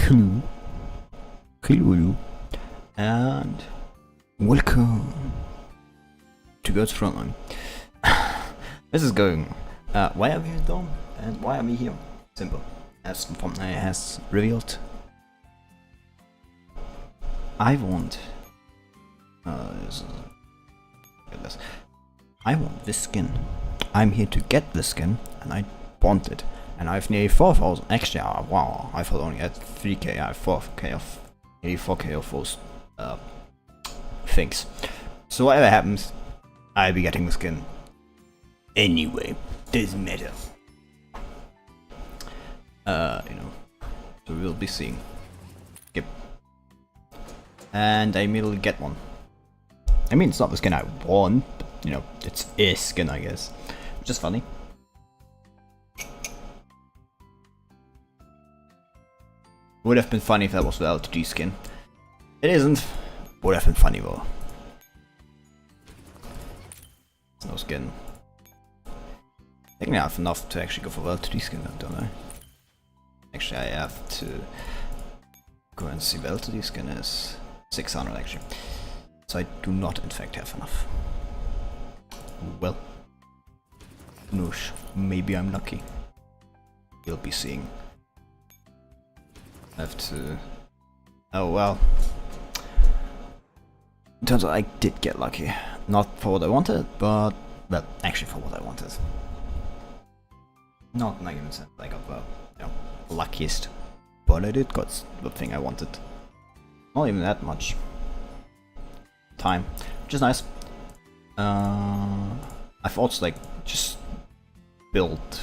Hello. Hello. And welcome to Girls Frontline. This is going. Why are we here though? And why are we here? Simple. As the thumbnail has revealed. I want this. I want this skin. I'm here to get this skin, and I want it. And I've nearly 4,000. Actually, wow! I thought only had 3k. I have 4k of, nearly 4k of those things. So whatever happens, I'll be getting the skin. Anyway, doesn't matter. So we'll be seeing. Yep. And I immediately get one. I mean, it's not the skin I want, but, you know, it's a skin, I guess. Which is funny. Would have been funny if that was the LTG skin. It isn't. Would have been funny though. It's no skin. I think I have enough to actually go for the LTG skin, don't I? Actually, I have to go and see the LTG skin is 600 actually. So I do not in fact have enough. Well, noosh, maybe I'm lucky. You'll be seeing. I have to. Oh well. It turns out I did get lucky. Not for what I wanted, but well, actually for what I wanted. Not 90% I got the, you know, luckiest, but I did got the thing I wanted. Not even that much time, which is nice. I've also like just built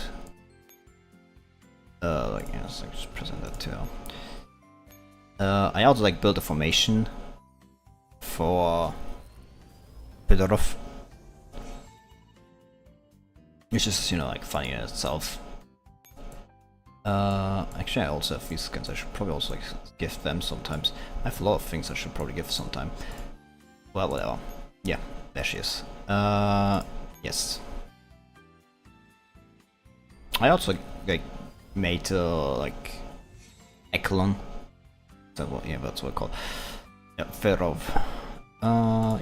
like, yeah, so I just present that too. I also like built a formation for Fedorov, which is, you know, like funny in itself. Actually I also have these skins. I should probably also like give them sometimes. I have a lot of things I should probably give sometime. Well, whatever. Yeah, there she is. Yes. I also like made like echelon. So what? Yeah, that's what it's called. Yeah, Fedorov.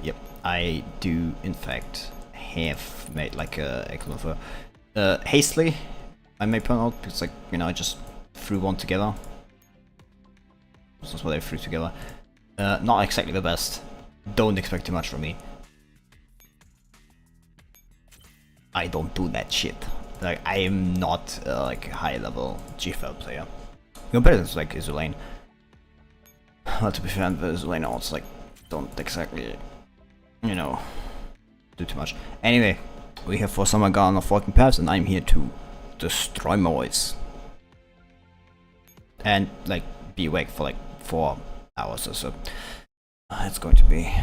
Yep. I do in fact have made like a echelon for hastily. I may point out because, like, you know, I just threw one together. This is what I threw together. Not exactly the best. Don't expect too much from me. I don't do that shit. Like, I am not like a high level GFL player. Compared to like Isolane. Well, to be fair, the Isolane also like don't exactly, you know, do too much. Anyway, we have for Summer Garden of Walking Paths, and I'm here to destroy my voice. And like be awake for like 4 hours or so. It's going to be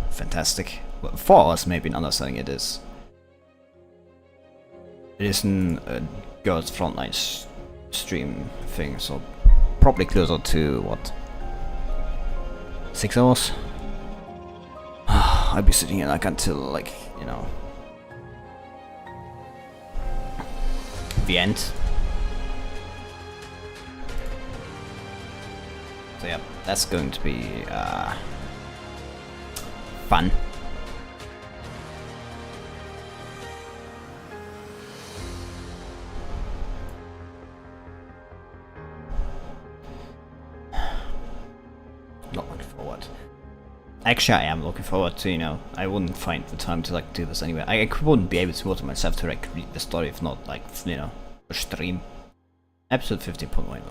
fantastic. Well, 4 hours maybe an understanding it is. It isn't a Girls Frontline stream thing, so probably closer to what? 6 hours? I'll be sitting here like until like, you know, the end. So yeah, that's going to be fun. Not looking forward. Actually, I am looking forward to, you know, I wouldn't find the time to like do this anyway. I wouldn't be able to motivate myself to like read the story if not like, you know, a stream. Episode 15.1.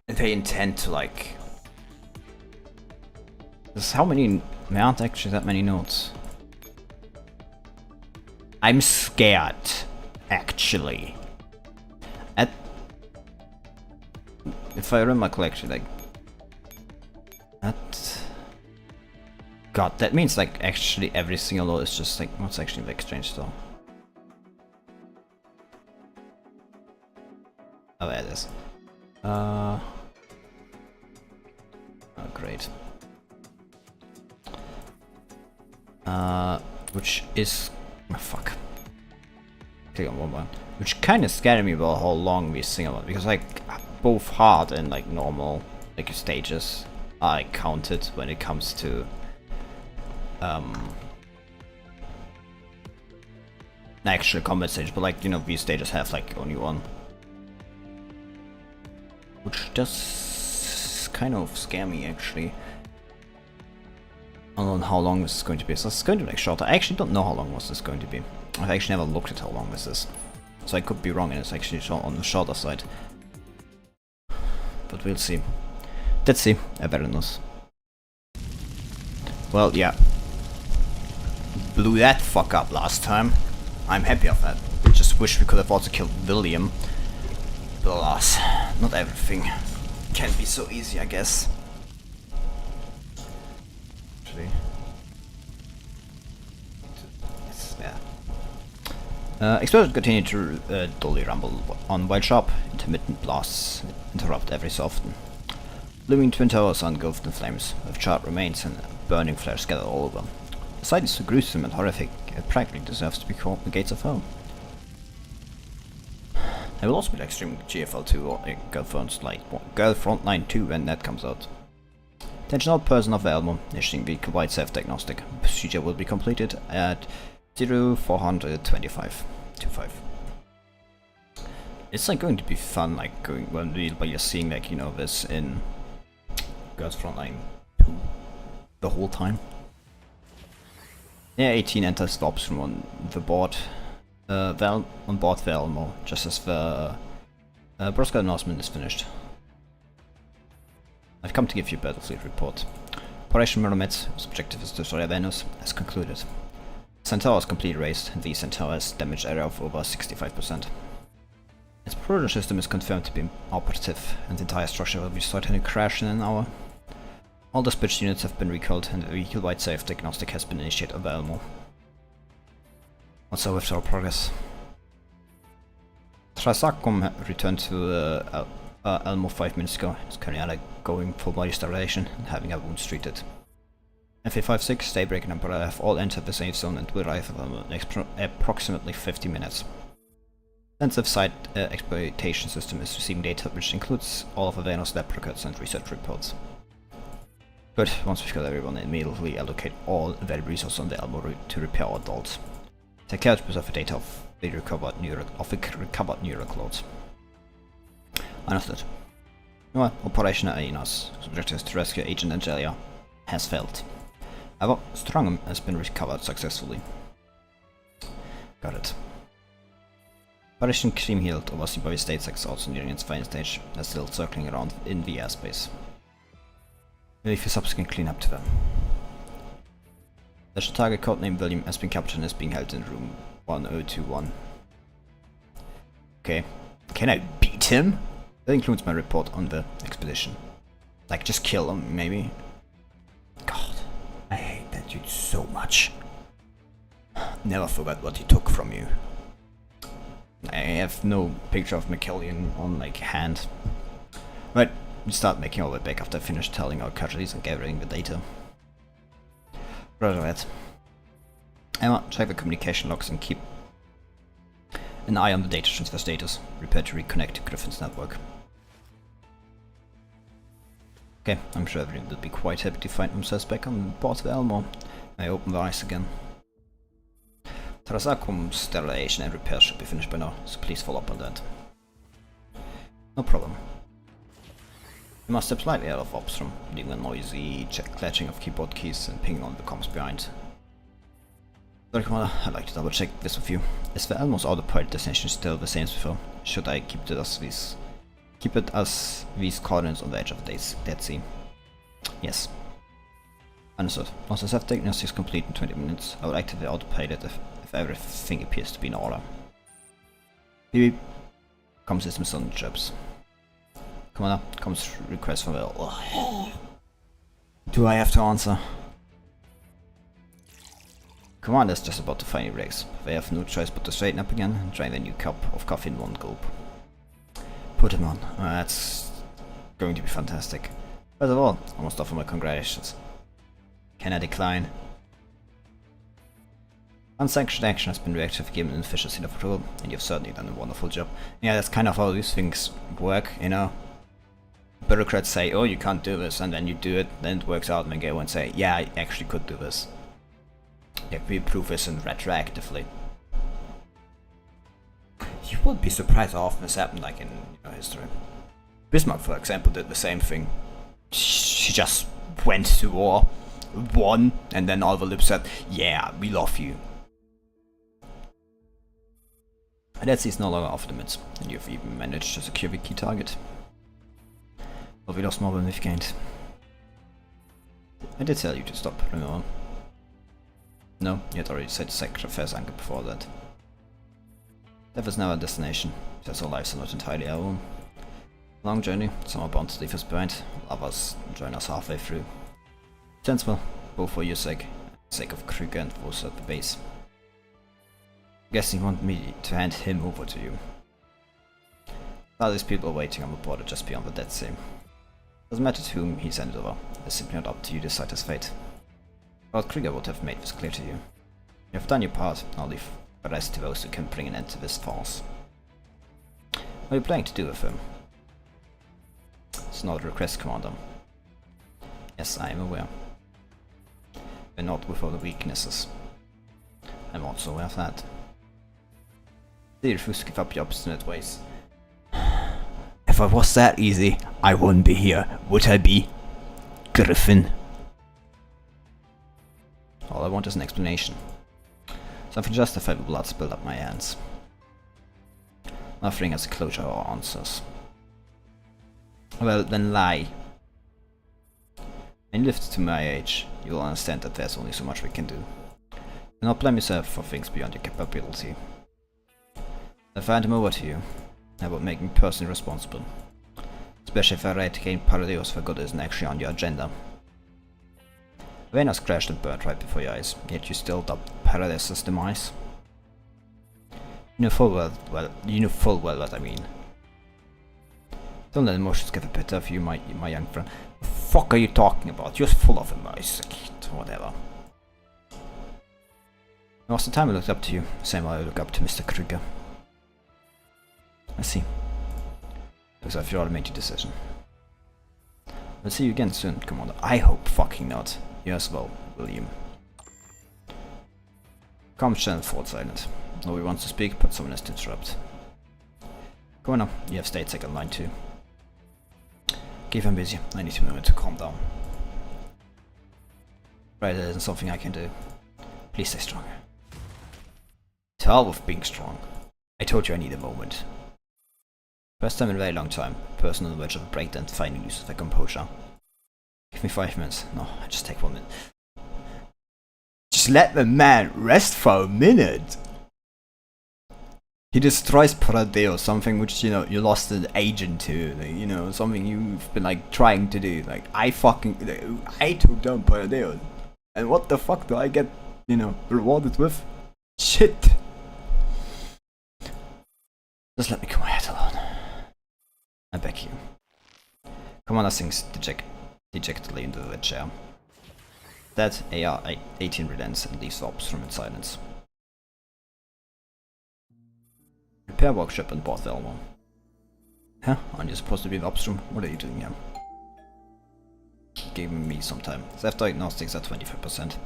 If I intend to like. There's how many? There aren't actually that many notes. I'm scared, actually. If I remember correctly, like that. God, that means like actually every single note is just like what's actually the exchange though. Oh, there it is. Oh, great. Which is, oh, fuck. Click on one more. Which kind of scared me about how long we sing about, because like both hard and like normal like stages are counted when it comes to actual combat stage, but like, you know, these stages have like only one, which does kind of scare me actually. I don't know how long this is going to be, so it's going to be like shorter. I actually don't know how long this is going to be. I've actually never looked at how long this is, so I could be wrong and it's actually on the shorter side, but we'll see. Let's see. Avernus. Well, yeah, blew that fuck up last time. I'm happy of that. Just wish we could have also killed William. But alas, not everything can be so easy, I guess. Actually, yeah. Explosions continue to dully rumble on Wild Sharp. Intermittent blasts interrupt every so often. Looming twin towers are engulfed in flames, with charred remains and burning flares scattered all over. The sight is so gruesome and horrific, it practically deserves to be called the Gates of Hell. There will also be like streaming GFL 2 or Girls Frontline 2 when that comes out. Attention all personnel of Elmo, issuing vehicle-wide self-diagnostic. Procedure will be completed at 0425. It's like going to be fun, like going when you're seeing like, you know, this in Girls Frontline 2 the whole time. Yeah, 18 enters the ops room on the board. On board Velmo, just as the Brosca announcement is finished. I've come to give you a battlefield report. Operation Mirrormet, whose objective is to destroy Venus, has concluded. Centaur is completely razed, and the Centaur has damage area of over 65%. Its propulsion system is confirmed to be operative, and the entire structure will be destroyed in a crash in an hour. All dispatched units have been recalled, and the vehicle-wide self-diagnostic has been initiated on Elmo. What's with our progress? Trasakum returned to Elmo 5 minutes ago. It's currently undergoing full body sterilization and having her wounds treated. FA-56, Daybreak and Emperor have all entered the safe zone and will arrive in approximately 50 minutes. Intensive site exploitation system is receiving data, which includes all of Avernus lab records and research reports. Good, once we've got everyone, immediately allocate all available resources on the Elmo route to repair our adults. Take care to preserve the data of the recovered neuroclones. Understood. Well, Operation Aenas, whose objective is to rescue Agent Angelia, has failed. However, Strongham has been recovered successfully. Got it. Operation Cream Healed, overseen by the State Sex, also nearing its final stage, is still circling around in the airspace. Ready for subsequent cleanup to them. The target codename William has been captured and is being held in room 1021. Okay. Can I beat him? That includes my report on the expedition. Like, just kill him, maybe? God, I hate that dude so much. Never forgot what he took from you. I have no picture of McKellian on, like, hand. Right, we start making our way back after I finish telling our casualties and gathering the data. Roger that. Emma, check the communication logs and keep an eye on the data transfer status. Prepare to reconnect to Griffin's network. Okay, I'm sure everyone will be quite happy to find themselves back on board of Elmo. I open their eyes again. Tarasakum's sterilization and repair should be finished by now, so please follow up on that. No problem. We must step slightly out of ops room, leaving a noisy clatching of keyboard keys and pinging on the comms behind. Sorry, Commander, I'd like to double check this with you. Is the Elmo's autopilot destination still the same as before? Should I keep it as these coordinates on the edge of the Dead Sea? Yes. Understood. Once the self-diagnosis is complete in 20 minutes, I will activate the autopilot if everything appears to be in order. Beep. Comm systems on jobs. Commander, comes request from the... Do I have to answer? Commander is just about to finally relax. They have no choice but to straighten up again and try their new cup of coffee in one gulp. Put him on. That's going to be fantastic. First of all, I must offer my congratulations. Can I decline? Unsanctioned action has been reactive given an official seal of approval, and you've certainly done a wonderful job. Yeah, that's kind of how these things work, you know. bureaucrats say, oh, you can't do this, and then you do it, then it works out, and then go and say, yeah, I actually could do this. Yeah, we prove this retroactively. You would be surprised how often this happened, like in history. Bismarck, for example, did the same thing. She just went to war, won, and then all the lips said, yeah, we love you. And that's it's no longer off limits, and you've even managed to secure the key target. But we lost more than we've gained. I did tell you to stop, remember? No, you had already said sacrifice anchor before that. Death is now our destination, because our lives are not entirely our own. Long journey, some are bound to leave us behind, others join us halfway through. Sensible, both for your sake, and the sake of Krüger and those at the base. I'm guessing you want me to hand him over to you. Now these people are waiting on the border just beyond the Dead Sea. Doesn't matter to whom he's handed over, it's simply not up to you to decide his fate. Lord Krüger would have made this clear to you. You have done your part, I'll leave the rest to those who can bring an end to this farce. What are you planning to do with him? It's not a request, Commander. Yes, I am aware. But not with all the weaknesses. I'm also aware of that. They refuse to give up your obstinate ways. If I was that easy, I wouldn't be here, would I be? Griffin. All I want is an explanation. Something justify the blood spilled up my hands. Nothing has a closure or answers. Well, then lie. When you live to my age, you will understand that there's only so much we can do. Do not blame yourself for things beyond your capability. If I hand him over to you, I would make me personally responsible. Especially if I eradicate Paradise for good isn't actually on your agenda. Venus crashed and burned right before your eyes, yet you still doubt Paradise's demise. You know full well what I mean. Don't let emotions get the better of you, my young friend. The fuck are you talking about? You're full of emotions. Whatever. It was the time I looked up to you, same way I look up to Mr. Krüger. I see. Looks like you already made your decision. We'll see you again soon, Commander. I hope fucking not. You as well, William. Calm channel forward silent. Nobody wants to speak, but someone has to interrupt. Commander, you have stayed second line too. Keep him busy. I need a moment to calm down. Right, there isn't something I can do. Please stay strong. To hell with being strong. I told you I need a moment. First time in a very long time, a person on the verge of a breakdown finally loses their composure. Give me 5 minutes. No, I just take 1 minute. Just let the man rest for a minute. He destroys Paradeo, something which, you lost an agent to, something you've been, trying to do. I took down Paradeo. And what the fuck do I get, rewarded with? Shit. Just let me come my head alone. I beg you. Commander sinks dejectedly into the chair. That AR-18 relents and leaves the ops room in silence. Repair workshop on board the Elmo. Huh? Aren't you supposed to be in the ops room? What are you doing here? Giving me some time. Self-diagnostics at 25%.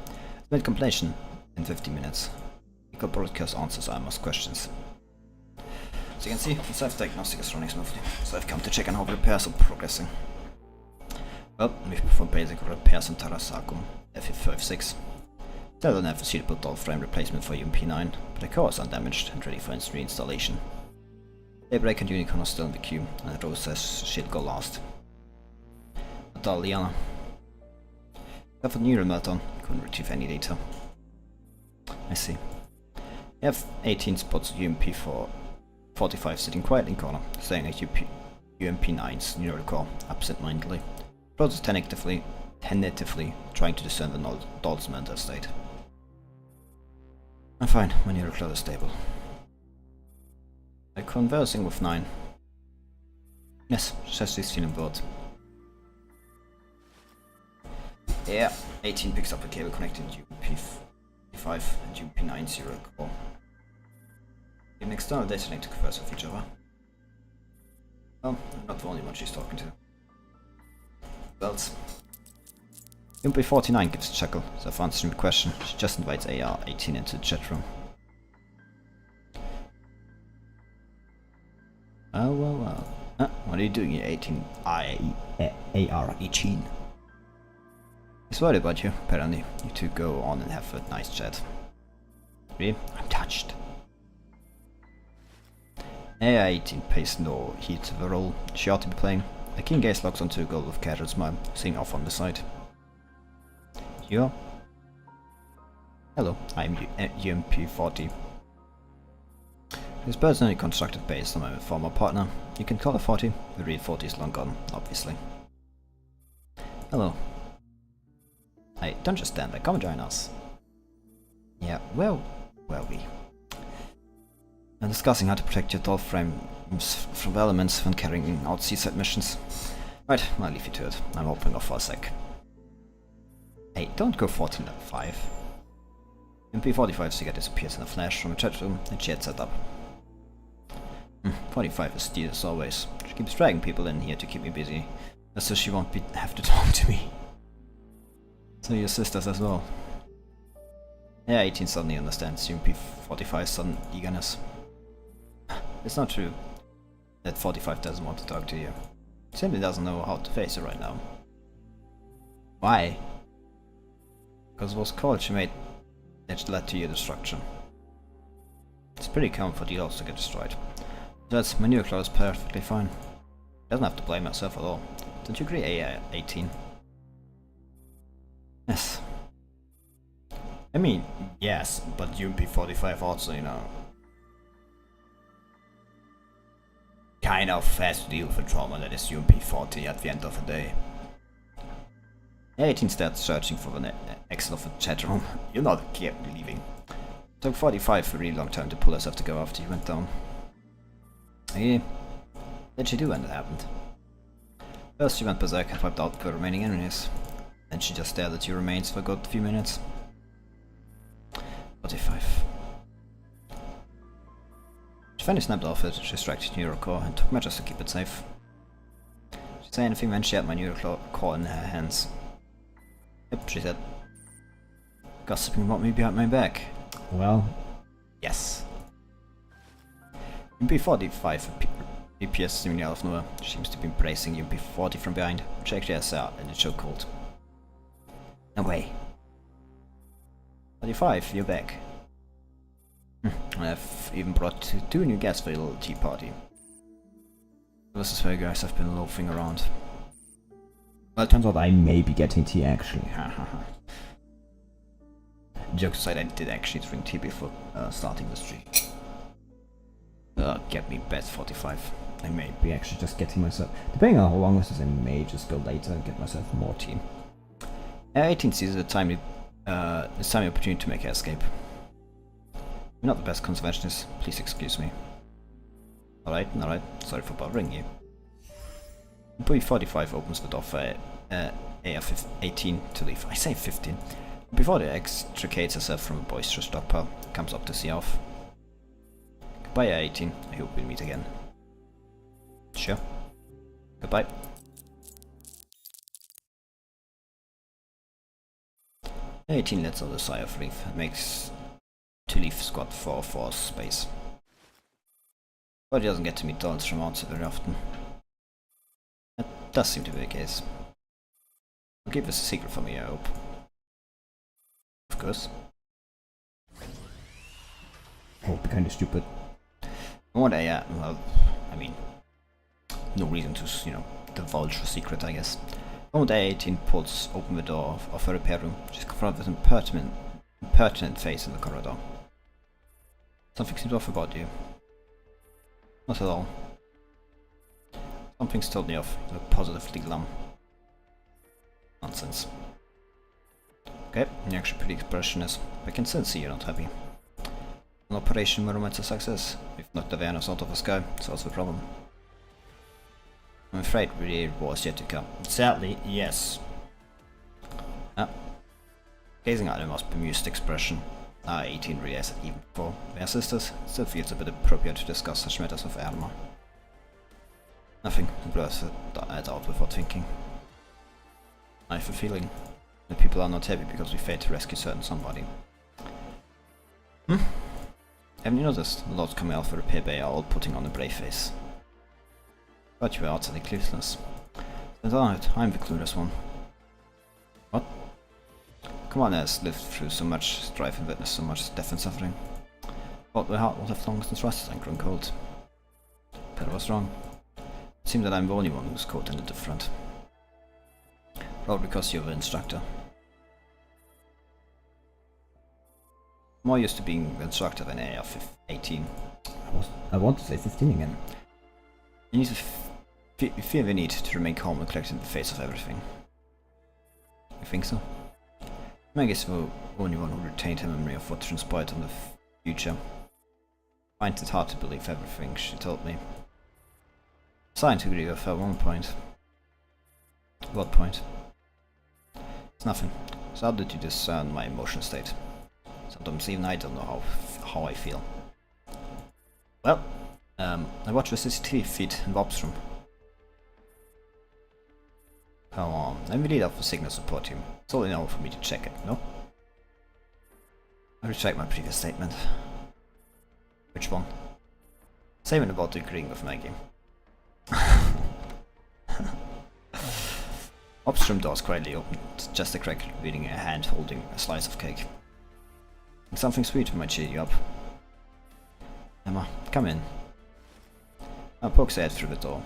Mid completion in 50 minutes. Equal broadcast answers Alma's questions. As you can see, the self-diagnostic is running smoothly, so I've come to check on how the repairs are progressing. Well, we've performed basic repairs on Tarasakum F56. Still don't have a suitable doll frame replacement for UMP9, but the core is undamaged and ready for its reinstallation. Daybreak and Unicorn are still in the queue, and Rose says she'll go last. Adal Liana. Got a neural meltdown, couldn't retrieve any data. I see. You have 18 spots UMP for 45 sitting quietly in corner, staring at UMP9's neural core, absent-mindedly. Rose is tentatively trying to discern the doll's mental state. I'm fine, my neural cloud is stable. I'm conversing with 9. Yes, says she's feeling bored. Yeah, 18 picks up a cable connecting to UP5 and UP9's neural core. An external data link to converse with each other. Well, I'm not the only one she's talking to. belts. UMP49 gives a chuckle, so if answering the question, she just invites AR-18 into the chat room. Oh well. What are you doing here, AR-18? He's worried about you, apparently. You two go on and have a nice chat. Really? I'm touched. AR-18 pays no heed to the role she ought to be playing. A keen gaze locks onto a girl with casual smile, seeing off on the side. You are? Hello, I'm UMP40. His personally constructed based on my former partner. You can call her 40, the real 40 is long gone, obviously. Hello. Hey, don't just stand there, come join us. Yeah, where were we? I'm discussing how to protect your doll frames from elements when carrying out seaside missions. Right, I'll leave you to it. I'm hopping off for a sec. Hey, don't go 14.5. MP45's figure disappears in a flash from a chat room and she had set up. 45 is steal as always. She keeps dragging people in here to keep me busy, just so she won't have to talk to me. So your sisters as well. Yeah, 18 suddenly understands UMP45's sudden eagerness. It's not true that 45 doesn't want to talk to you. He simply doesn't know how to face you right now. Why? Because it was a call she made that led to your destruction. It's pretty common for deals to get destroyed. That's my new claw is perfectly fine. Doesn't have to blame myself at all. Don't you agree, AR-18? Yes. I mean, yes, but UMP45 also, you know, kind of has to deal with the trauma that is UMP40 at the end of the day. AR-18 starts searching for the exit of the chat room. You're not leaving. It took 45 a really long time to pull herself to go after you went down. Hey, did she do when that happened? First she went berserk and wiped out the remaining enemies. Then she just stared at your remains for a good few minutes. 45. She finally snapped off it, she extracted neurocore and took measures to keep it safe. She'd say anything when she had my neurocore in her hands. Yep, she said. Gossiping about me behind my back. Well, yes. UMP45 appears seemingly out of nowhere. She seems to be embracing UMP40 from behind, which actually has her in the chokehold. No way. 45, you're back. I've even brought two new guests for your little tea party. This is where you guys have been loafing around. Well, it turns out I may be getting tea actually. Jokes aside, I did actually drink tea before starting the stream. Get me best 45. I may be actually just getting myself, depending on how long this is, I may just go later and get myself more tea. 18 sees a timely opportunity to make an escape. You're not the best conservationist, please excuse me. Alright, sorry for bothering you. UMP45 opens the door for AR-18 to leave. I say 15. Before they extricates herself from a boisterous stockpile, comes up to see off. Goodbye, AR-18. I hope we'll meet again. Sure. Goodbye. AR-18 lets out a sigh of relief and makes to leave squad 4 space. But he doesn't get to meet Dolans from outside very often. That does seem to be the case. I'll keep this a secret from me, I hope. Of course. Oh, be kinda stupid. One day, yeah, well, I mean, no reason to, you know, divulge the secret, I guess. One day, 18 pulls open the door of her repair room. She's confronted with an impertinent face in the corridor. Something seems off about you. Not at all. Something's totally off. You're positively glum. Nonsense. Okay, you're actually pretty expressionist. I can still see you're not happy. An operation where it's a success. We've knocked the Venus out of the sky, so what's the problem? I'm afraid the war's yet to come. Sadly, yes. Gazing at her most bemused expression. 18 really has it even before. Their sisters still feels a bit appropriate to discuss such matters with Erma. Nothing, blurs it out without thinking. I have a feeling that people are not happy because we failed to rescue certain somebody. Haven't you noticed? The Lords coming out for repair bay are all putting on a brave face. But you were utterly clueless. That's alright, I'm the clueless one. What? Commander has lived through so much strife and witnessed so much death and suffering. But the heart will have long since rusted and grown cold. But I was wrong. It seemed that I'm the only one who's caught in the different. Probably because you're the instructor. I'm more used to being the instructor than I am 18. I want to say 15 again. You need to feel the need to remain calm and collected in the face of everything. You think so? Meg is the only one who retained her memory of what transpired in the future. I find it hard to believe everything she told me. I signed to agree with her at one point. What point? It's nothing. So how did you discern my emotional state? Sometimes even I don't know how I feel. Well, I watched the CCTV feed in Bob's room. Come on, I'm the leader of the signal support team. It's only now for me to check it, no? I retract my previous statement. Which one? Same one about agreeing with Maggie. Bob's room door's quietly opened, just a crack reading a hand holding a slice of cake. And something sweet might cheer you up. Emma, come in. I pokes her head through the door.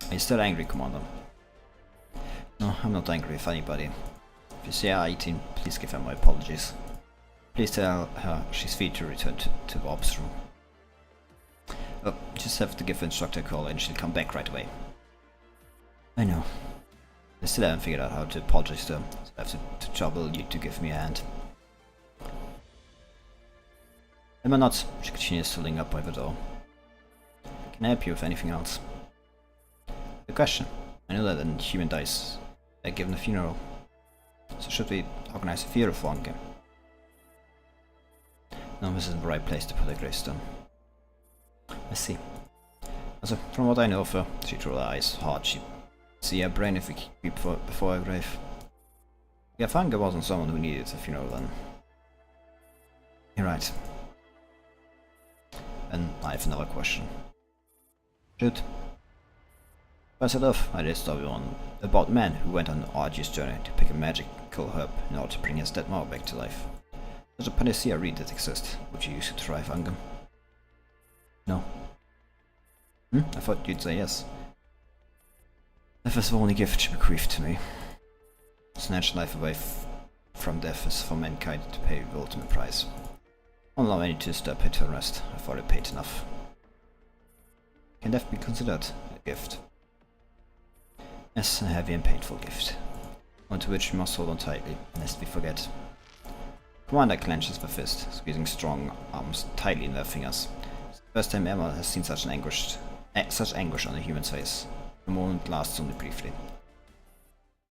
Are you still angry, Commander? No, I'm not angry with anybody. If you see her eating, please give her my apologies. Please tell her she's free to return to Bob's room. Oh, just have to give the instructor a call and she'll come back right away. I know. I still haven't figured out how to apologize to her, so I have to trouble you to give me a hand. Emma nods. She continues to linger up by the door. Can I help you with anything else? The question. I know that when a human dies, they're given a funeral. So should we organize a funeral for Anke? No, this isn't the right place to put a gravestone. I see. Also, from what I know of her, she drew her eyes hard. She see her brain if we keep before her grave. Yeah, if Anke wasn't someone who needed a funeral, then you're right. And I have another question. Shoot. First off, I did a story about a man who went on an arduous journey to pick a magical herb in order to bring his dead mother back to life. Does a panacea read that exist? Would you use it to revive Anke? No. I thought you'd say yes. Life is the only gift she bequeathed to me. Snatch life away from death is for mankind to pay the ultimate price. Won't allow any to step it to rest. I've already paid enough. Can death be considered a gift? Yes, a heavy and painful gift. One to which we must hold on tightly, lest we forget. Commander clenches the fist, squeezing strong arms tightly in their fingers. It's the first time Emma has seen such anguish on a human's face. The moment lasts only briefly.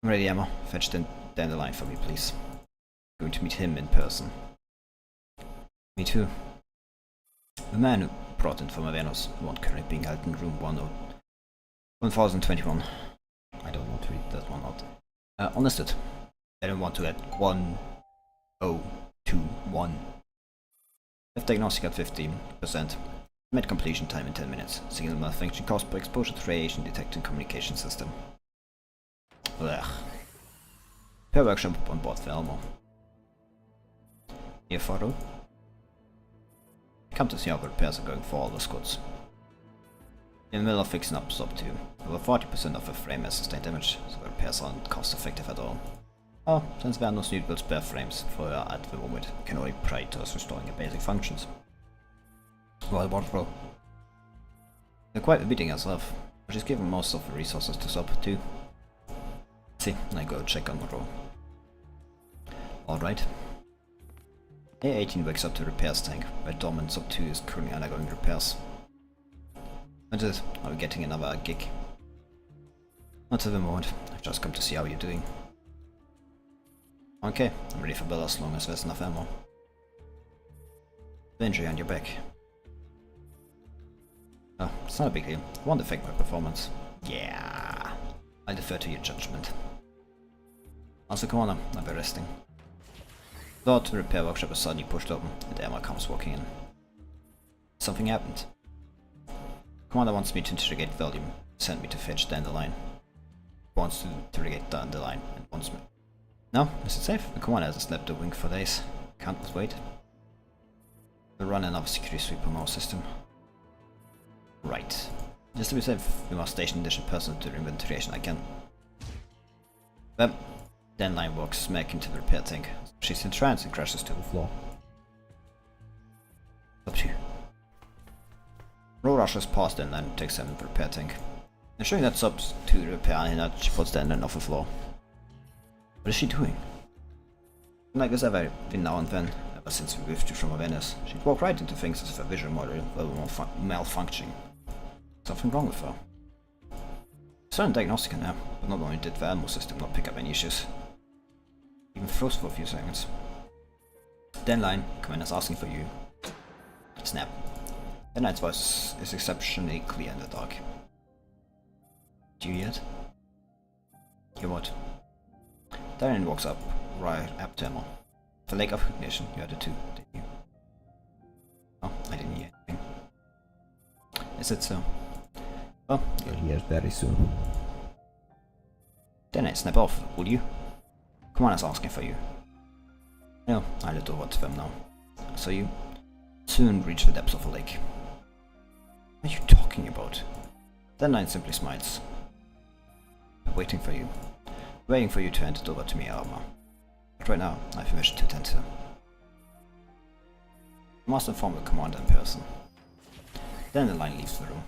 I'm ready, Emma. Fetch the dandelion for me, please. I'm going to meet him in person. Me too. The man who brought in from Avernos won't currently being held in room 1021. I don't want to read that one out. Understood. I don't want to get 1021. If diagnostic at 15%. Med completion time in 10 minutes. Signal malfunction caused by exposure to radiation detecting communication system. Ugh. Per workshop on board for Elmo. Here, Faro. Come to see how the repairs are going for all those goods. In the middle of fixing up Sub 2. Over 40% of the frame has sustained damage, so the repairs aren't cost effective at all. Oh, since there are no suitable spare frames for her at the moment, we can only prioritize restoring her basic functions. Well, what bro? They're quite beating herself, but she's given most of the resources to Sub 2. See, I go check on Monroe. Alright. A18 wakes up to repairs tank, where Dom and Sub 2 is currently undergoing repairs. What is it? Are we getting another gig? Not at the moment, I've just come to see how you're doing. Okay, I'm ready for battle as long as there's enough ammo. The injury on your back. Oh, it's not a big deal. It won't affect my performance. Yeah, I'll defer to your judgment. Also, Commander, I'll be resting. Thought the repair workshop was suddenly pushed open, and Emma comes walking in. Something happened. Commander wants me to interrogate Volume, sent me to fetch Dandelion. Wants to interrogate Dandelion, and wants me. No, is it safe? The Commander hasn't slept a wink for days. Can't wait. We'll run another security sweep on our system. Right. Just to be safe, we must station additional personnel to inventorization again. Well, Dandelion walks smack into the repair tank. She's in trance and crashes to the floor. Up to you. Roll rushes past Dandelion and takes them to the repair tank. Ensuring that subs to the repair and she puts Dandelion off the floor. What is she doing? Like this every now and then, ever since we withdrew from awareness, she'd walk right into things as if her vision model were malfunctioning. Something wrong with her. Certain diagnostic now, but not only did the ammo system not pick up any issues, even froze for a few seconds. Dandelion, Commander's asking for you. Snap. The knight's voice is exceptionally clear in the dark. Do you yet? Hear what? Dandelion walks up, right up to Emma. The lack of recognition, you heard it too, didn't you? Oh, I didn't hear anything. Is it so? Well, you'll hear very soon. Dandelion, snap off, will you? Commander's asking for you. No, I'll let over to them now. So you soon reach the depths of the lake. What are you talking about? Dandelion simply smiles. Waiting for you. Waiting for you to hand it over to me, Arma. But right now, I have a mission to attend to. I must inform the commander in person. Dandelion leaves the room.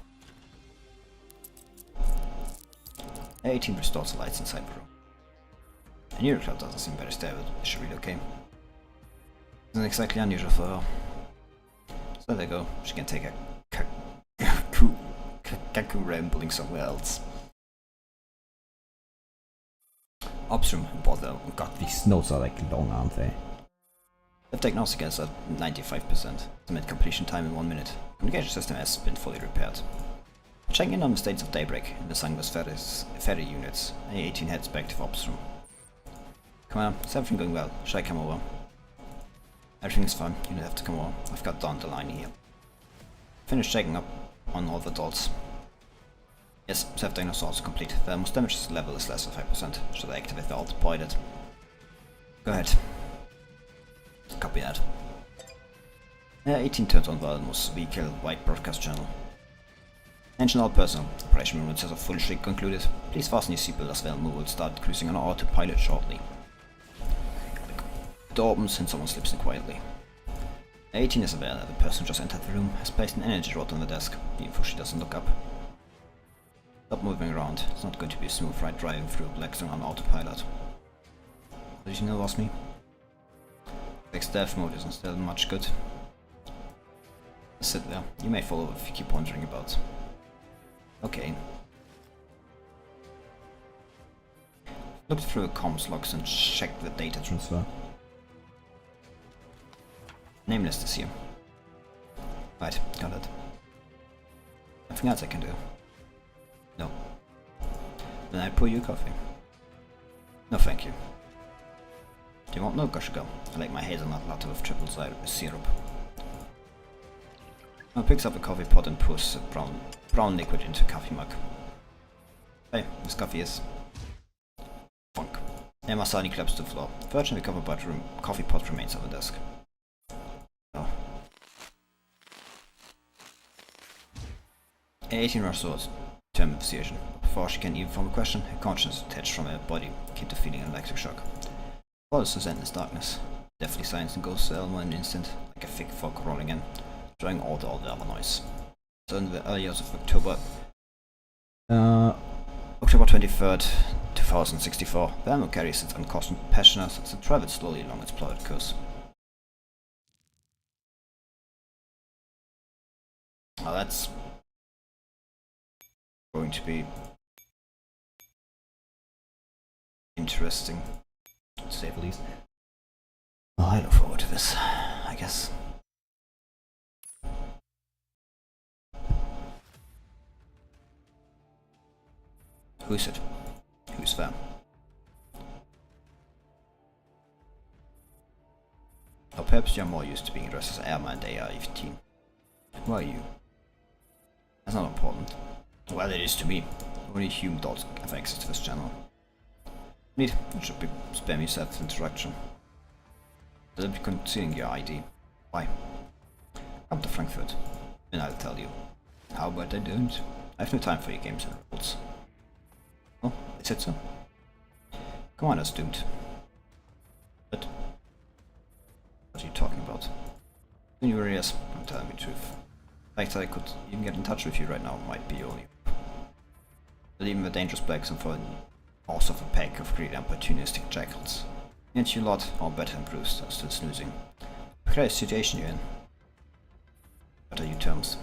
A18 restores the lights inside the room. A new recruit doesn't seem very stable. Is she really okay? Isn't exactly unusual for her. So there you go. She can take a kaku rambling somewhere else. Upstream bother got These notes are like long, aren't they? The diagnostic is at 95%. Estimate completion time in 1 minute. Communication system has been fully repaired. Checking in on the states of daybreak in the Sanguis ferry units. A18 heads back to the ops room. Come on, is everything going well? Should I come over? Everything's fine, you don't have to come over. I've got Dandelion here. Finished checking up on all the adults. Yes, self-diagnosis is complete. The most damage level is less than 5%. Should I activate the alt deployed? Go ahead. Copy that. 18 turns on the most vehicle white broadcast channel. Mention all personnel. Operation movements has a full streak concluded. Please fasten your seatbelt as well. We will start cruising on autopilot shortly. The door opens and someone slips in quietly. 18 is aware that the person who just entered the room has placed an energy rod on the desk, even though she doesn't look up. Stop moving around. It's not going to be a smooth ride driving through a black zone on autopilot. Did you know, lost me? The stealth mode isn't still much good. Sit there. You may follow if you keep wandering about. Okay. Looked through the comms logs and checked the data transfer. Name list is here. Right, got it. Nothing else I can do? No. Then I pour you coffee. No thank you. Do you want milk or sugar? I like my hazelnut latte with triple syrup. Emma picks up a coffee pot and pours a brown liquid into a coffee mug. Hey, this coffee is... funk. Emma suddenly collapses to the floor. Virtually the coffee pot remains on the desk. Oh. A18 rushes towards term of persuasion. Before she can even form a question, her conscience detached from her body came to feeling an electric shock. All is resentless darkness. Deathly silence engulfs the Elmo in an instant, like a thick fog rolling in, drawing all the other noise. So in the early years of October 23rd, 2064, the Elmo carries its uncaused passioners as it travels slowly along its plotted course. Well, that's going to be interesting, to say the least. Well, I look forward to this, I guess. Who is it? Who's there? Perhaps you're more used to being dressed as Airman and AR-15. Who are you? That's not important. Well, it is to me. Only human adults have access to this channel. Neat, it should be spam yourself introduction. I'll be concealing your ID. Why? Come to Frankfurt, and I'll tell you. How about I don't? I have no time for your games and rules. Oh, is it so? Commander's doomed. But what are you talking about? In your ears, I'm telling the truth. The fact that I could even get in touch with you right now might be your only hope. But even the dangerous blacks and for also of a pack of greedy opportunistic jackals. Yet you lot, all better and bruised, are still snoozing. What kind of situation you're in? What are your terms?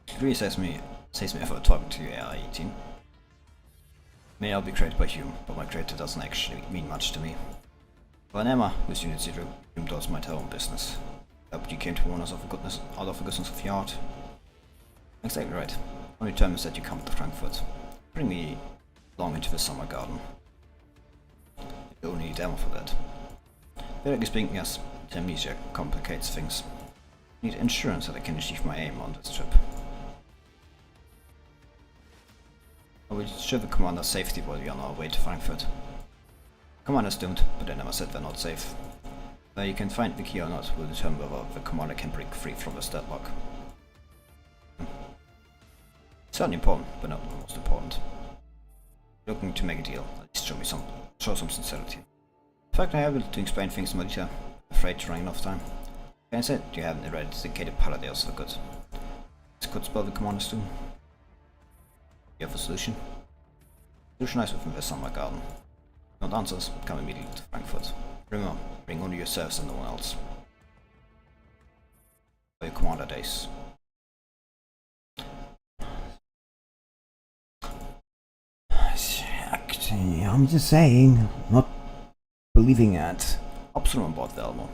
It really saves me effort talking to you, AI-18. May all be created by Hume, but my creator doesn't actually mean much to me. For an Emma, who's Unit 0, Hume does my own business. But you came to warn us of out of the goodness of your heart. Exactly right. Only term is that you come to Frankfurt. Bring me along into the summer garden. You only need ammo for that. Directly speaking, yes, amnesia complicates things. I need insurance that I can achieve my aim on this trip. I will ensure the commander's safety while we are on our way to Frankfurt. Commander's doomed, but I never said they're not safe. Whether you can find the key or not will determine whether the commander can break free from this deadlock. Certainly important, but not the most important. Looking to make a deal, at least show some sincerity. In fact, I am able to explain things in more detail. Afraid to run enough time. Can I say you haven't eradicated paradise for good? This could spell the commander's doom. You have a solution? Solution within the summer garden. Not answers, come immediately to Frankfurt. Remember, bring only yourselves and no one else. For your commander days. Actually, I'm just saying, not believing it. Option on board the Elmo.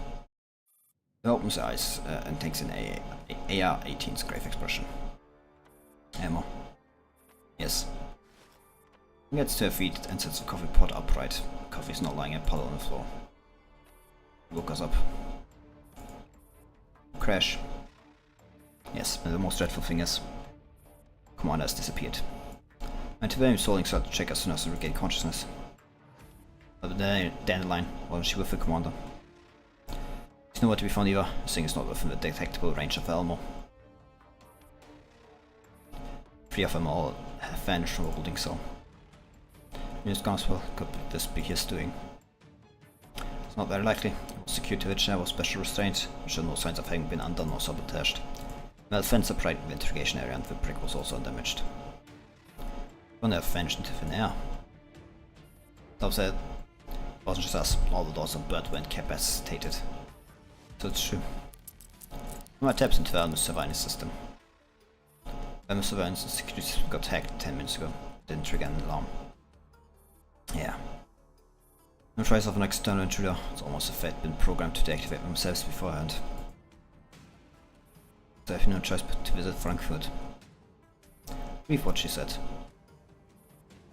He opens his eyes and takes in AR-18's grave expression. Ammo. Yes. He gets to her feet and sets the coffee pot upright. The coffee is not lying a puddle on the floor. He woke us up. Crash. Yes, and the most dreadful thing is, Commander has disappeared. And today I'm stalling started to check as soon as I regained consciousness. But the dandelion, wasn't she with the commander? She's nowhere to be found either. The thing is not within the detectable range of Elmo. 3 of them all have vanished from the holding cell. News Gospel could this be his doing? It's not very likely. It was secured to the chair with special restraints, which showed no signs of having been undone or sabotaged. Well fenced upright in the interrogation area and the brick was also undamaged. When they have vanished into thin air. Top said, it wasn't just us, all the doors on board were incapacitated. So it's true. My taps into the Elmo surveillance system. Elmo surveillance and security system got hacked 10 minutes ago. Didn't trigger an alarm. Yeah. No trace of an external intruder. It's almost as if they'd been programmed to deactivate themselves beforehand. So I have no choice but to visit Frankfurt. Believe what she said.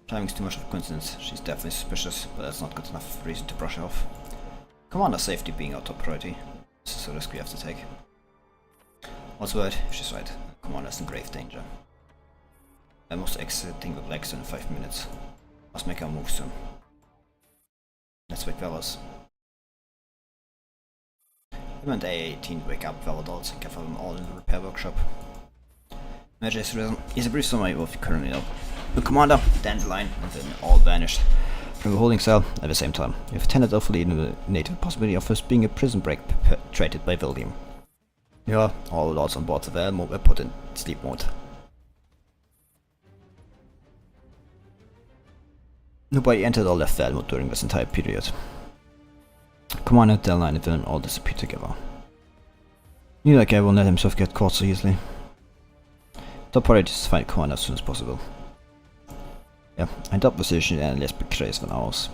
Timing's too much of a coincidence. She's definitely suspicious, but that's not good enough reason to brush her off. Commander safety being our top priority. This is a risk we have to take. What's the word? If she's right, Commander's in grave danger. I must exiting the Black Zone in 5 minutes. Must make our move soon. Let's wake fellas. We and A-18 wake up fellow adults and gather them all in the repair workshop. Major is a brief summary of what we currently know. The commander, Dandelion, and then all vanished from the holding cell at the same time. We've tentatively eliminated the possibility of this being a prison break perpetrated by William. Yeah, all adults on board the Elmo were put in sleep mode. Nobody entered or left the Elmo during this entire period. Commander, Dandelion, and Villain all disappeared together. Neither guy will let himself get caught so easily. Top priority is to find Commander as soon as possible. Yeah, I doubt the situation and less precarious than ours.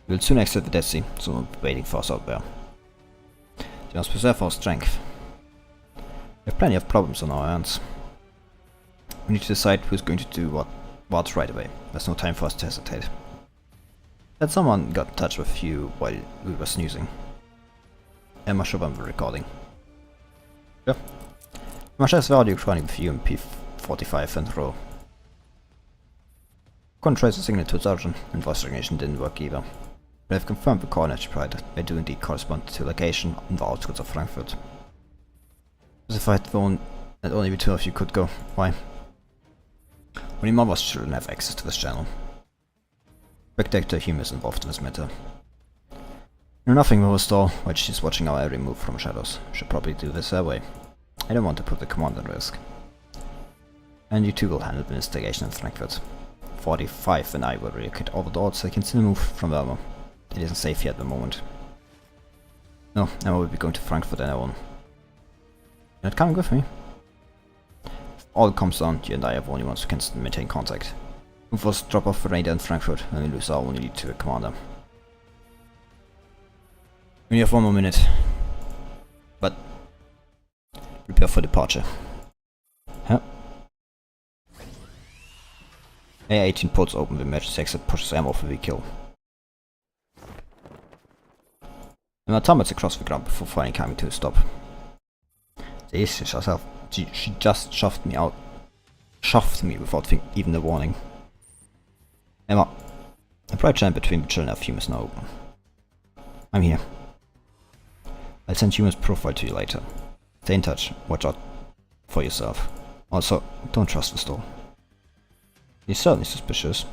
We'll soon exit the Dead Sea, someone will be waiting for us out there. We must preserve our strength. We have plenty of problems on our hands. We need to decide who's going to do what right away. There's no time for us to hesitate. That someone got in touch with you while we were snoozing. Emma should be recording. Ja. Man känns värdig running for UMP45 and row. Couldn't trace a signal to its origin, and voice recognition didn't work either. But I've confirmed the coordinate provided. They do indeed correspond to location on the outskirts of Frankfurt. Specified that only the two of you could go. Why? Only mother's children have access to this channel. Spectator Hume is involved in this matter. You know nothing will restore, while she's watching our every move from shadows. Should probably do this her way. I don't want to put the command at risk. And you two will handle the investigation in Frankfurt. 45 and I will relocate over the odds so I can still move from Verma. It isn't safe here at the moment. No, Emma will be going to Frankfurt on her own. You're not coming with me? If all comes down, you and I are the only ones who can still maintain contact. Move us drop off the radar in Frankfurt and we lose our only lead to a commander. We have 1 more minute. But prepare for departure. Huh? A18 ports open the emergency exit, pushes Emma off the vehicle. An automata across the ground before finally coming to a stop. She just shoved me out. Shoved me without even a warning. Emma, the bright line between the children of Hume is now open. I'm here. I'll send Hume's profile to you later. Stay in touch, watch out for yourself. Also, don't trust the store. He's certainly suspicious.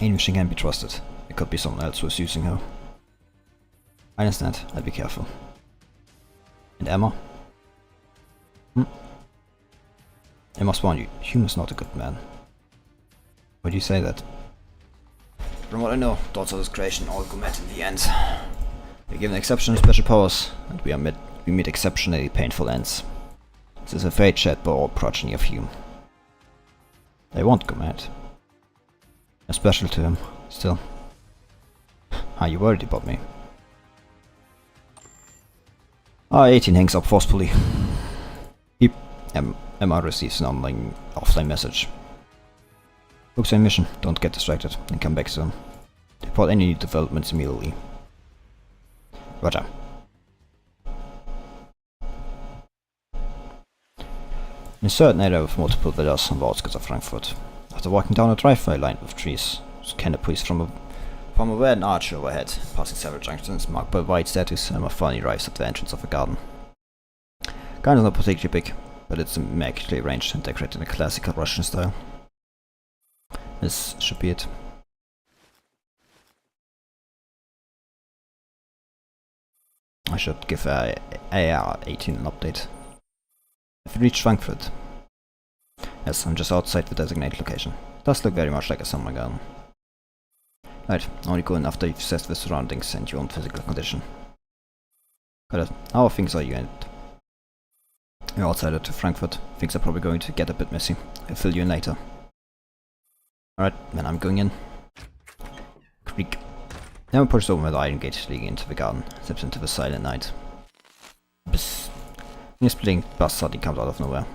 Even if she can't be trusted, it could be someone else who's using her. I understand, I'll be careful. And Emma? I must warn you, Hume is not a good man. Why do you say that? From what I know, thoughts of his creation all go mad in the end. We're given exceptional special powers, and we meet exceptionally painful ends. This is a fate shared by all progeny of Hume. They won't go mad. They're special to him, still. Are you worried about me? A18 hangs up forcefully. Emma receives an offline message. Focus on mission, don't get distracted, and come back soon. Report any new developments immediately. Roger. In a certain area with multiple villas on the outskirts of Frankfurt, after walking down a driveway lined with trees, canopies from a wooden arch overhead, passing several junctions marked by white statues, Emma finally arrives at the entrance of a garden. The garden is not particularly big, but it's immaculately arranged and decorated in a classical Russian style. This should be it. I should give AR-18 an update. I've reached Frankfurt. Yes, I'm just outside the designated location. It does look very much like a summer garden. Right, only go in after you've assessed the surroundings and your own physical condition. Got it. How things are you in? You're outside to Frankfurt. Things are probably going to get a bit messy. I'll fill you in later. Alright, then I'm going in. Creak. Now pushes open the iron gate leading into the garden, steps into the silent night. Bzz. A splitting buzz suddenly comes out of nowhere.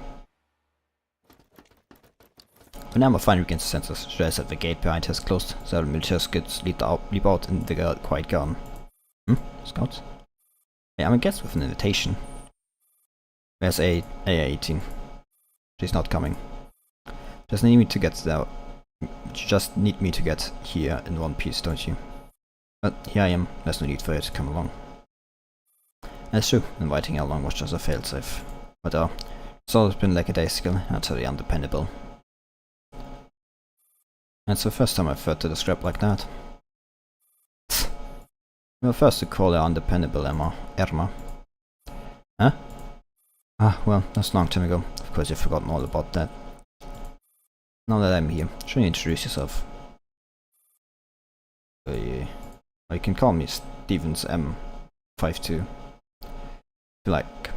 When Emma finally regains her senses, she realizes that the gate behind her is closed. Several military scouts leap out in the quiet garden. Scouts? Yeah, I'm a guest with an invitation. There's A18. She's not coming. Just need me to get there. You just need me to get here in one piece, don't you? But here I am, there's no need for you to come along. That's true, inviting her along was just a failsafe. But it's always been lackadaisical and utterly undependable. That's the first time I've heard to describe like that. You're the first to call her undependable, Emma. Huh? Ah, well, that's a long time ago. Of course you've forgotten all about that. Now that I'm here, should you introduce yourself? You can call me Stevens M52. If you like.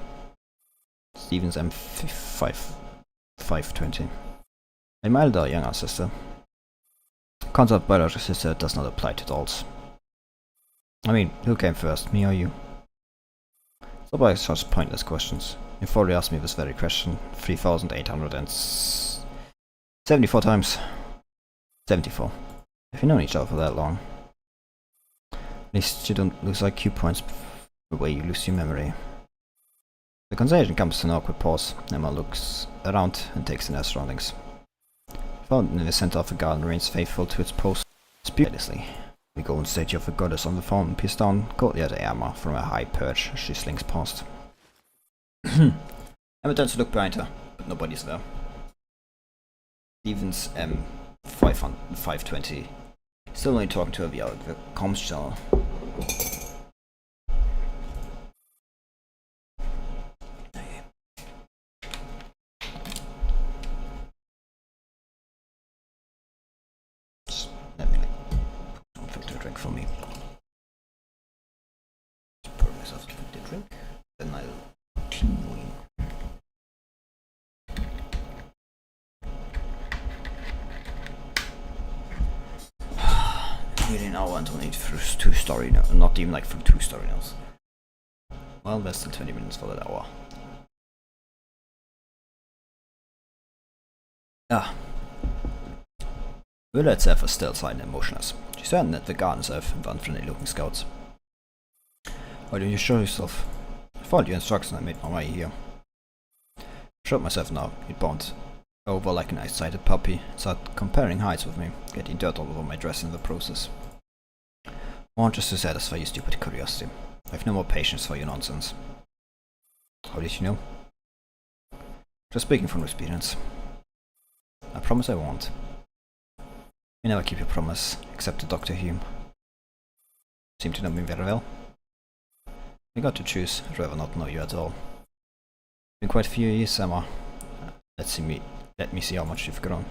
Stevens M520. I'm my elder younger sister. Concept of biological sister does not apply to dolls. I mean, who came first, me or you? Stop by such pointless questions. You've already asked me this very question 3,874 times. 74. If you known each other for that long. At least you don't lose IQ points the way you lose your memory. The conversation comes to an awkward pause. Emma looks around and takes in her surroundings. Fountain in the center of the garden remains faithful to its post spirituously. The golden statue of the goddess on the fountain peers down coldly at Emma from a high perch as she slinks past. Emma turns to look behind her, but nobody's there. Stevens M520. Still only talking to her via the comms channel. Let me put something to drink for me. Pour myself something to drink, then I'll continue. Really now I want to need through 2 story notes, not even like through 2 story notes. Well, less than 20 minutes for that hour. Ah. Willa itself was still silent and motionless. She stared at the garden itself and the unfriendly looking scouts. Why don't you show yourself? I followed your instructions and I made my way here. I showed myself now. It bounced over like a nice-sighted puppy, started comparing heights with me, getting dirt all over my dress in the process. I want just to satisfy your stupid curiosity. I have no more patience for your nonsense. How did you know? Just speaking from experience. I promise I won't. You never keep your promise, except to Dr. Hume. You seem to know me very well. You got to choose, I'd rather not know you at all. It's been quite a few years, Emma. Let me see how much you've grown.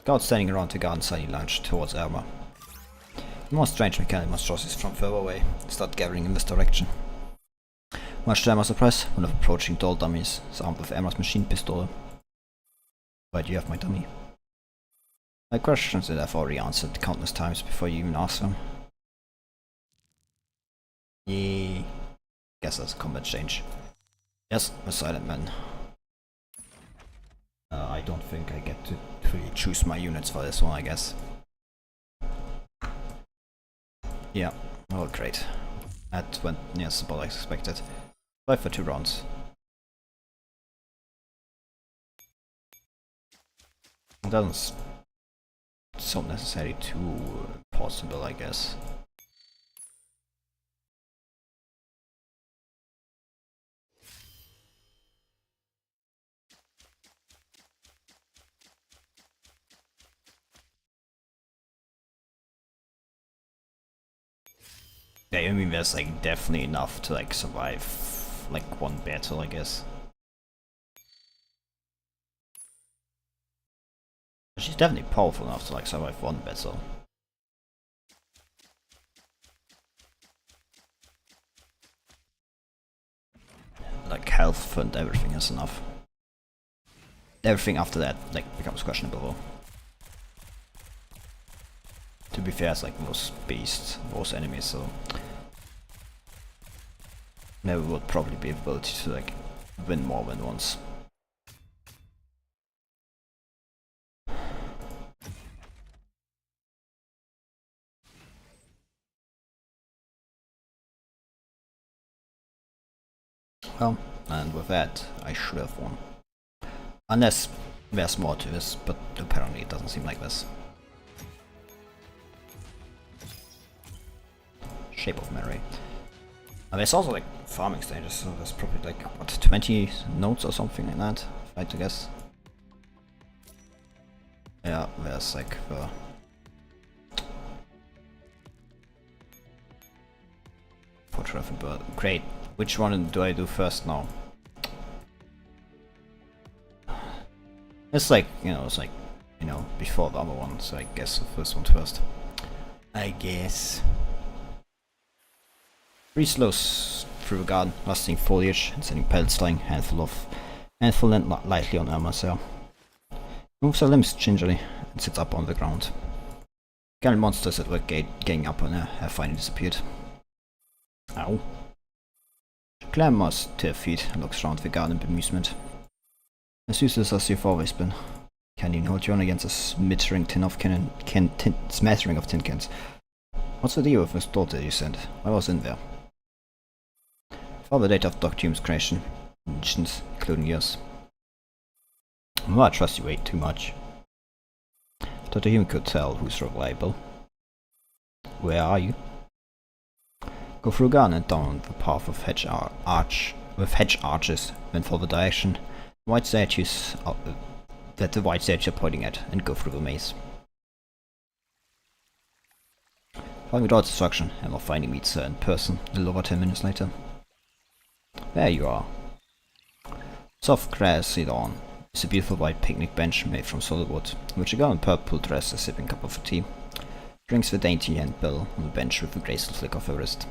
Guards standing around the garden suddenly lunged towards Emma. The more strange mechanical monstrosities from further away start gathering in this direction. Much to Emma's surprise, one of the approaching doll dummies is armed with Emma's machine pistol. Why do you have my dummy? My questions that I've already answered countless times before you even asked them. Yeah. Guess that's a combat change. Yes, a silent man. I don't think I get to really choose my units for this one, I guess. Yeah, well, great. That went near about as expected. 5 for 2 rounds. It doesn't sound necessarily too possible, I guess. Yeah, I mean, there's like definitely enough to like survive like one battle, I guess. She's definitely powerful enough to like survive one battle. Like health and everything is enough. Everything after that like becomes questionable though. To be fair, it's like most beasts, most enemies, so never would probably be able to like win more than once. Well, and with that, I should have won. Unless there's more to this, but apparently it doesn't seem like this. Shape of memory. And there's also like farming stages, so there's probably like what 20 nodes or something like that, if I had to guess. Yeah, there's like the portrait of a bird. Great. Which one do I do first now? It's like, you know, it's like, you know, before the other one, so I guess the first one first. I guess. 3 slows through the garden, rusting foliage and sending pellets flying, handful and lightly on Emma's hair. Moves her limbs gingerly and sits up on the ground. Giant monsters that were ganging up on her have finally disappeared. Ow. She clambers to her feet and looks around the garden in bemusement. As useless as you've always been. Can't even hold your own against a smattering of tin cans. What's the deal with this daughter you sent? I was in there. For the date of Dr. Hume's creation, including yours. Well, I trust you way too much. Dr. Hume could tell who's reliable. Where are you? Go through a garden and down the path of hedge arches, then follow the direction white statues that the white statues are pointing at, and go through the maze. Following without instruction, and while finding meets her in person a little over 10 minutes later. There you are. Soft grassy lawn is a beautiful white picnic bench made from solid wood, in which a girl in purple dress is sipping a cup of tea, drinks the dainty handbill on the bench with a graceful flick of her wrist.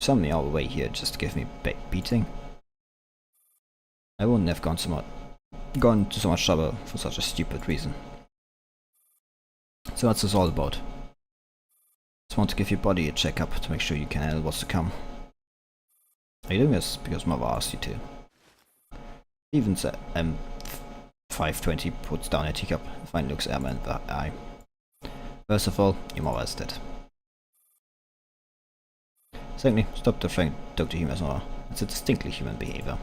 You summoned me all the way here just to give me a beating? I wouldn't have gone to so much trouble for such a stupid reason. So what's this all about? Just want to give your body a checkup to make sure you can handle what's to come. Are you doing this because Mother asked you to? Stevens M520 puts down a teacup and finally looks Emma in the eye. First of all, your mother is dead. Secondly, stop defying Dr. Hume as mother. It's a distinctly human behavior.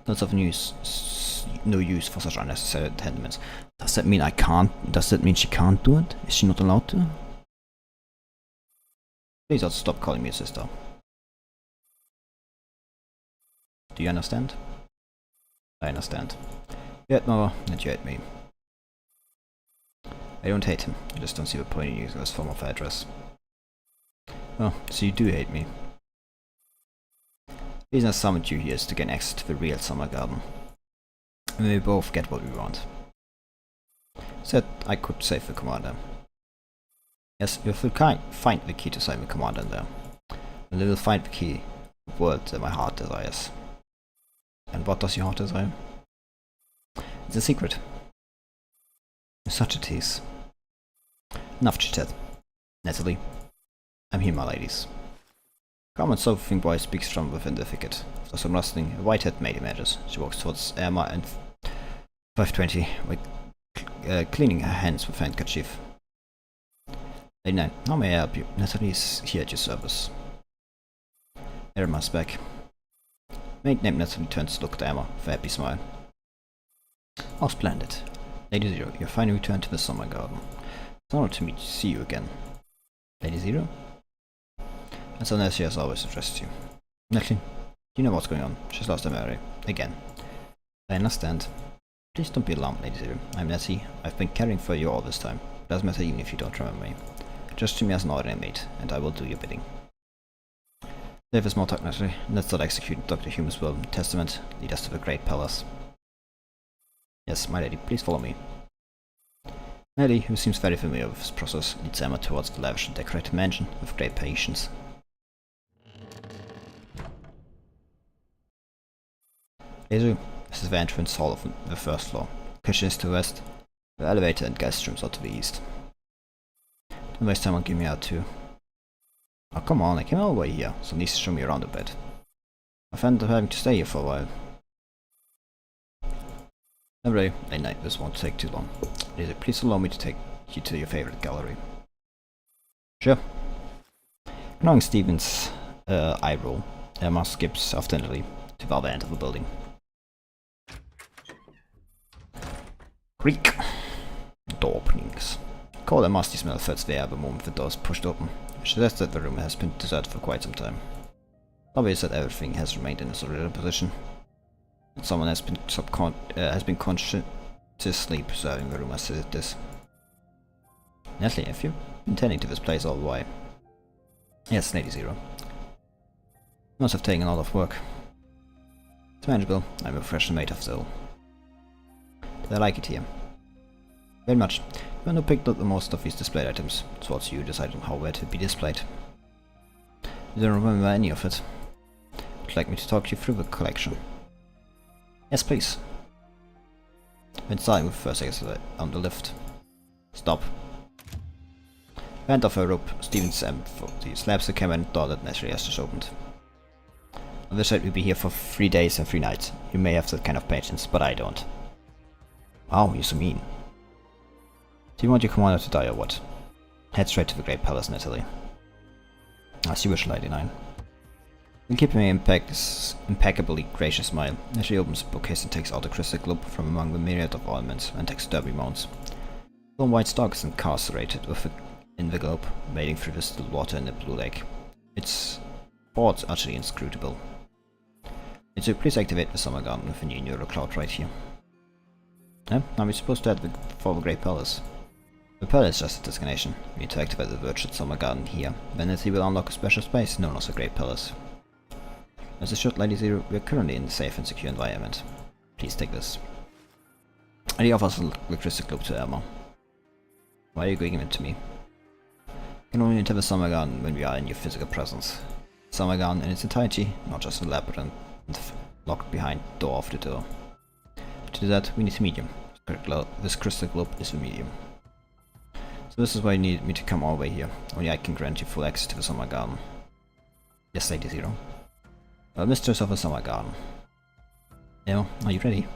Lots of no use for such unnecessary attendants. Does that mean I can't? Does that mean she can't do it? Is she not allowed to? Please also stop calling me a sister. Do you understand? I understand. You hate Mother, and you hate me. I don't hate him, I just don't see the point in using this form of address. Oh, so you do hate me. The reason I summoned you here is to gain access to the real summer garden. And we both get what we want. Said I could save the commander. Yes, you'll find the key to save the commander in there. And we will find the key, the word that my heart desires. And what does your heart desire? It's a secret. Such a tease. Enough chit-chat. Natalie, I'm here, my ladies. Common sofa-thing boy speaks from within the thicket. After some rustling, a white-haired maid emerges. She walks towards Emma and 520, cleaning her hands with a handkerchief. Lady 9, how may I help you? Natalie is here at your service. Emma's back. Maid named Natalie turns to look at Emma with a happy smile. Oh, splendid. Lady Zero, you finally returned to the summer garden. It's an honor to see you again. Lady Zero? And so Nancy has always addressed you. Natalie, you know what's going on. She's lost her memory. Again. I understand. Please don't be alarmed, Lady Zero. I'm Nancy. I've been caring for you all this time. Doesn't matter even if you don't remember me. Just treat me as an ordinary maid, and I will do your bidding. Save a small talk, Natalie. Let's start executing Dr. Hume's will and testament. Lead us to the great palace. Yes, my lady, please follow me. Nelly, who seems very familiar with this process, leads Emma towards the lavish and decorated mansion with great patience. Lady, this is the entrance hall of the first floor. The kitchen is to the west, the elevator and guest rooms are to the east. Don't waste time on giving me out too. Oh come on, I came all the way here, so at least show me around a bit. I found having to stay here for a while. Anyway, late night, this won't take too long. Lady, please allow me to take you to your favorite gallery. Sure. Ignoring Stephen's eye roll, Emma skips obstinately to the other end of the building. Creak! Door openings. Cold and musty smell fills the air the moment the door is pushed open, which suggests that the room has been deserted for quite some time. Obvious that everything has remained in its original position. And someone has been consciously preserving the room as it is. Natalie, have you been tending to this place all the way? Yes, Lady Zero. Must have taken a lot of work. It's manageable. I'm a fresh mate of soul. I like it here. Very much. The one who picked up the most of these displayed items. Towards you decided on how where to be displayed. You don't remember any of it. Would you like me to talk you through the collection? Yes, please. When starting with the first exit on the lift. Stop. Bent off a rope, Stevens M40 slaps the camera and door that naturally has just opened. On this side we'll be here for 3 days and 3 nights. You may have that kind of patience, but I don't. Wow, you're so mean. Do you want your commander to die or what? Head straight to the Great Palace in Italy. As you wish, Lady 9. And keeping an impeccably gracious smile as she opens the bookcase and takes out a crystal globe from among the myriad of ornaments and takes derby mounts. One white stalk is incarcerated in the globe, wading through the still water in the blue lake. Its ports utterly inscrutable. And so please activate the summer garden with a new neural cloud right here. Now we're supposed to head for the Great Palace. The palace is just a destination. We need to activate the virtual summer garden here. Then it will unlock a special space known as the Great Palace. As assured Lady Zero, we are currently in a safe and secure environment. Please take this. And he offers the crystal globe to Emma. Why are you giving it to me? You can only enter the summer garden when we are in your physical presence. Summer garden in its entirety, not just a labyrinth locked behind the door of the door. To do that, we need a medium. This crystal globe is the medium. So this is why you need me to come all the way here. Only I can grant you full access to the summer garden. Yes, Lady Zero. Well, mistress of the summer garden. Now, are you ready?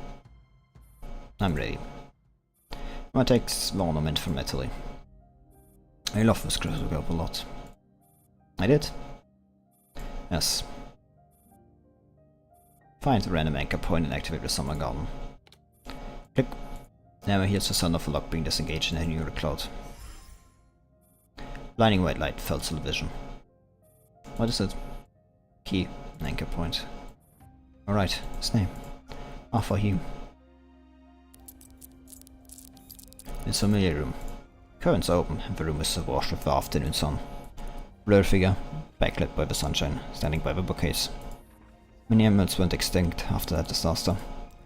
I'm ready. It takes the ornament from Italy. I love this crystal globe a lot. I did? Yes. Find the random anchor point and activate the summer garden. Click. Now here's the sound of the lock being disengaged in a neural cloud. Blinding white light fills the vision. What is it? Key. An anchor point. Alright, his name. For him. It's a familiar room. Curtains are open and the room is awash with the afternoon sun. Blurred figure, backlit by the sunshine, standing by the bookcase. Many animals went extinct after that disaster.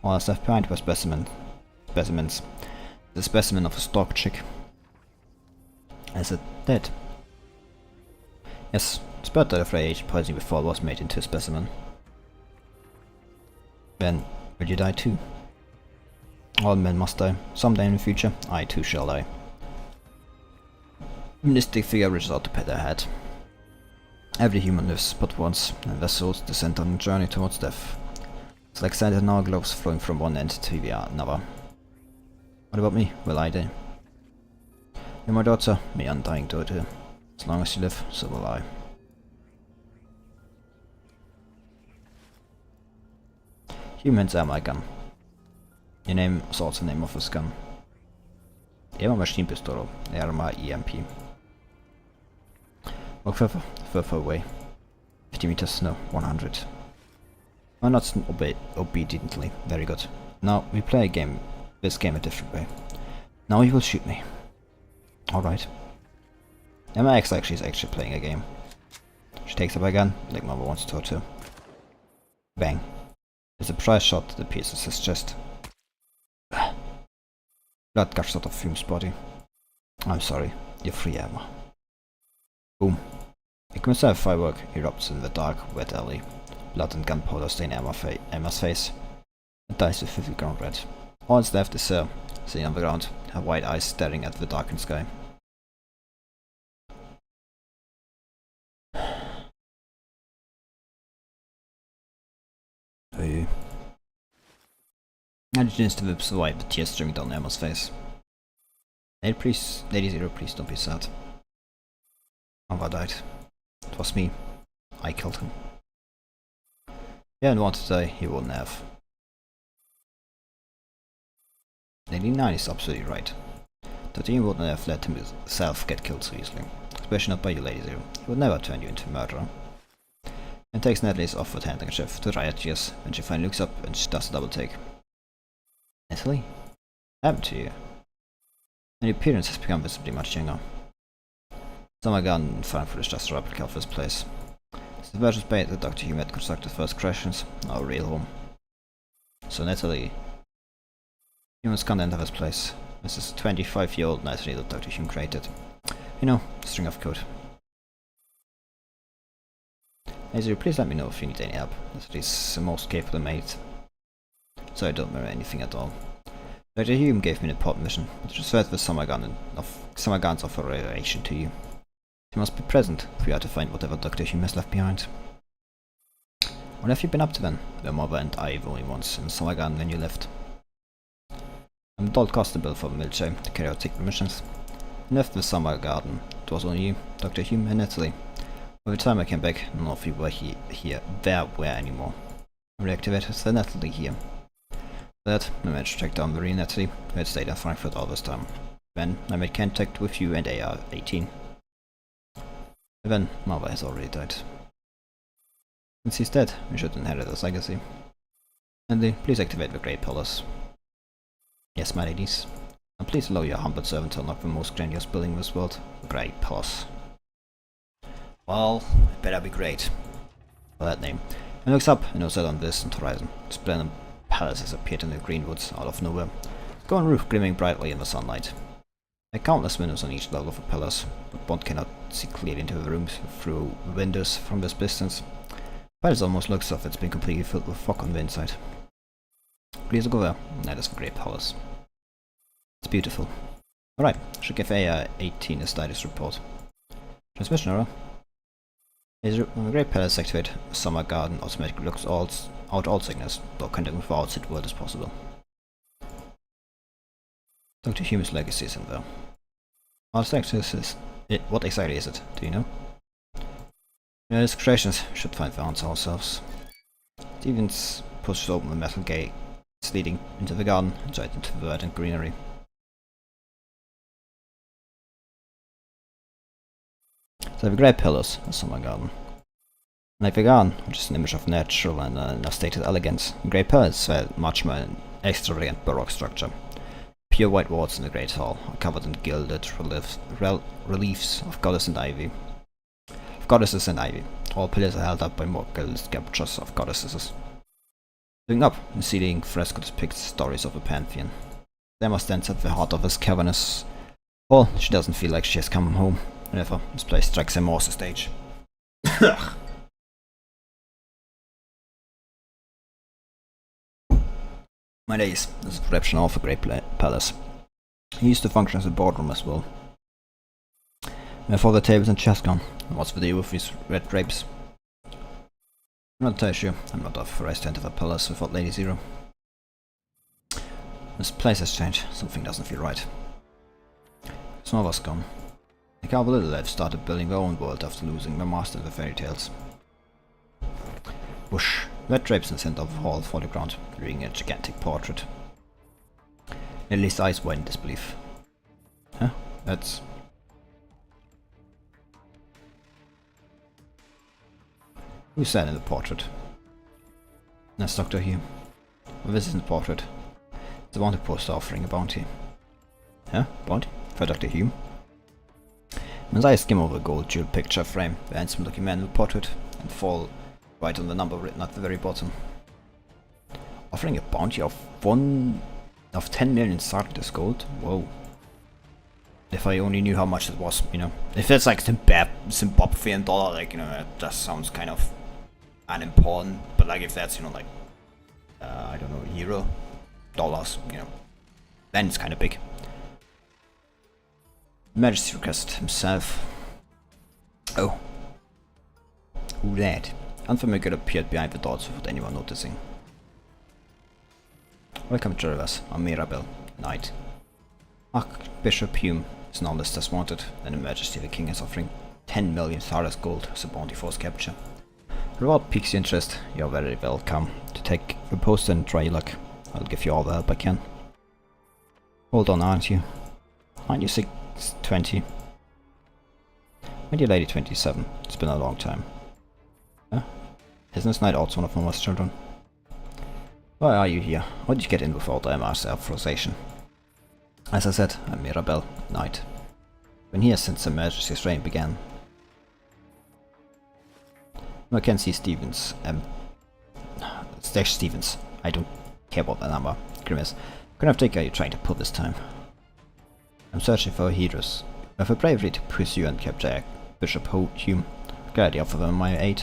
All that's left behind were specimens. The specimen of a stork chick. Is it dead? Yes, its birth died of rage poisoning before it was made into a specimen. Then, will you die too? All men must die. Someday in the future, I too shall die. The mystic figure reaches out to pet their head. Every human lives but once, and their souls descend on a journey towards death. It's like sand in hourglass flowing from one end to the another. What about me? Will I die? You're my daughter, my undying daughter. As long as you live, so will I. Humans are my gun. Your name is also the name of this gun. Emma Maschinenpistole, Erma EMP. Walk further away. 50 meters, no, 100. Why not obediently? Very good. Now we play this game a different way. Now you will shoot me. Alright. Emma acts like she's actually playing a game. She takes up a gun, like Mama wants her to. Bang. It's a precise shot that pierces his chest. Blood gushes out of Fume's body. I'm sorry, you're free, Emma. Boom. A commissar firework erupts in the dark, wet alley. Blood and gunpowder stain Emma's face. It dies with vivid ground red. All that's left is her, sitting on the ground, her wide eyes staring at the darkened sky. I begins to wipe the tears streaming down Emma's face. Lady Zero, please don't be sad. Alva died. It was me. I killed him. If he hadn't wanted to die, he wouldn't have. Lady 9 is absolutely right. Tatine wouldn't have let himself get killed so easily. Especially not by you, Lady Zero. He would never turn you into a murderer. And takes Natalie's offered handkerchief to riot tears when she finally looks up and she does a double take. Natalie? What happened to you? And your appearance has become visibly much younger. Summer garden in Frankfurt is just a replica of this place. It's the version space that Dr. Hume had constructed for his creations, our real home. So Natalie, humans can't enter this place. This is a 25-year-old Natalie that Dr. Hume created. You know, string of code. Laser, please let me know if you need any help. Natalie's the most capable mate. So I don't remember anything at all. Dr. Hume gave me an important mission, which was worth the summer gun's operation to you. You must be present if we are to find whatever Dr. Hume has left behind. What have you been up to then? Your mother and I were only once in the summer garden when you left. I'm adult constable for the military to carry out secret missions. I left the summer garden. It was only you, Dr. Hume and Natalie. By the time I came back, none of you were were anymore. Reactivated the Natalie here. That, I managed to track down Marie Natalie, who had stayed in Frankfurt all this time. Then, I made contact with you and AR-18. Then, Marva has already died. Since he's dead, we should inherit his legacy. Andy, please activate the Grey Pillars. Yes, my ladies. And please allow your humble servant to unlock the most grandiose building in this world, the Grey Pillars. Well, it better be great. For that name. He looks up and knows out on the distant horizon. Splendid palaces appeared in the greenwoods out of nowhere. The golden roof gleaming brightly in the sunlight. There are countless windows on each level of the pillars, but Bond cannot see clearly into the rooms through windows from this distance. The palace almost looks as if it's been completely filled with fog on the inside. Please go there. That is the Great Palace. It's beautiful. Alright, should give AR-18 a status report. Transmission error. The Great Palace activate Summer Garden automatically looks out all signals, though contact with the outside world is possible. Dr. Hume's legacy is in there. What exactly is it? Do you know? Yeah, these creations should find the answer ourselves. Stevens pushes open the metal gate leading into the garden and right into the verdant greenery. So the Great Pillars, a summer garden. Like the garden, which is an image of natural and unstated elegance, the Great Pillars are much more an extravagant baroque structure. Pure white walls in the Great Hall are covered in gilded reliefs of goddesses and ivy. All pillars are held up by more gilded sculptures of goddesses. Looking up, the ceiling fresco depicts stories of the pantheon. Emma stands at the heart of this cavernous hall. She doesn't feel like she has come home. Whenever this place strikes a more stage. My days, this is a reception of a Great Palace. It used to function as a boardroom as well. Therefore the tables and chairs gone. What's the deal with these red drapes? I'm not entirely sure. I'm not authorized to enter the palace without Lady Zero. This place has changed. Something doesn't feel right. Some of us gone. The Cowboy Little have started building their own world after losing their master in the fairy tales. Whoosh. Red drapes in the center of the hall fall to the ground, reading a gigantic portrait. Lily's eyes wide in disbelief. Huh? That's... Who's that in the portrait? That's Dr. Hume. Well, this isn't the portrait. It's the wanted poster offering a bounty. Huh? Bounty? For Dr. Hume? As I skim over the gold jeweled picture frame, the handsome looking man in the portrait, and fall right on the number written at the very bottom. Offering a bounty of 10 million Sarkis gold? Whoa. If I only knew how much it was, you know. If it's like Zimbabwean dollar, like, you know, that just sounds kind of unimportant. But like if that's, you know, like, I don't know, euro, dollars, you know, then it's kind of big. Majesty request himself. Oh. Who that? Unfamiliar appeared behind the doors without anyone noticing. Welcome to Rivers. I'm Mirabelle, Knight. Archbishop Hume is now listed as wanted, and Her Majesty the King is offering 10 million Tharas gold as a bounty for his capture. Reward piques your interest. You're very welcome to take the post and try your luck. I'll give you all the help I can. Hold on, aren't you? Aren't you 620? My dear lady 27. It's been a long time. Huh? Isn't this knight also one of Mama's children? Why are you here? How did you get in without MR's authorization? As I said, I'm Mirabelle, Knight. Been here since Her Majesty's reign began. Mackenzie Stevens, Stash Stevens. I don't care about the number. Grimace. What kind of trick are you trying to pull this time? I'm searching for a Hedrus. I have a bravery to pursue and capture Bishop Hume. Gladly offer them my aid.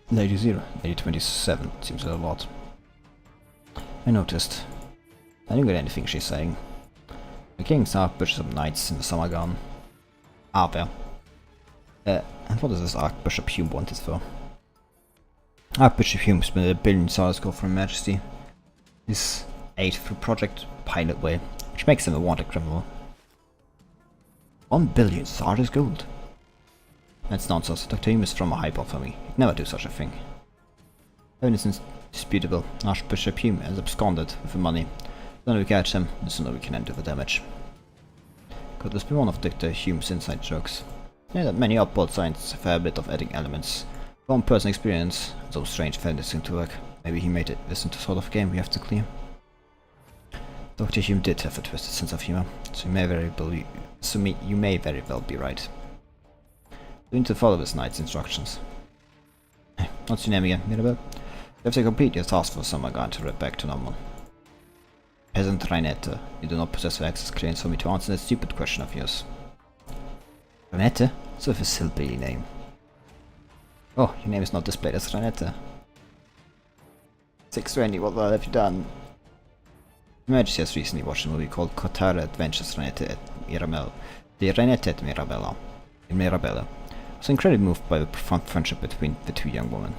Lady Zero, Lady 27, seems a lot. I noticed. I didn't get anything she's saying. The kings are Bishop Knights in the summer garden. Are there? And what does this Archbishop Hume want it for? Archbishop Hume spent $1 billion gold for Her Majesty. His aid through Project Pilot Way, which makes him a wanted criminal. $1 billion gold. That's nonsense. Dr. Hume is from a high bar for me. He'd never do such a thing. Evidence is disputable. Archbishop Hume has absconded with the money. The sooner we catch him, the sooner we can undo the damage. Could this be one of Dr. Hume's inside jokes? Yeah, that many oddball scientists have a fair bit of adding elements. From personal experience, those strange fantasy into work. Maybe he made this into sort of game we have to clear. Dr. Hume did have a twisted sense of humor, so you may very well be right. We need to follow this knight's instructions. What's your name again, Mirabelle? You have to complete your task for summer going to rip back to normal. Peasant Reinette, you do not possess the access clearance for me to answer that stupid question of yours. Reinette? So a silly name. Oh, your name is not displayed as Reinette. 620, what the hell have you done? Your Majesty has recently watched a movie called Cotare Adventures Reinette et Mirabelle. The Reinette et Mirabella. In Mirabella. I was incredibly moved by the profound friendship between the two young women.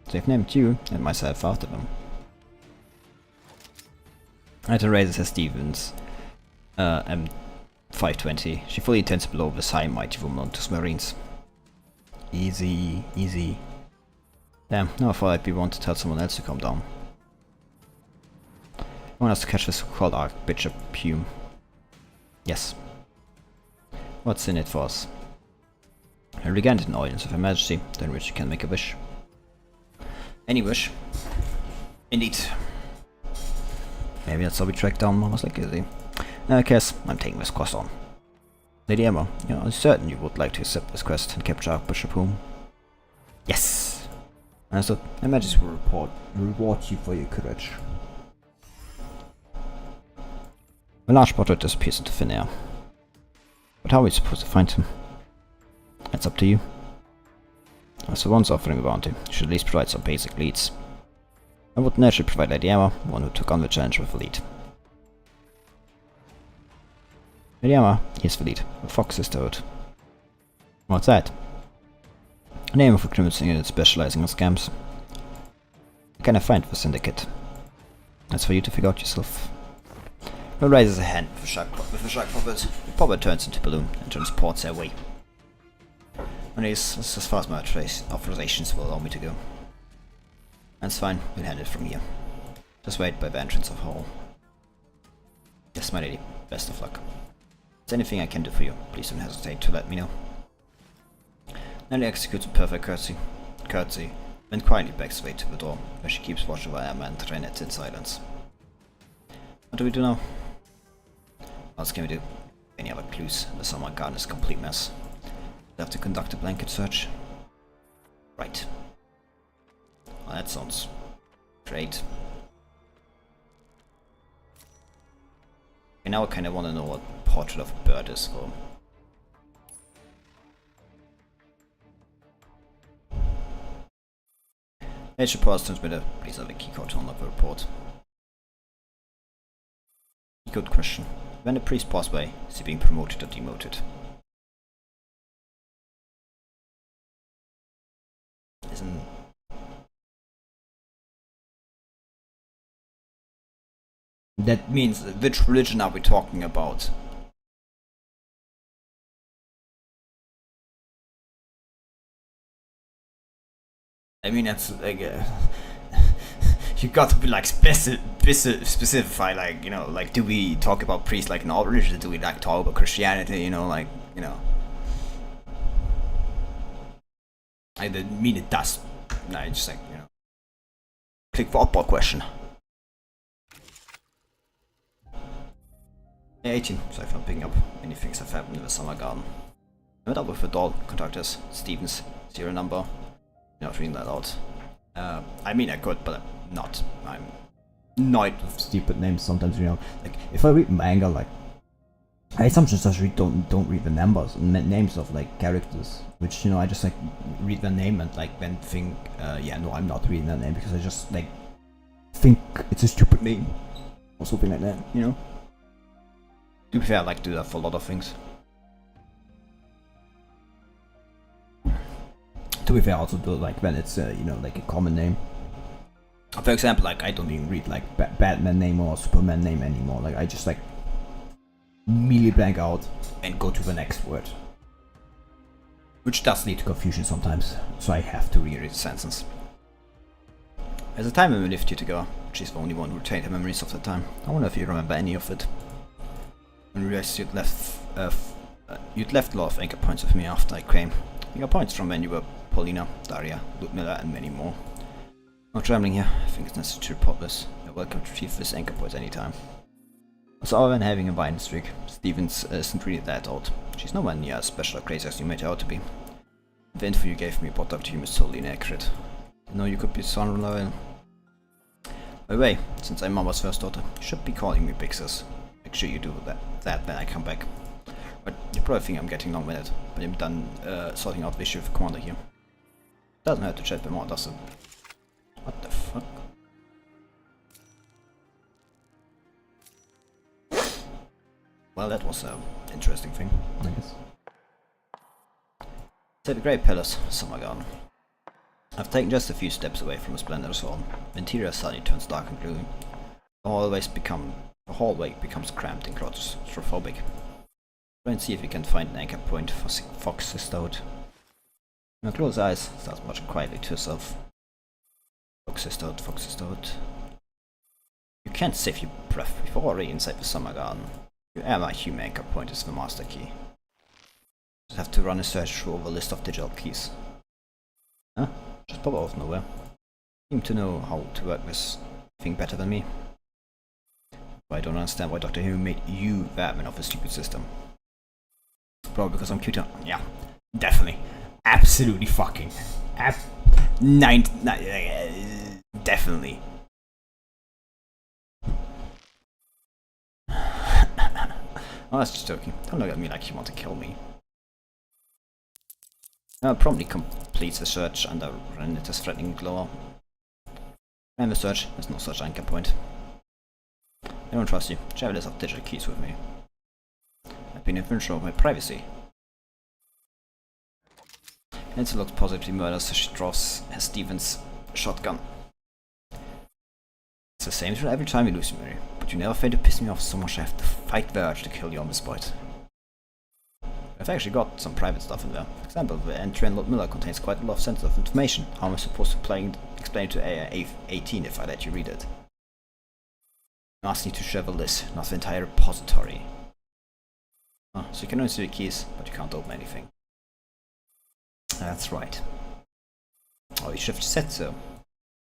So I've named you and myself after them. At raises her Stevens M520. She fully intends to blow this high mighty woman onto Marines. Easy, easy. Damn, now I thought I'd be one to tell someone else to calm down. I want us to catch this so-called Archbishop Hume. Yes. What's in it for us? I regained an audience of Her Majesty, during which you can make a wish. Any wish? Indeed. Maybe that's how we track down Mama's legacy. I guess I'm taking this quest on. Lady Emma, I'm certain you would like to accept this quest and capture Archbishop Hume. Yes! Understood. Her Majesty will reward you for your courage. A large portrait disappears into thin air. But how are we supposed to find him? That's up to you. As the ones offering the bounty, you should at least provide some basic leads. I would naturally provide Lady Emma, one who took on the challenge with a lead. Lady Emma, here's the lead, the Fox Sisterhood. What's that? A name of a criminal unit specializing in scams. Can I find the syndicate? That's for you to figure out yourself. He raises a hand with a shark puppet. The puppet turns into a balloon and transports her away. And this is as far as my authorizations will allow me to go. That's fine, we'll handle it from here. Just wait by the entrance of the hall. Yes, my lady, best of luck. If there's anything I can do for you, please don't hesitate to let me know. Nelly executes a perfect curtsy, then quietly backs away to the door, where she keeps watch over Emma and Reinette in silence. What do we do now? What else can we do? Any other clues? The summer garden is a complete mess. We'll have to conduct a blanket search. Right. Well, that sounds great. Okay, now I kinda wanna know what Portrait of a Bird is for. Nature Pause transmitter, please have a key code on the report. Good question. When the priest passed by, is he being promoted or demoted? Isn't... That means, which religion are we talking about? I mean, that's like you got to be like specify, like, you know, like, do we talk about priests like in all religions? Do we like talk about Christianity? You know, like, you know. I didn't mean it does. No, I just like, you know. Click for oddball question. 18, so I'm not picking up any things that happened in the summer garden. I met up with the doll, contact us, Stevens, serial number. Not reading that out. I mean I could, but I'm not. I'm not with stupid names sometimes, you know. Like, if I read manga, like, I sometimes just don't read the numbers, names of, like, characters. Which, you know, I just, like, read the name and, like, then think, yeah, no, I'm not reading that name because I just, like, think it's a stupid name. Or something like that, you know. To be fair, I like to do that for a lot of things. To be fair, I also do it like when it's, you know, like a common name. For example, like, I don't even read like Batman name or Superman name anymore. Like, I just like immediately blank out and go to the next word. which does lead to confusion sometimes, so I have to reread the sentence. There's a time when we lived here together. She's the only one who retained her memories of that time. I wonder if you remember any of it. When we realized you'd left a lot of anchor points with me after I came. Anchor points from when you were Paulina, Daria, Ludmilla, and many more. Not rambling here, I think it's necessary to report this. You're welcome to retrieve this anchor point anytime. Also, other than having a violent streak, Stevens isn't really that old. She's nowhere near as special or crazy as you made her out to be. The info you gave me about Dr. Hume is totally inaccurate. You know you could be son loyal. By the way, since I'm Mama's first daughter, you should be calling me Big Sis. Make sure you do that when I come back. But you probably think I'm getting long-winded, but I'm done sorting out the issue with Commander here. Doesn't hurt to chat with more, does it? What the fuck? Well, that was an interesting thing, I guess. Say the Great Palace, Summer Garden. I've taken just a few steps away from the splendorous hall. The interior suddenly turns dark and gloomy. The hallway becomes cramped and claustrophobic. Try and see if you can find an anchor point for Fox Sisterhood. Now close eyes, start much quietly to yourself. Fox Sisterhood. You can't save your breath before already inside the Summer Garden. Your Emma Hume anchor point is the master key. Just have to run a search through over a list of digital keys. Huh? Just pop out of nowhere. Seem to know how to work this thing better than me. But I don't understand why Dr. Hume made you the admin of a stupid system. Probably because I'm cuter. Yeah, definitely. Absolutely fucking. Definitely. Oh, that's just joking. Don't look at me like you want to kill me. Promptly completes the search under Renata's threatening glow. And the search, there's no such anchor point. I don't trust you. Share a list of digital keys with me. I've been infringed of my privacy. Nancy looks positively murderous, so she draws her Stevens shotgun. It's the same drill every time you lose me, Mary, but you never fail to piss me off so much I have to fight the urge to kill you on the spot. I've actually got some private stuff in there. For example, the entry in Ludmilla contains quite a lot of sensitive information. How am I supposed to explain to A18 if I let you read it? You asked me to share the list, not the entire repository. Oh, so you can only see the keys, but you can't open anything. That's right. Oh, you should have said so. I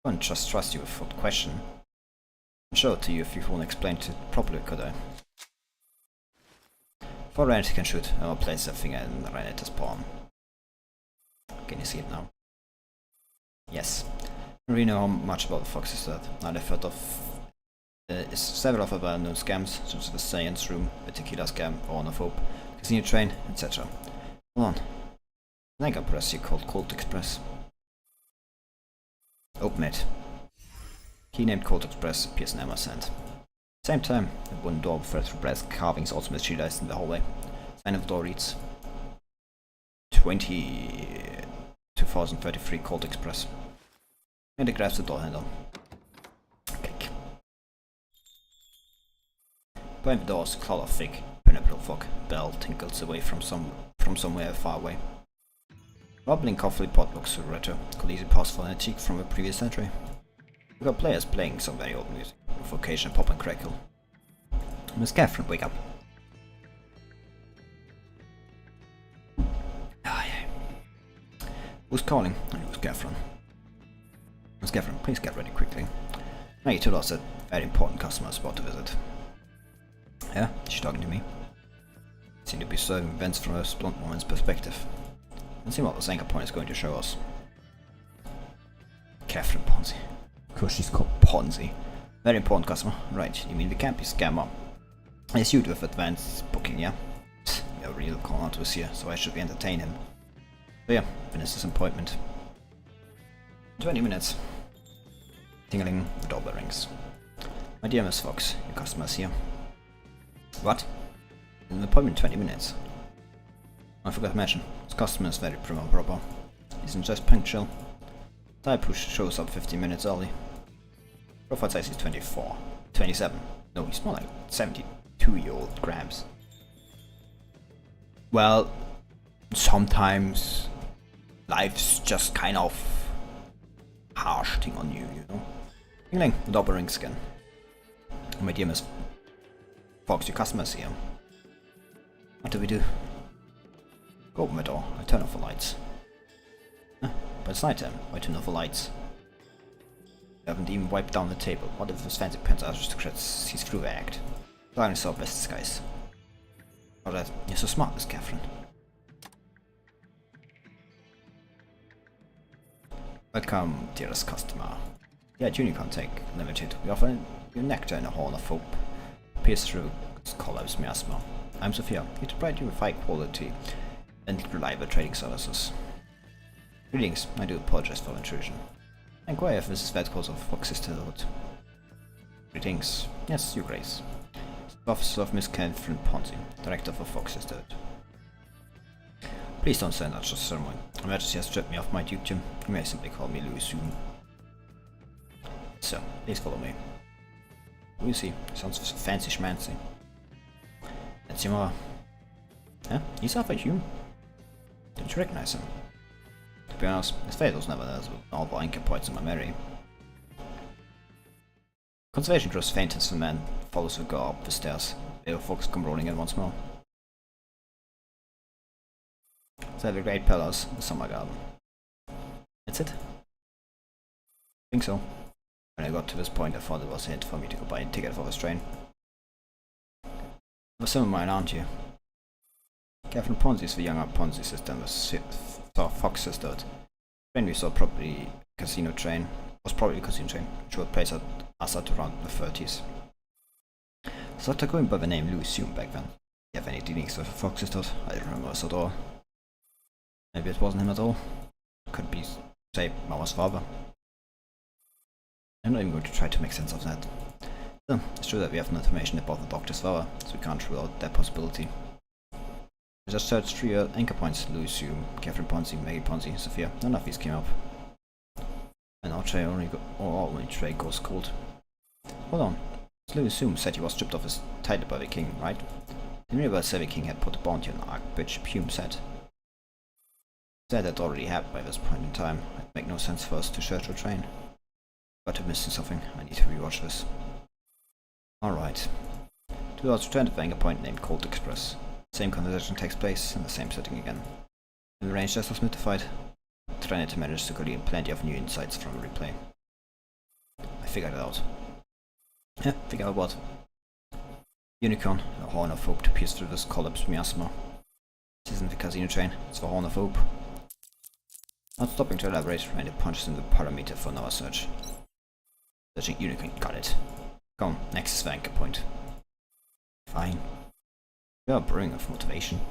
wouldn't just trust you without question. I'll show it to you if you won't explain it properly, could I? Before Renata can shoot, I will place a finger in Renata's palm. Can you see it now? Yes. I don't really know how much about the Foxes that. All I've heard of is several of the well-known scams, such as the Science Room, the Tequila Scam, Horn of Hope, Casino Train, etc. Hold on. I think I'll press you called Colt Express. Open it. Key named Colt Express appears in Emma's hand. Same time, the wooden door with through brass carvings also materialized in the hallway. Sign of the door reads 2033 Colt Express. And it grabs the door handle. Click. Behind the door is a cloud of thick, penetrable fog. Bell tinkles away from somewhere far away. Wobbling coffee pot looks retro, could easily pass for an antique from a previous century. We've got players playing some very old music, with occasional pop and crackle. Miss Catherine, wake up. Ah, yeah. Who's calling? And who's Catherine? Miss Catherine, please get ready quickly. Now you told us that very important customer is about to visit. Yeah, is she talking to me? Seem to be serving events from a blunt woman's perspective. Let's see what this anchor point is going to show us. Catherine Ponzi. Of course she's called Ponzi. Very important customer. Right, you mean the campy scammer. I sued with advanced booking, yeah? A real con artist here, so I should entertain him. So yeah, finish this appointment. 20 minutes. Tingling, the doorbell rings. My dear Miss Fox, your customer is here. What? An appointment in 20 minutes. I forgot to mention, this customer is very prim and proper. Isn't just punctual. Type who shows up 15 minutes early. Profile size is 24. 27. No, he's more like 72-year-old grams. Well, sometimes life's just kind of harsh thing on you, you know? Yngling, the double rings again. My dear Miss Fox, your customers here. What do we do? Go open my door, I turn off the lights. But it's night time, why turn off the lights? You haven't even wiped down the table. What if those fancy pants aristocrats sees through the act? I only saw best disguise. Oh, that you're so smart, Miss Catherine. Welcome, dearest customer. Yeah, at Unicorn Take Limited, we offer you nectar in a horn of hope. Pierce through collapse miasma. I'm Sophia, here to provide you with high quality and reliable trading services. Greetings, I do apologize for intrusion. Inquire if Mrs. Vedkos of Fox Sisterhood. Greetings. Yes, your grace. Officer of Miss Catherine Ponzi, Director for Fox Sisterhood. Please don't send such a ceremony. Her Majesty has stripped me of my dukedom. You may simply call me Louis soon. So, please follow me. You see, sounds fancy schmancy. That's your mother. Huh? He's half a human. Didn't you recognize him? To be honest, his face was never there with all the anchor points in my memory. Conservation grows faint as the man follows the girl up the stairs. The other folks come rolling in once more. So the great pillars, the summer garden. That's it? I think so. When I got to this point, I thought it was a hint for me to go buy a ticket for this train. You're a son of mine, aren't you? Catherine Ponzi is the younger Ponzi sister and the Fox Sisterhood. Train we saw probably casino train. Was probably a casino train, which would place us at around the 30s. So after going by the name Louis Hume back then. You have any dealings with the Fox Sisterhood? I don't remember us at all. Maybe it wasn't him at all. Could be, say, Mama's father. I'm not even going to try to make sense of that. So, it's true that we have no information about the doctor's father, so we can't rule out that possibility. I just searched 3 anchor points: Louis Hume, Catherine Ponzi, Maggie Ponzi, Sophia. None of these came up. And our tray only tray goes cold. Hold on. Louis Hume said he was stripped of his title by the king, right? The nearby said the king had put a bounty on Archbishop Hume said. That had already happened by this point in time. It'd make no sense for us to search or train. But I'm missing something. I need to rewatch this. Alright. 2 hours return to the anchor point named Cold Express. Same conversation takes place in the same setting again. The range just was mythified. Trinity managed to glean plenty of new insights from the replay. I figured it out. Yeah, figure out what? Unicorn, a horn of hope to pierce through this collapse miasma. This isn't the casino train, it's the horn of hope. Not stopping to elaborate, Randy punches in the parameter for another search. Searching Unicorn, got it. Come, next is the anchor point. Fine. We are brewing of motivation.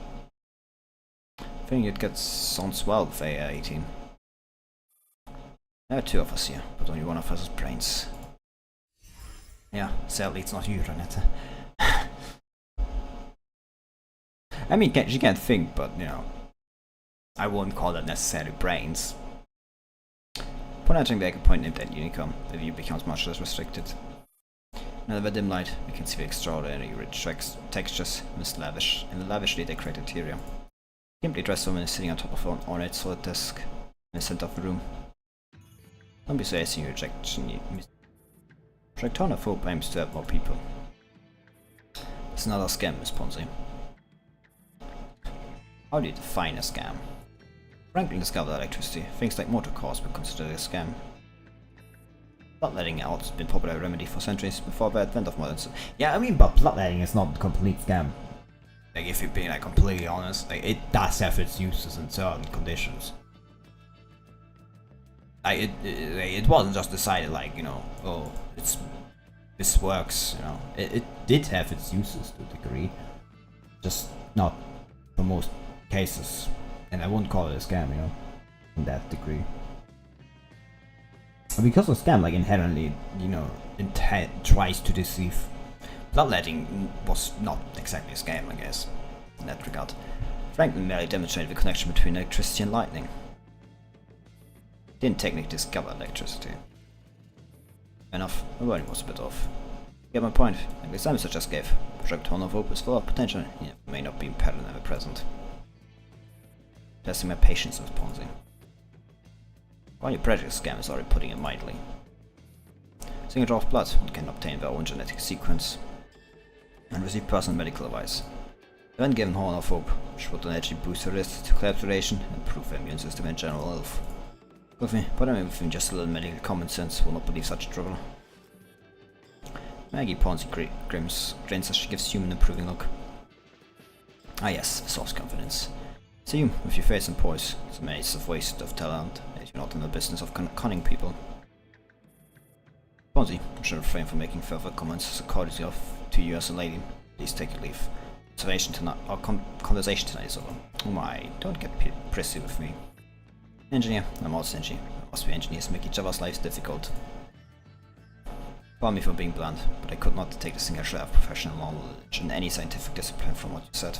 I think it gets sounds well with AA-18. There are 2 of us here, but only one of us has brains. Yeah, sadly it's not you, Renetta. I mean, she can't think, but, you know, I won't call that necessarily brains. Upon entering the anchor point named Dead Unicorn, the view becomes much less restricted. Under the dim light, we can see the extraordinary rich textures in the lavishly decorated interior. Simply dressed woman is sitting on top of an ornate solid desk in the center of the room. Don't be so hasty in your rejection. Projectona Hope aims to help more people. It's another scam, Miss Ponzi. How do you define a scam? Franklin discovered electricity. Things like motor cars were considered a scam. Bloodletting has been a popular remedy for centuries before the advent of modern. Yeah, I mean, but bloodletting is not a complete scam. Like, if you're being like completely honest, like, it does have its uses in certain conditions. Like, it wasn't just decided like, you know, oh, this works, you know. It did have its uses to a degree, just not for most cases, and I wouldn't call it a scam, you know, in that degree. Because a scam, like, inherently, you know, tries to deceive. Bloodletting was not exactly a scam, I guess, in that regard. Franklin merely demonstrated the connection between electricity and lightning. He didn't technically discover electricity. Enough, the wording was a bit off. You get my point. Like the examples I just gave, Project Horn of Hope is full of potential, yet may not be impaired in the present. testing my patience with Ponzi. While your prejudice scam is already putting it mildly. Seeing a drop of blood, one can obtain their own genetic sequence and receive personal medical advice. When given Horn of Hope, which would actually boost their risk to collapse duration and improve their immune system and general health. With me, but I mean with just a little medical common sense will not believe such trouble. Maggie Ponzi grins as she gives Hume an approving look. Ah yes, source confidence. See you, with your face and poise, it's a maze of waste of talent, as you're not in the business of conning people. Ponzi, I should refrain from making further comments as a courtesy to you as a lady. Please take your leave. Our conversation tonight is over. Oh my, don't get prissy with me. Engineer, I'm also engineer. Must be engineers make each other's lives difficult. Pardon me for being blunt, but I could not detect a single shred of professional knowledge in any scientific discipline from what you said.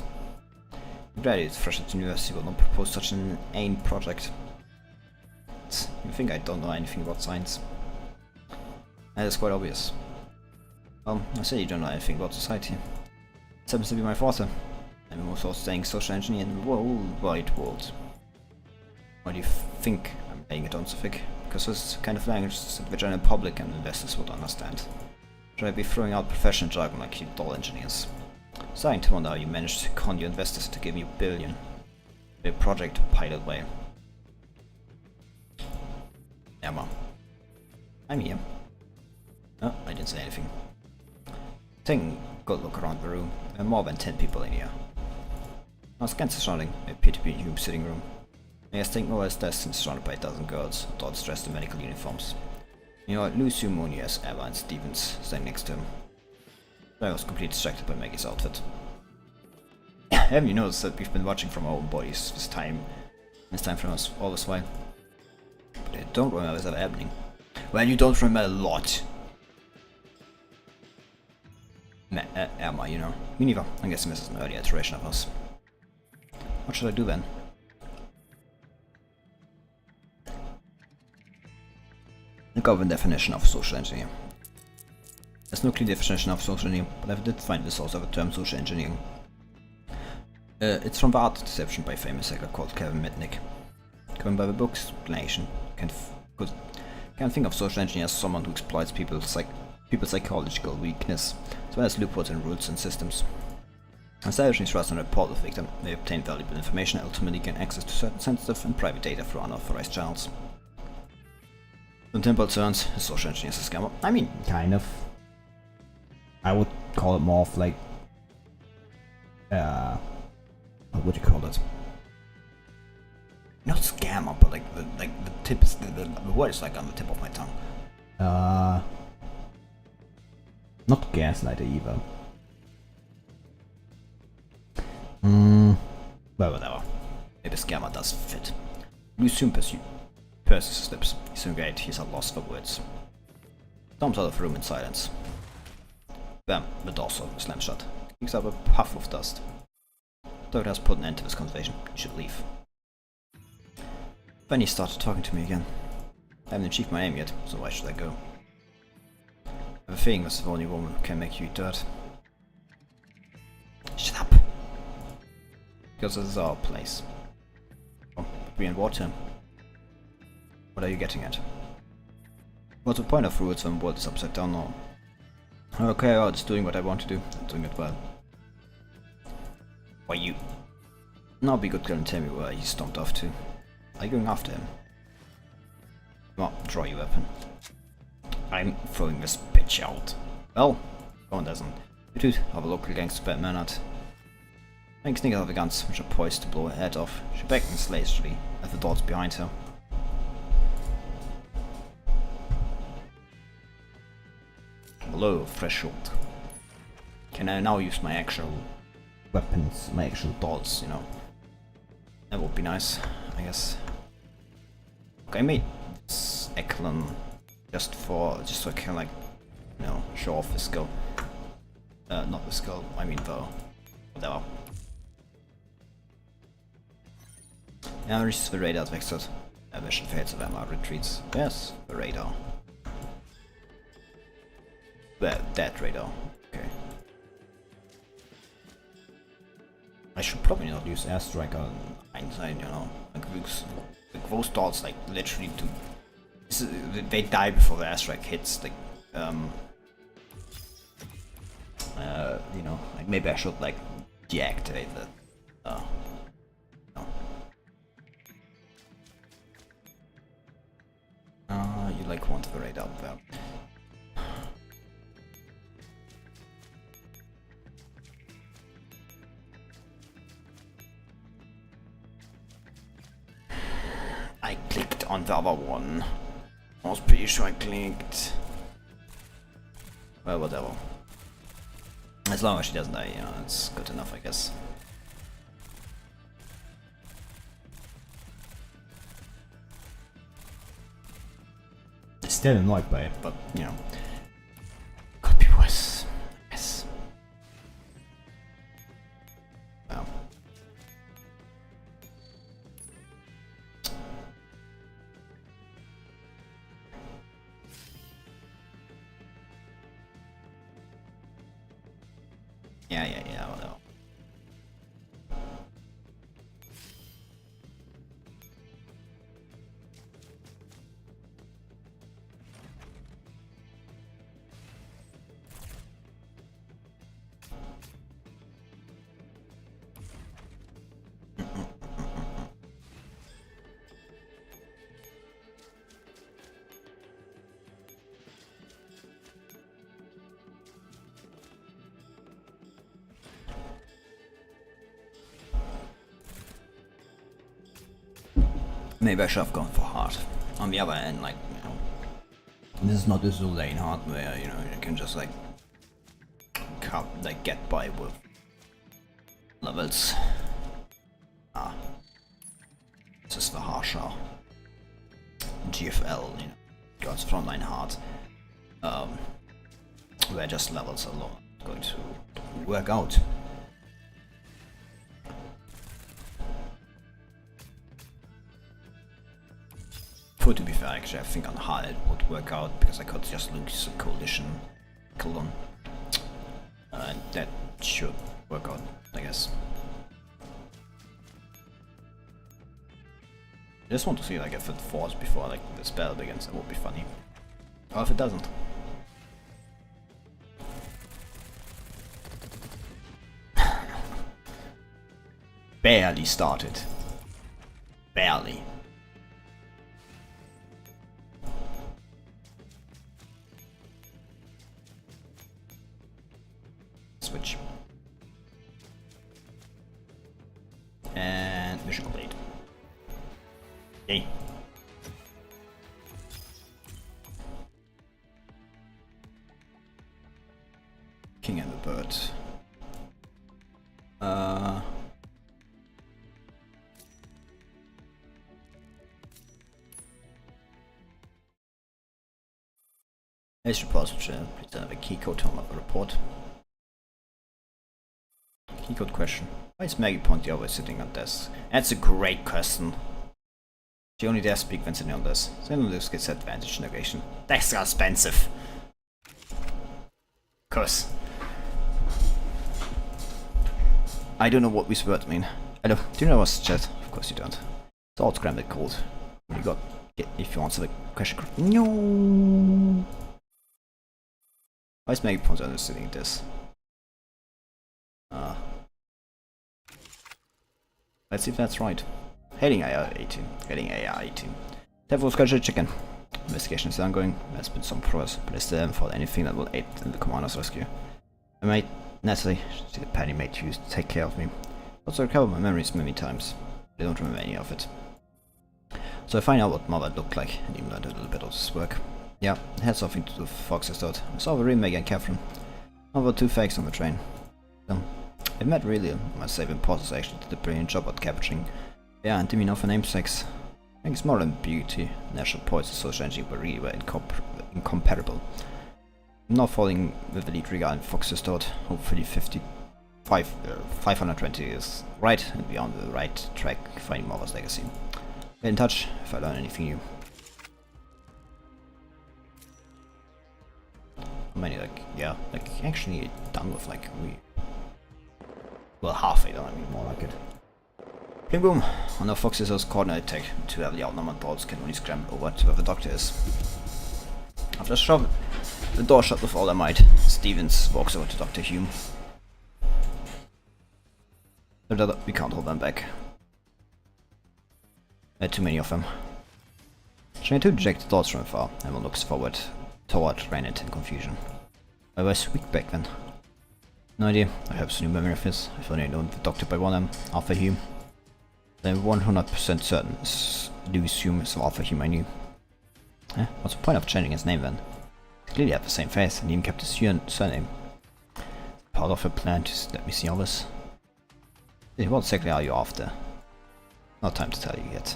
A graduate fresh at university will not propose such an inane project. You think I don't know anything about science? That is quite obvious. Well, I say you don't know anything about society. It happens to be my father. I'm the most outstanding social engineer in the whole wide world. Why do you think I'm laying it on so thick? Because this kind of language that the general public and investors would understand. Should I be throwing out professional jargon like you dull engineers? Starting to wonder how you managed to con your investors to give me $1 billion. A project pilot way. Emma. I'm here. Oh, I didn't say anything. Taking a good look around the room. There are more than 10 people in here. I scanned the surrounding, I appear to be in Hume's sitting room. I guess think more or less desk and surrounded by a dozen girls, adults dressed in medical uniforms. You know, Lucy, Munoz, Eva and Stevens standing next to him. I was completely distracted by Maggie's outfit. Haven't you noticed that we've been watching from our own bodies this time from us all this while? But I don't remember this ever happening. Well, you don't remember a lot. Emma, you know. Me neither. I'm guessing this is an early iteration of us. What should I do then? Look up the definition of social engineer. There's no clear definition of social engineering, but I did find the source of the term social engineering. It's from the Art of Deception by a famous hacker called Kevin Mitnick. Going by the book's explanation, can think of social engineer as someone who exploits people's psychological weakness, as well as loopholes in rules and systems. Establishing trust and rapport with the victim, they obtain valuable information and ultimately gain access to certain sensitive and private data through unauthorized channels. In simple terms, a social engineer is a scammer. I mean, Kind of. I would call it more of like, what would you call it? not scammer, but like the tip is the word is like on the tip of my tongue. Not gaslighter either. Well, whatever. Maybe scammer does fit. Lucian purses his lips. He's so great, he's at loss for words. Storms out of the room in silence. Bam, the door slams shut. Kicks up a puff of dust. Though it has put an end to this conversation, you should leave. Then he started talking to me again. I haven't achieved my aim yet, so why should I go? I have a feeling this is the only woman who can make you dirt. Shut up! Because this is our place. Oh, we in water. What are you getting at? What's the point of rules when the world is upside down now? Okay, well, it's doing what I want to do. I'm doing it well. Why you? Now be good girl and tell me where he stomped off to. Are you going after him? Come on, draw your weapon. I'm throwing this bitch out. Well, one doesn't. You two have a local gangster bad man at. Making sneakers out of the guns, which are poised to blow her head off. She beckons lazily at the doors behind her. Below threshold. Can I now use my actual weapons, my actual dolls, you know? That would be nice, I guess. Okay, I made this echelon just so I can, like, you know, show off the skill. Not the skill, I mean the whatever. Now reaches the radar's exit. A vision fades of Emma retreats. Yes, the radar. That radar. Okay. I should probably not use airstrike on hindsight, you know. Like those dots, like literally they die before the airstrike hits. Like, you know, like maybe I should like deactivate that. No. You like want the radar up there. I clicked on the other one. I was pretty sure I clicked. Well, whatever. As long as she doesn't die, you know, it's good enough, I guess. Still annoyed by it. But, you know, could be worse. Yes. Well. Yeah, whatever. Maybe I should have gone for hard. On the other hand, like, you know, this is not a zoo lane hardware, you know, you can just like get by with levels. This is the harsher GFL, you know, Girls Frontline hard. Where just levels are low, going to work out. To be fair, actually, I think on hard it would work out because I could just lose a coalition cooldown. And that should work out, I guess. I just want to see like if it falls before like the spell begins. That would be funny. Or if it doesn't. Barely started. Barely. Switch. And mission complete. Yay. King and the bird. This report please have a key code to unlock the report. Key code question. Why is Maggie Ponty always sitting on desk? That's a great question. She only dares speak when sitting on desk. Then this gets advantage negation. That's expensive. Of course. I don't know what this word mean. Hello, do you know what's chat? Of course you don't. It's all scrambled cold. You got if you answer the question correctly. No. Why is Maggie Ponty always sitting on this? Let's see if that's right. Heading AR 18. Heading AR 18. Therefore, schedule chicken. Investigation is ongoing. There's been some progress, but I still haven't found anything that will aid in the commander's rescue. I might, Natalie, see the Penny mate used to take care of me. Also recover my memories many times. I don't remember any of it. So I find out what Mother looked like, and even learned a little bit of this work. Yeah, it had something to do with Fox's thought. I saw the remake and Catherine. Over two fakes on the train. I met really, I must say, Imposters actually did a brilliant job at capturing. Yeah, and Dimino for namesakes. I think it's more than beauty. National points and social engineering were really incomparable. I'm not falling with the lead regarding Fox's thought. Hopefully 520 is right and be on the right track finding Mother's legacy. Get in touch if I learn anything new. How many, like, yeah, like, actually done with, like, we... Well, halfway done, I mean, more like it. Bling boom! On the Fox's house coordinate tech, two heavily outnumbered boats can only scramble over to where the doctor is. After shoving the door shut with all their might, Stevens walks over to Dr. Hume. We can't hold them back. There are too many of them. Trying to eject the thoughts from afar, Emma looks forward toward Reynard in confusion. I was weak back then. No idea, I have some new memory of his. I've only known the doctor by one name, Arthur Hume. I'm 100% certain Louis Hume is Arthur Hume I knew. What's the point of changing his name then? He clearly had the same face and even kept his surname. Part of a plan to let me see all this. What exactly are you after? Not time to tell you yet.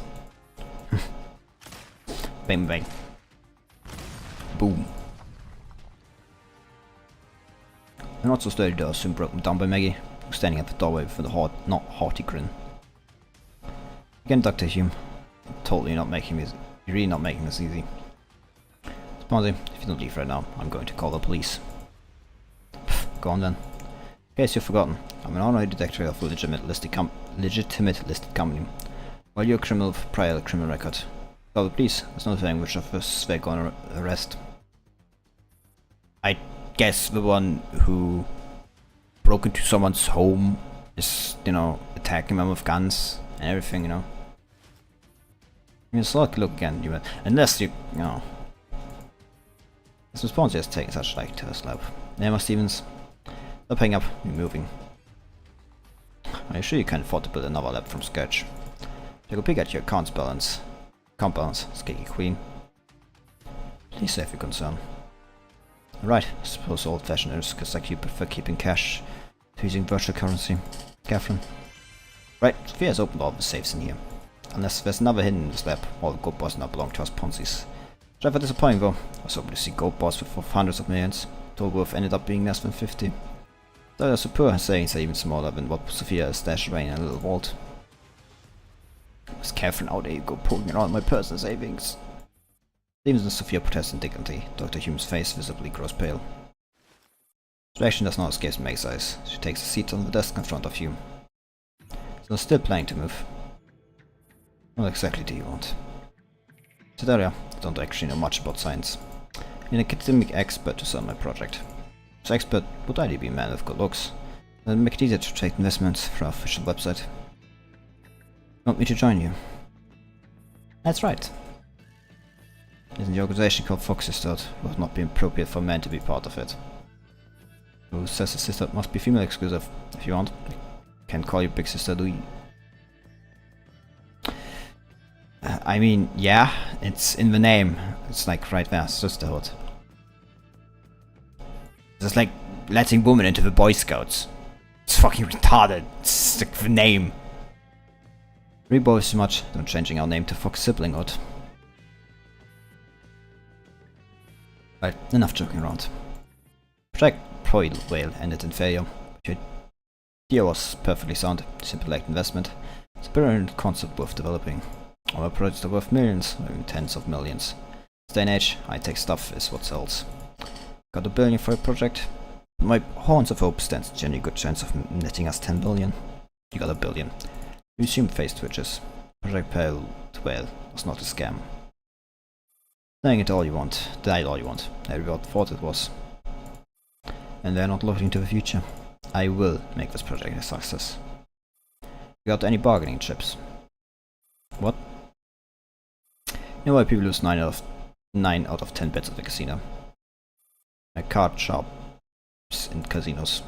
Bang bang. Boom. The not so sturdy door soon broken down by Maggie, who was standing at the doorway with a not hearty grin. Again, Dr. Hume. Totally not making this. You're really not making this easy. Sponzy, if you don't leave right now, I'm going to call the police. Pfft, go on then. In case you've forgotten, I'm an honorary detective of a legitimate listed company. While you're a criminal with prior criminal record. Call the police. There's no saying which of us they're gonna arrest. I guess the one who broke into someone's home is, you know, attacking them with guns and everything, you know. It's like, look again, unless you know. His response is taking such like to his lab. Emma Stevens, stop hanging up, you're moving. Are you sure you can afford to build another lab from scratch? Take a peek at your account balance, skeggy queen. Please save your concern. Right, I suppose old-fashioned is because like you prefer keeping cash to using virtual currency. Catherine. Right, Sophia has opened all the safes in here. Unless there's another hidden in this lab, all the gold bars now belong to us Ponzi's. Rather disappointing though. I was hoping to see gold bars worth hundreds of millions. Total worth ended up being less than 50. Though there's a poor sayings are even smaller than what Sophia has stashed away in a little vault. Miss Catherine, how dare you go poking around my personal savings? Stevens and Sophia protest indignantly. Dr. Hume's face visibly grows pale. His reaction does not escape Meg's eyes. She takes a seat on the desk in front of Hume. So still planning to move. What exactly do you want? Said earlier, I don't actually know much about science. I'm an academic expert to sell my project. As expert would ideally be a man with good looks, and make it easier to take investments for our official website. Want me to join you? That's right. Isn't the organization called Fox's thought would not be appropriate for men to be part of it? Who says the sister must be female exclusive? If you want, I can call you Big Sister Louis. I mean, yeah, it's in the name. It's like right there, sisterhood. It's like letting women into the Boy Scouts. It's fucking retarded. It's like the name. We both so much, don't changing our name to Fox Siblinghood. Right, enough joking around. Project Proid Whale ended in failure. Your idea was perfectly sound, simply lacked investment. It's a brilliant concept worth developing. Our projects are worth millions, or even tens of millions. In this day and age, high-tech stuff is what sells. Got $1 billion for a project? My horns of hope stands a genuinely good chance of netting us 10 billion. You got $1 billion. You assume face twitches. Project Pale Whale was not a scam. Saying it all you want, deny it all you want. Everyone thought it was. And they're not looking to the future. I will make this project a success. You got any bargaining chips? What? You know why people lose 9 out of 10 bets at the casino? Card shops in casinos.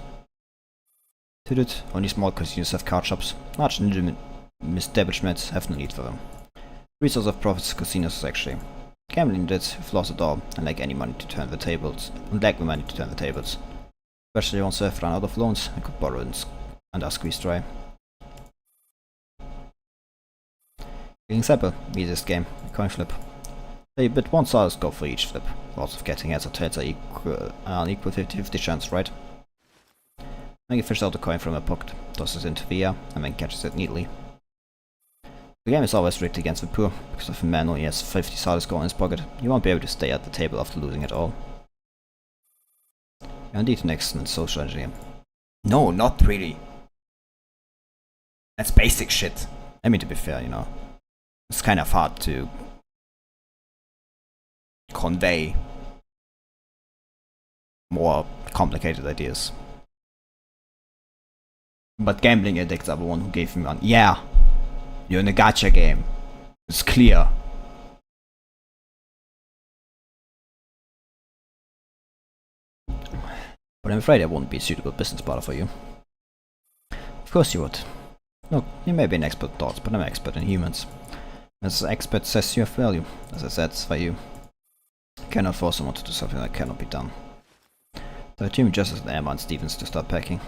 Dude, only small casinos have card shops. Large legitimate establishments have no need for them. Resource of profits casinos actually. Gambling debts have lost it all and lack any money to turn the tables. Especially once they've run out of loans and could borrow and are squeezed dry. Being simple, easiest game, a coin flip. They bid one solid go for each flip. Lots of getting heads or tails are equal 50-50 chance, right? Maggie fishes out the coin from her pocket, tosses it into the air, and then catches it neatly. The game is always rigged against the poor, because if a man only has 50 solid gold in his pocket, he won't be able to stay at the table after losing it all. You're indeed an excellent social engineer. No, not really. That's basic shit. I mean, to be fair, you know, it's kind of hard to convey more complicated ideas. But gambling addicts are the one who gave me one. Yeah, you're in a gacha game. It's clear. But I'm afraid I won't be a suitable business partner for you. Of course you would. Look, you may be an expert in thoughts, but I'm an expert in humans. As an expert says you have value, as I satisfy you. I cannot force someone to do something that cannot be done. So I assume just as Emma and Stevens to start packing.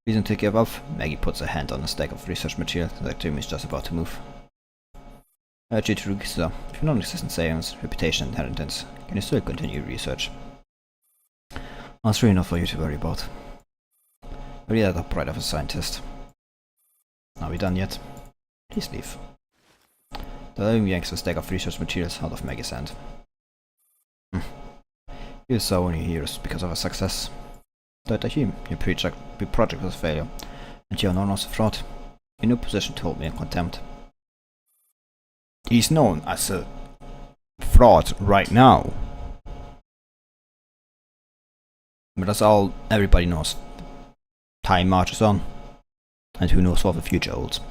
Reason to give up, Maggie puts her hand on a stack of research material that Tim is just about to move. I urge you to register. If you're non-existent savings, reputation, and inheritance, can you still continue research? That's really not for you to worry about. I really had the pride of a scientist. Are we done yet? Please leave. The living yanks a stack of research materials out of Maggie's hand. You saw only heroes because of a success. But I assume your project was a failure, and you are known as a fraud. You're in no position to hold me in contempt. He's known as a fraud right now. But that's all everybody knows. Time marches on, and who knows what the future holds.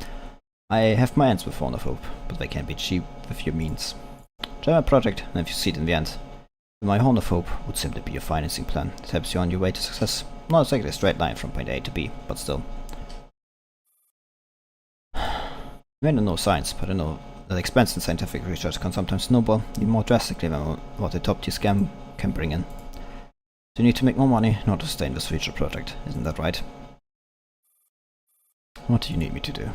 I have my ends with Horn of Hope, but they can be cheap with your means. Try my project, and if you succeed in the end, then my Horn of Hope would simply be a financing plan that helps you on your way to success. Not exactly a straight line from point A to B, but still. I may not know science, but I know that expense in scientific research can sometimes snowball even more drastically than what a top-tier scam can bring in. So you need to make more money in order to stay in this future project, isn't that right? What do you need me to do?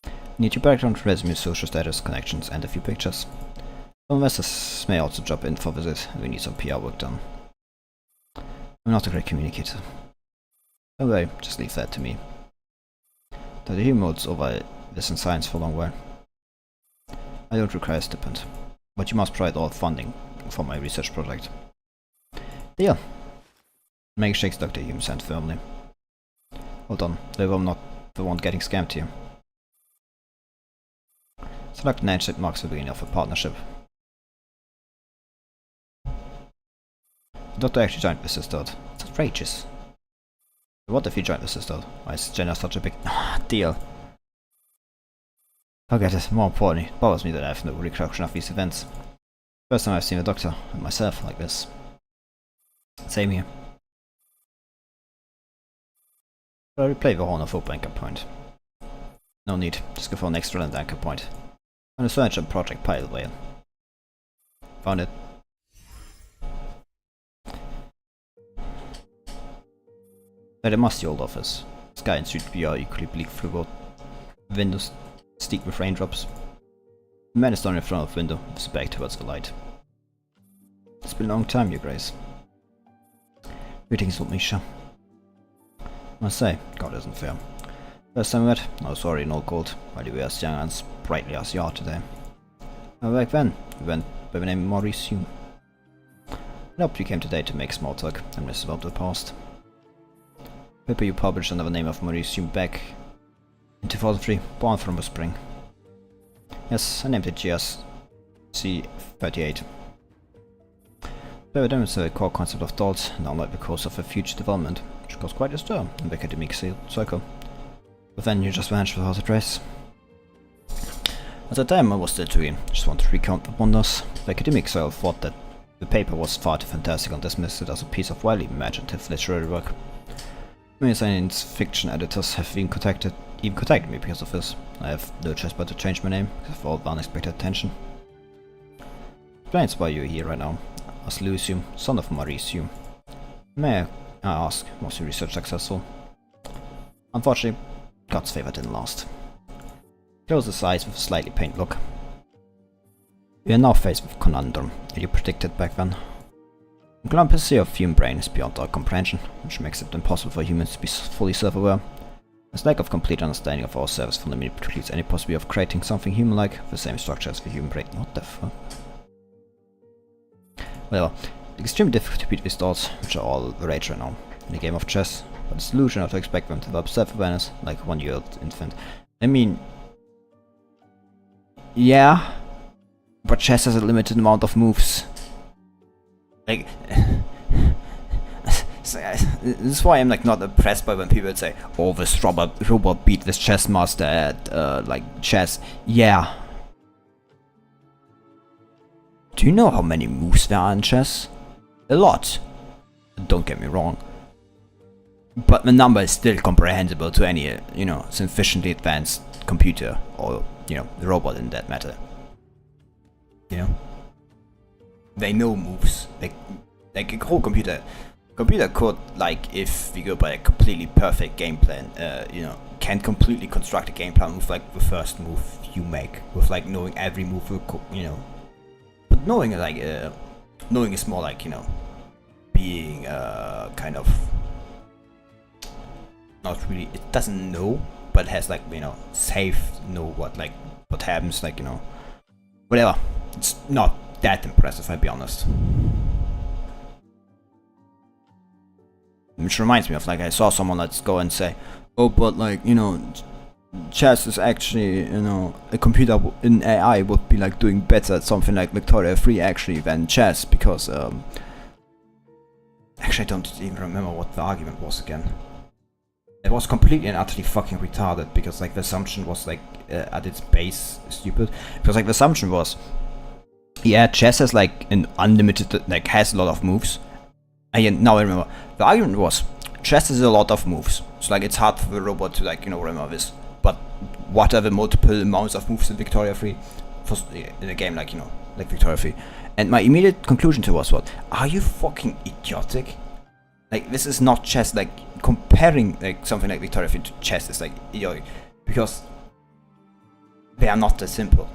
I need your background, resume, social status, connections, and a few pictures. Some investors may also drop in for a visit, and we need some PR work done. I'm not a great communicator. Don't worry, just leave that to me. The human modes over this in science for a long while. I don't require a stipend, but you must provide all funding for my research project. Deal! Meg shakes Dr. Hume's hand firmly. Hold on, though I'm not the one getting scammed here. Select an edge that marks the beginning of a partnership. The doctor actually joined the sisterhood. It's outrageous. What if he joined the sisterhood? Why is Jenna such a big deal? Forget it. More importantly, it bothers me that I have no recollection of these events. First time I've seen the doctor and myself like this. Same here. I'll replay the Horn of Hope anchor point. No need, just go for an extra anchor point. On a search on Project Pilot Whale. Found it. At a musty old office. Sky and street view are equally bleak through both windows steep with raindrops. The man is standing in front of the window with his back towards the light. It's been a long time, Your Grace. Greetings, old Misha. I must say, God isn't fair. First time we met, I was already no gold, while you were as young and sprightly as you are today. And back then, we went by the name Maurice Hume. I hoped you came today to make small talk and listen about the past. Paper you published under the name of Maurice Hume back in 2003, born from the spring. Yes, I named it GSC-38. They demonstrate the core concept of thoughts and unlike the course of a future development, which caused quite a stir in the academic circle. But then you just vanished without a trace. At the time I was still too keen, just wanted to recount the wonders. The academic circle thought that the paper was far too fantastic and dismissed it as a piece of wildly imaginative literary work. Many science fiction editors have even contacted me because of this. I have no choice but to change my name because of all the unexpected attention. Explains why you're here right now. As Louis Hume, son of Maurice Hume. May I ask, was your research successful? Unfortunately, God's favor didn't last. Closed his eyes with a slightly pained look. We are now faced with a conundrum that you predicted back then. The complexity of human brain is beyond our comprehension, which makes it impossible for humans to be fully self-aware. This lack of complete understanding of ourselves fundamentally precludes any possibility of creating something human-like with the same structure as the human brain. What the fuck? Well, it's extremely difficult to beat these thoughts, which are all the rage right now. In a game of chess, but the solution is to expect them to develop self-awareness like a 1-year-old infant. I mean, yeah, but chess has a limited amount of moves. Like, this is why I'm like not impressed by when people say, "Oh, this robot beat this chess master at like chess." Yeah. Do you know how many moves there are in chess? A lot. Don't get me wrong. But the number is still comprehensible to any, sufficiently advanced computer or, the robot in that matter. They know moves. Like a whole computer could, like, if we go by a completely perfect game plan, can completely construct a game plan with like the first move you make, with like knowing every move But knowing is more like, being kind of not really, it doesn't know, but it has like, safe know what happens, like, whatever. It's not that impressive, I'll be honest. Which reminds me of, like, I saw someone let's go and say, oh, but like, chess is actually, a computer in AI would be like doing better at something like Victoria 3 actually than chess, because actually I don't even remember what the argument was again. It was completely and utterly fucking retarded, because like the assumption was like at its base stupid, because like the assumption was, yeah, chess has like an unlimited, like has a lot of moves. And now I remember, the argument was, chess has a lot of moves, so like it's hard for the robot to like, remember this. But what are the multiple amounts of moves in Victoria 3 in a game like, like Victoria 3? And my immediate conclusion to was what? Are you fucking idiotic? Like, this is not chess. Like, comparing like something like Victoria 3 to chess is like idiotic, because they are not that simple.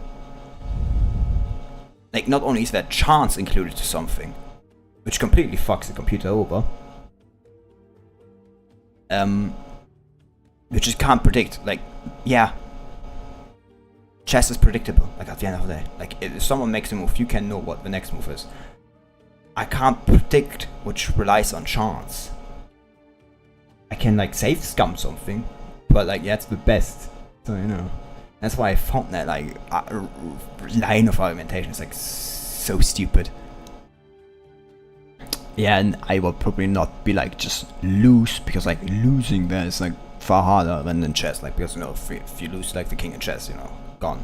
Like, not only is there chance included to something, which completely fucks the computer over, you just can't predict. Like, yeah, chess is predictable, like at the end of the day. Like, if someone makes a move, you can know what the next move is. I can't predict, which relies on chance. I can like safe scum something, but like, yeah, it's the best. So, that's why I found that like line of argumentation is like so stupid. Yeah, and I will probably not be like just lose, because like losing there is like far harder than in chess, like, because if you lose like the king in chess, gone,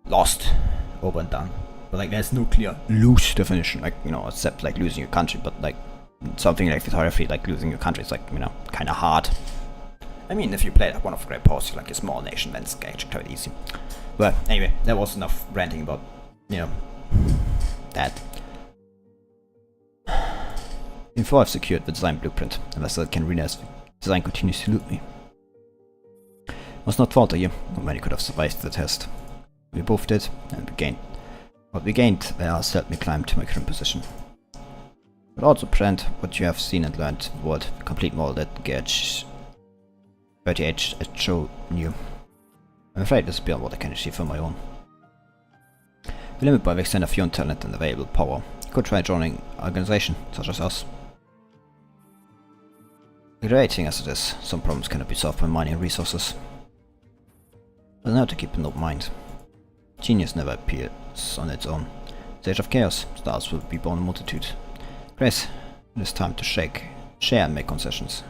lost, over and done. But like there's no clear lose definition, like, except like losing your country. But like something like Victoria 3, like losing your country is like, kind of hard. I mean, if you play like one of the great powers, like a small nation, then it's actually quite easy. But anyway, that was enough ranting about, that. Before I've secured the design blueprint, unless I can realize the design continues to elude me. I was not falter you, or many could have survived the test. We both did, and we gained. What we gained has helped me climb to my current position. But also present what you have seen and learned the world, the complete model that Gage 38 had shown you. I'm afraid this is beyond what I can achieve on my own. The limit by the extent of your own talent and available power. You could try joining an organization such as us. Irritating as it is, some problems cannot be solved by money and resources. But now to keep an open mind. Genius never appears on its own. In the age of chaos, stars will be born in multitude. Grace, it is time to share and make concessions.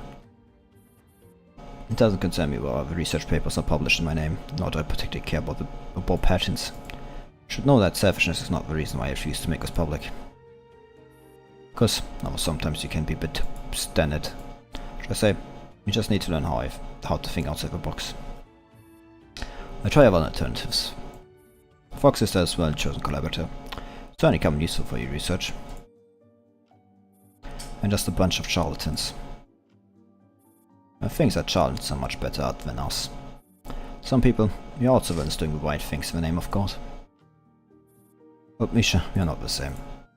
It doesn't concern me whether the research papers are published in my name, nor do I particularly care about patents. You should know that selfishness is not the reason why I refuse to make us public. Because, sometimes you can be a bit standard. Should I say, you just need to learn how to think outside the box. I try other alternatives. Fox is as well chosen collaborator. Certainly come useful for your research. And just a bunch of charlatans. I think that charlatans are much better at than us. Some people, we are also ones doing the right things in the name of God. But Misha, we are not the same.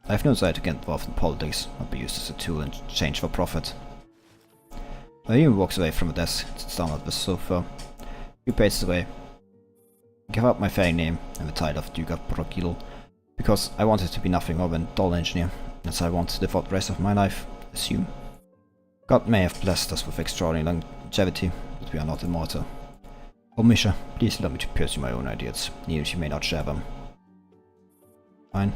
I have no desire to get involved in politics, or be used as a tool in exchange for profit. When a human walks away from a desk, sits down at the sofa, few paces away, I give up my fairy name and the title of Duke of Brokil, because I wanted to be nothing more than a dull engineer, and so I want to devote the rest of my life, assume. God may have blessed us with extraordinary longevity, but we are not immortal. Oh, Misha, please allow me to pursue my own ideas, even if you may not share them. Fine.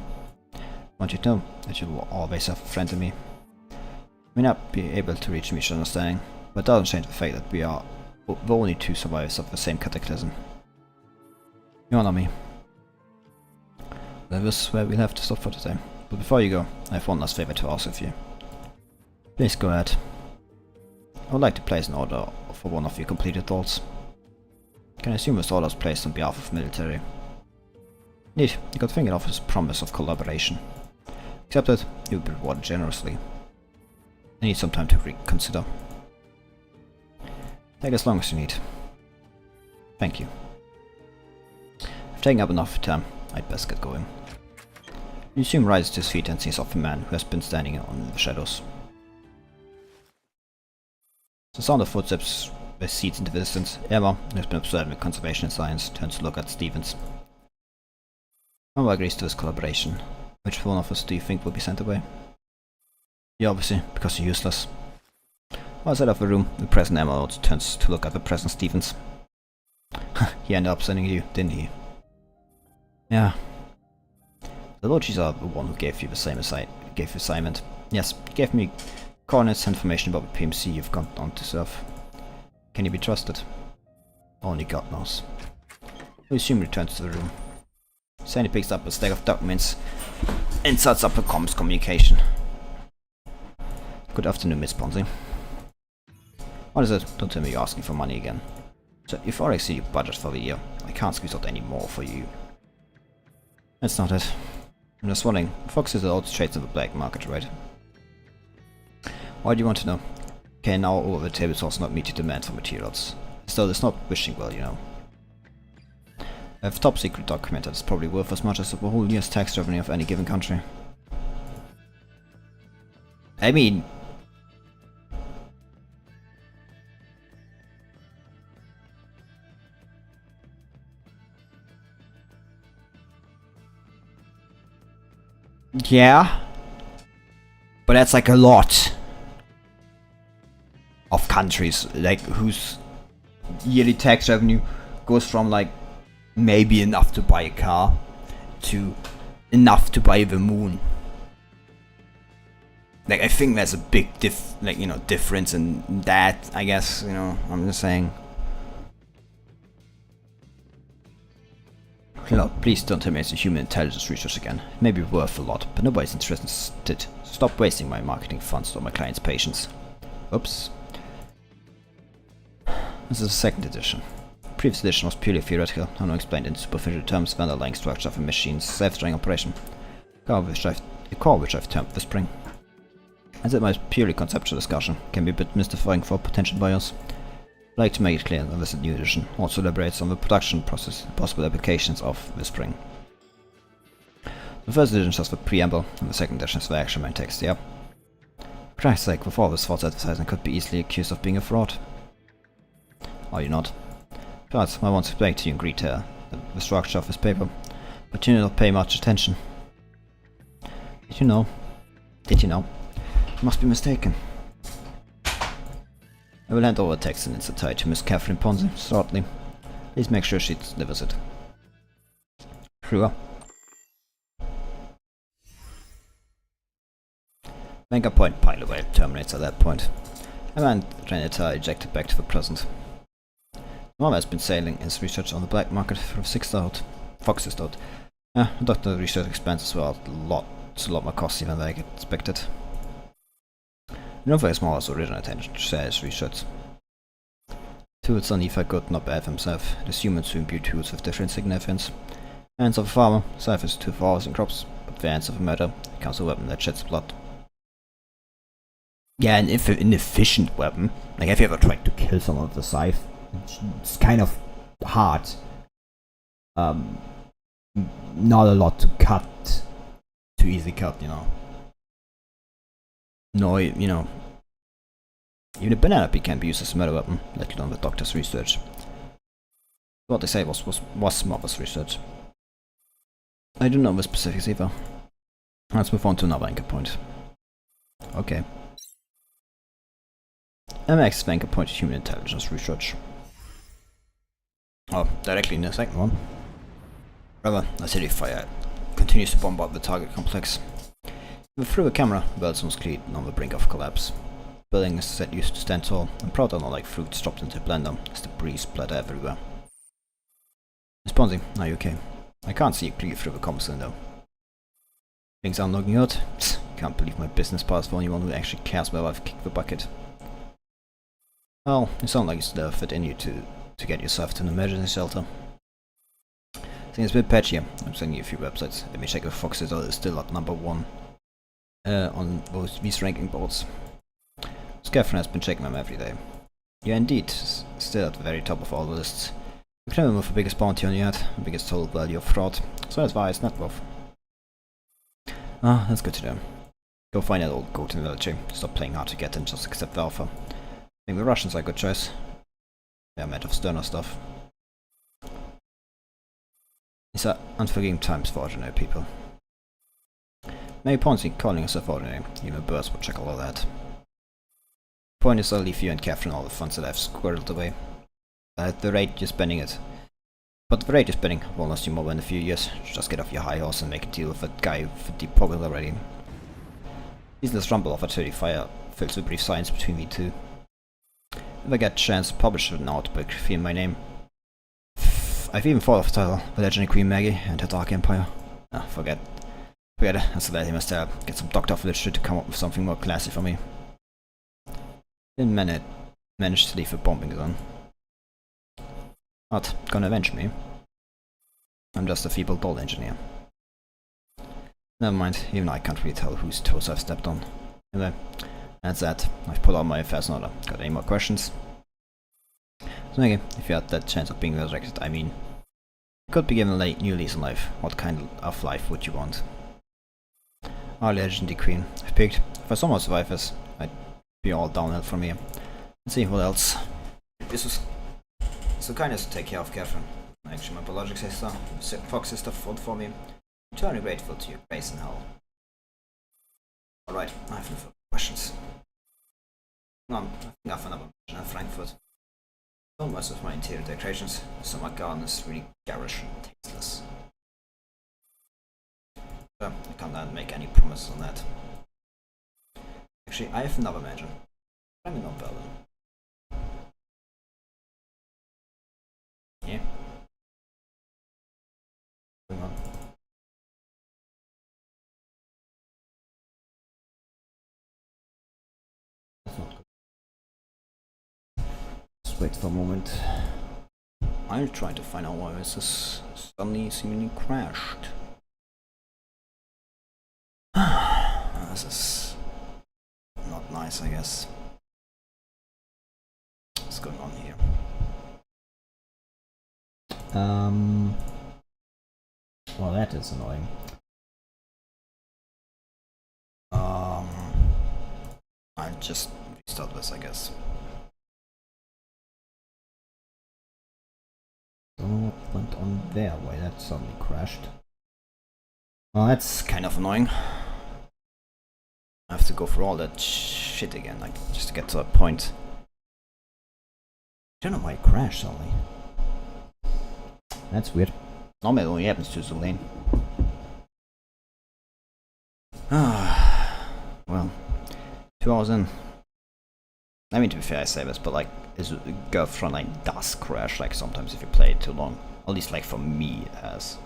I want you to know that you will always have a friend in me. We may not be able to reach mutual understanding, but it doesn't change the fact that we are the only two survivors of the same cataclysm. You honor me. That is where we'll have to stop for today. But before you go, I have one last favor to ask of you. Please go ahead. I would like to place an order for one of your completed thoughts. Can I assume this order is placed on behalf of military? Indeed, you got thinking of his promise of collaboration. Accepted, you will be rewarded generously. I need some time to reconsider. Take as long as you need. Thank you. I've taken up enough time. I'd best get going. Lucium rises to his feet and sees off a man who has been standing in the shadows. The sound of footsteps recedes into the distance. Emma, who has been observing with conservation and science, turns to look at Stevens. Emma agrees to this collaboration. Which one of us do you think will be sent away? You obviously, because you're useless. Outside of the room, the present Emma turns to look at the present Stevens. He ended up sending you, didn't he? Yeah. The Lodges are the one who gave you the same assignment. Yes, he gave me coordinates and information about the PMC you've gone on to serve. Can you be trusted? Only God knows. Lucium returns to the room. Sandy picks up a stack of documents and sets up a comms communication. Good afternoon, Miss Ponzi. What is it? Don't tell me you're asking for money again. So, you've already seen your budget for the year. I can't squeeze out any more for you. That's not it. I'm just wondering, Fox is also trades in the black market, right? Why do you want to know? Okay, now over the table source not meet your demand for materials. Still, it's not wishing well, you know. I have a top secret document that is probably worth as much as the whole year's tax revenue of any given country. I mean... yeah. But that's like a lot of countries, like, whose yearly tax revenue goes from, like, maybe enough to buy a car to enough to buy the moon. Like, I think there's a big difference in that, I guess, you know, I'm just saying. Look, please don't tell me it's a human intelligence research again. It may be worth a lot, but nobody's interested. Stop wasting my marketing funds or my clients' patience. Oops. This is the second edition. The previous edition was purely theoretical, and explained in superficial terms the underlying structure of a machine's self-draining operation. A core which I've termed the spring. As it my purely conceptual discussion can be a bit mystifying for potential buyers. I'd like to make it clear that this new edition also elaborates on the production process and possible applications of the spring. The first edition is just the preamble, and the second edition is the actual main text, yeah. For Christ's sake, with all this false advertising could be easily accused of being a fraud. Are you not? Besides, I once explained to you in detail the structure of this paper, but you did not pay much attention. Did you know? Did you know? You must be mistaken. I will hand over the text in its entirety to Miss Catherine Ponzi shortly. Please make sure she delivers it. Sure. Venga Point Pilot Wave terminates at that point. And Renata ejected back to the present. Mama has been sailing his research on the black market from Fox's thought. Doctor research expenses were it's a lot more costly than I expected. Not very small as original attention to sales research. Tools are neither good nor bad themselves. It is humans who imbue tools with different significance. Hands of a farmer, scythe is 2 for harvesting crops, but the hands of a murderer becomes a weapon that sheds blood. Yeah, an inefficient weapon. Like, have you ever tried to kill someone with a scythe? It's kind of hard. Not a lot to cut. Too easy cut, you know. No, you know. Even a banana peel can be used as a murder weapon, let alone the doctor's research. What they say was Mother's research. I don't know the specifics either. Let's move on to another anchor point. Okay. MX Bank appointed human intelligence research. Oh, directly in the second one. Rather, a city fire continues to bombard the target complex. Through a camera, Belson's cleat on the brink of collapse. Building is set used to stand tall, and proud like fruits dropped into a blender as debris splatter everywhere. Responding, are you okay? I can't see you clear through the comms window. Things aren't looking good. Psst, can't believe my business passed for anyone who actually cares whether I've kicked the bucket. Well, you sound like it's fit in you to get yourself to an emergency shelter. I think it's a bit patchy. I'm sending you a few websites. Let me check if Fox is still at number 1 on these ranking boards. Scaffron has been checking them every day. Yeah, indeed, still at the very top of all the lists. The criminal with the biggest bounty on your head, the biggest total value of fraud, so that's why it's net worth. Ah, that's good to know. Go find that old goat in the military. Stop playing hard to get and just accept the offer. I think the Russians are a good choice. They're made of sterner stuff. These are unforgiving times for ordinary people. Many points in calling yourself ordinary, even birds would check all of that. Point is I'll leave you and Catherine all the funds that I've squirreled away. At the rate you're spending it. But the rate you're spending won't last you more than a few years. Just get off your high horse and make a deal with that guy with a deep pocket already. Ceaseless rumble of artillery fire fills the brief silence between the two. If I get a chance to publish an autobiography in my name. I've even thought of the title, The Legendary Queen Maggie and her Dark Empire. Ah, forget it, that's the lady must get some doctor of literature to come up with something more classy for me. Didn't manage to leave the bombing zone. Not gonna avenge me. I'm just a feeble doll engineer. Never mind, even I can't really tell whose toes I've stepped on. Anyway, that's that. I've put all my affairs in order. Got any more questions? So Maggie, if you had that chance of being resurrected, I mean, you could be given a new lease on life. What kind of life would you want? Our legendary queen. I've picked. If I somehow survive this, I'd be all downhill from here. Let's see what else. This was so kindness to take care of Catherine. Actually, my biological sister, Fox sister, fought for me. I'm eternally grateful to your grace and help. Alright, I have no further questions. No, I think I have another mission in Frankfurt. So most of my interior decorations, so my garden is really garish and tasteless. So, I can't make any promises on that. Actually, I have another mention. I'm in Berlin. Yeah. Going on. That's not good. Just wait for a moment. I'm trying to find out why this is suddenly seemingly crashed. This is not nice, I guess. What's going on here? Well, that is annoying. I'll just restart this, I guess. Don't know what went on there, why that suddenly crashed. Well, that's kind of annoying. I have to go through all that shit again, like, just to get to a point. I don't know why it crashed suddenly. That's weird. Normally it only happens to Zulane. Well, 2 hours in. I mean, to be fair, I say this, but like, Girls Frontline does crash, like, sometimes if you play it too long. At least, like, for me, it has.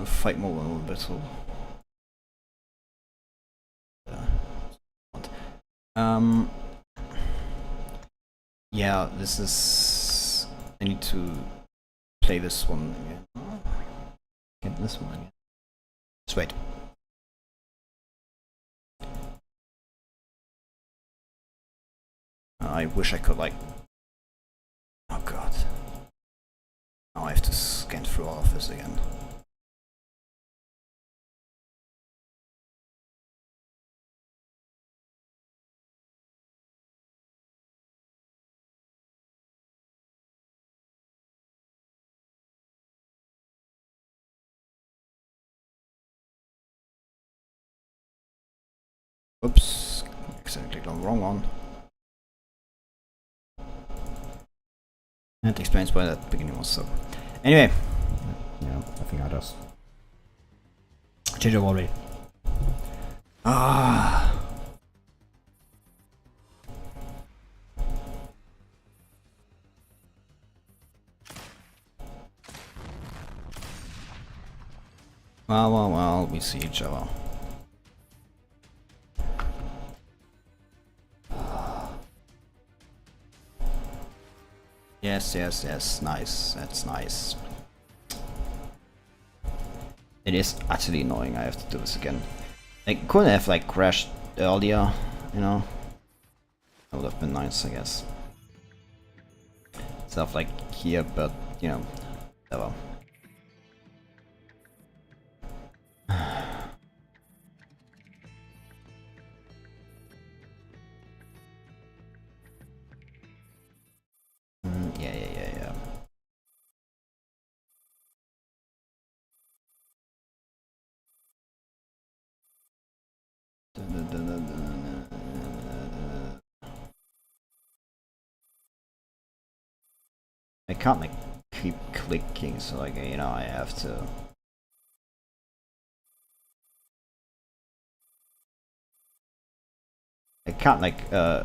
Fight more a little bit. So, yeah, this is. I need to play this one again. Get this one again. Just wait. I wish I could like... Oh god. Now I have to scan through all of this again. Oops, accidentally clicked on the wrong one. That explains why that beginning was so. Anyway. Yeah, I think I just change it already. Ah. Well, we see each other. Yes, nice, that's nice. It is utterly annoying I have to do this again. I couldn't have like crashed earlier, you know? That would have been nice, I guess. Stuff like here, but, you know, whatever. Yeah. I can't like keep clicking, so like, you know, I have to. I can't like, I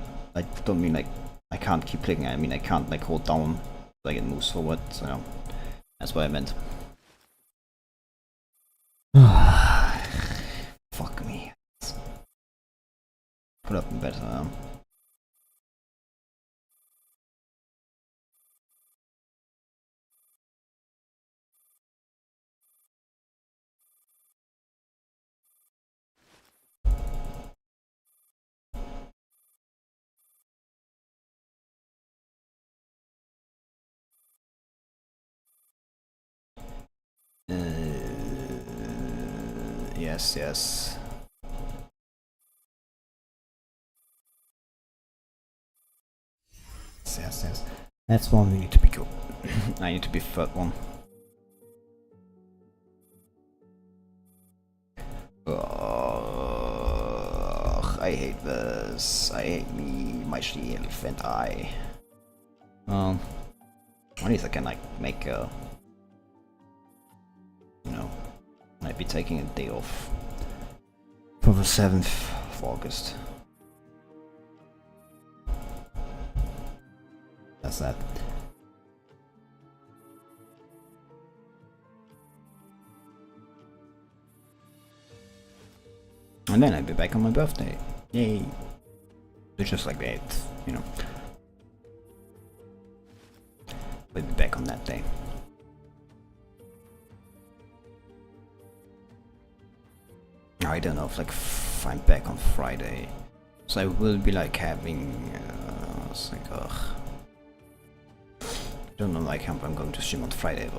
don't mean like I can't keep clicking, I mean I can't like hold down like it moves forward, so you know, that's what I meant. Fuck me. Could have been better. Yes. Yes. That's one we need to be good. I need to be third one. Ugh, I hate this. I hate me, my shitty elephant eye. At least I can like make a, you know, might be taking a day off for the 7th of August. That's that. And then I'll be back on my birthday. Yay! It's just like the 8th, you know. We'll be back on that day. I don't know if like I'm back on Friday, so I will be like having. It's like ugh. I don't know like how I'm going to stream on Friday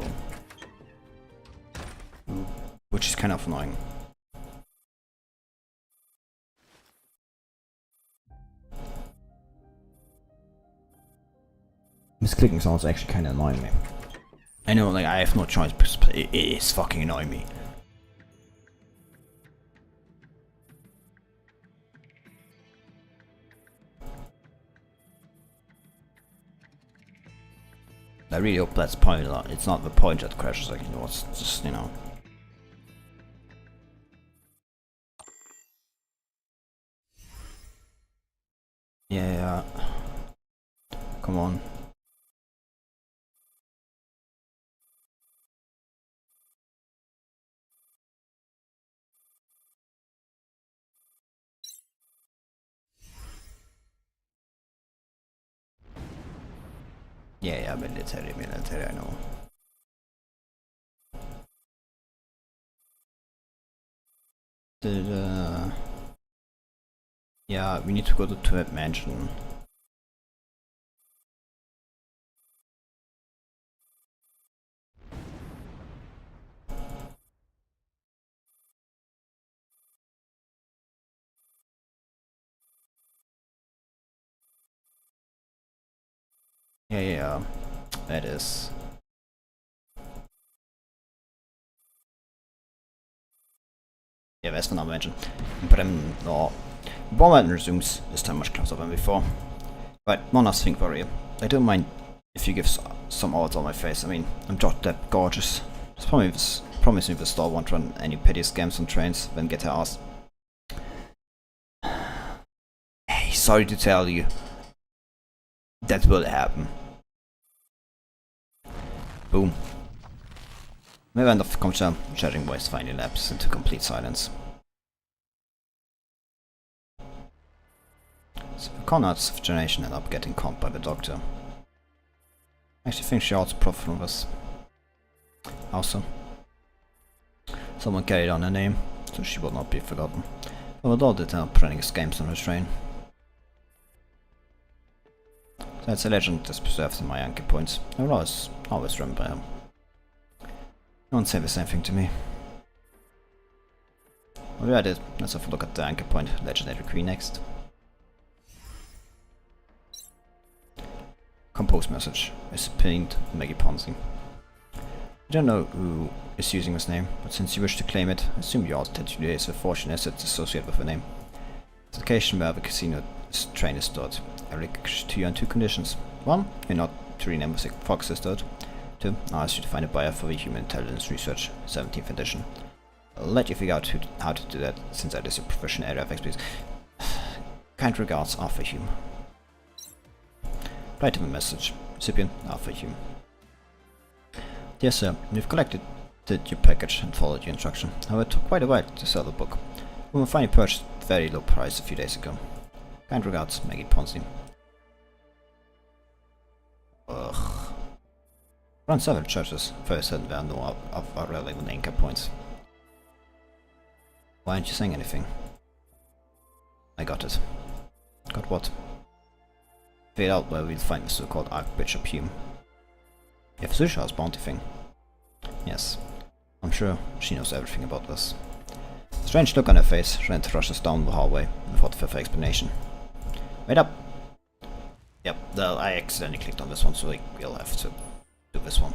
though, which is kind of annoying. This clicking sounds actually kind of annoying me. I know, like I have no choice, but it is fucking annoying me. I really hope that's point. It's not the point that crashes. Like, you know, it's just, you know. Yeah. Come on. Yeah, military, I know. Yeah, we need to go to that mansion. Yeah, that is. Yeah, that's the mansion. But no. Bomberman resumes this time much closer than before. But one last thing for you. I don't mind if you give some odds on my face. I mean, I'm not that gorgeous. Just promise me the store won't run any petty scams on trains, then get her ass. Hey, sorry to tell you. That will happen. Boom. Maybe end of the conversation, chatting voice finally lapses into complete silence. So the Conrads of generation end up getting comped by the doctor. I actually think she also profit from this. Also, someone carried on her name, so she will not be forgotten. But the daughter did end up running scams on her train. So it's a legend that's preserved in my anchor points. I will always remember him. No one say the same thing to me. Well, yeah, I did. Let's have a look at the anchor point legendary decree next. Compose message is pinned Maggie Ponzi. I don't know who is using this name, but since you wish to claim it, I assume you also intend to use a fortune assets associated with the name. The location where the casino train is stored. I request to you on two conditions. One, you're not to rename the Fox is stored. Two, I ask you to find a buyer for the Human Intelligence Research 17th edition. I'll let you figure out how to do that, since that is your professional area of expertise. Kind regards, Arthur Hume. Write him a message. Recipient, Arthur Hume. Dear sir, we've collected your package and followed your instruction. However, it took quite a while to sell the book. We were finally purchased at a very low price a few days ago. Kind regards, Maggie Ponzi. Ugh. Run several churches. First said there are no of our relevant anchor points. Why aren't you saying anything? I got it. Got what? Figure out where we'll find the so-called Archbishop Hume. You have Susha's bounty thing. Yes. I'm sure she knows everything about this. Strange look on her face, Rent rushes down the hallway without further explanation. Wait up! Yep, well, I accidentally clicked on this one, so we'll have to do this one.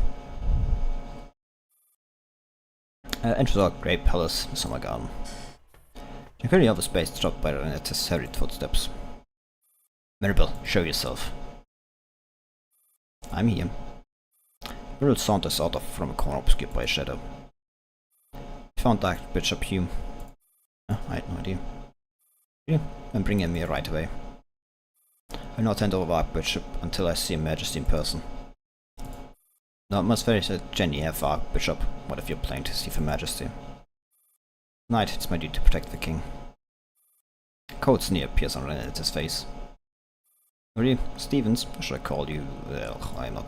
Enters our great palace, the summer garden. You clearly have the space dropped by Renette's hurried footsteps. Mirabel, show yourself. I'm here. Mirabel saunters out from a corner obscured by a shadow. Found Archbishop Hume. Oh, I had no idea. Yeah, then bring him here right away. I'll not hand over Archbishop until I see Her Majesty in person. No, it must very Jenny have Archbishop. What if you're planning to see Her Majesty? Tonight, it's my duty to protect the king. Cold sneer appears on Renette's face. Really, Stevens, or should I call you? Well, I'm not.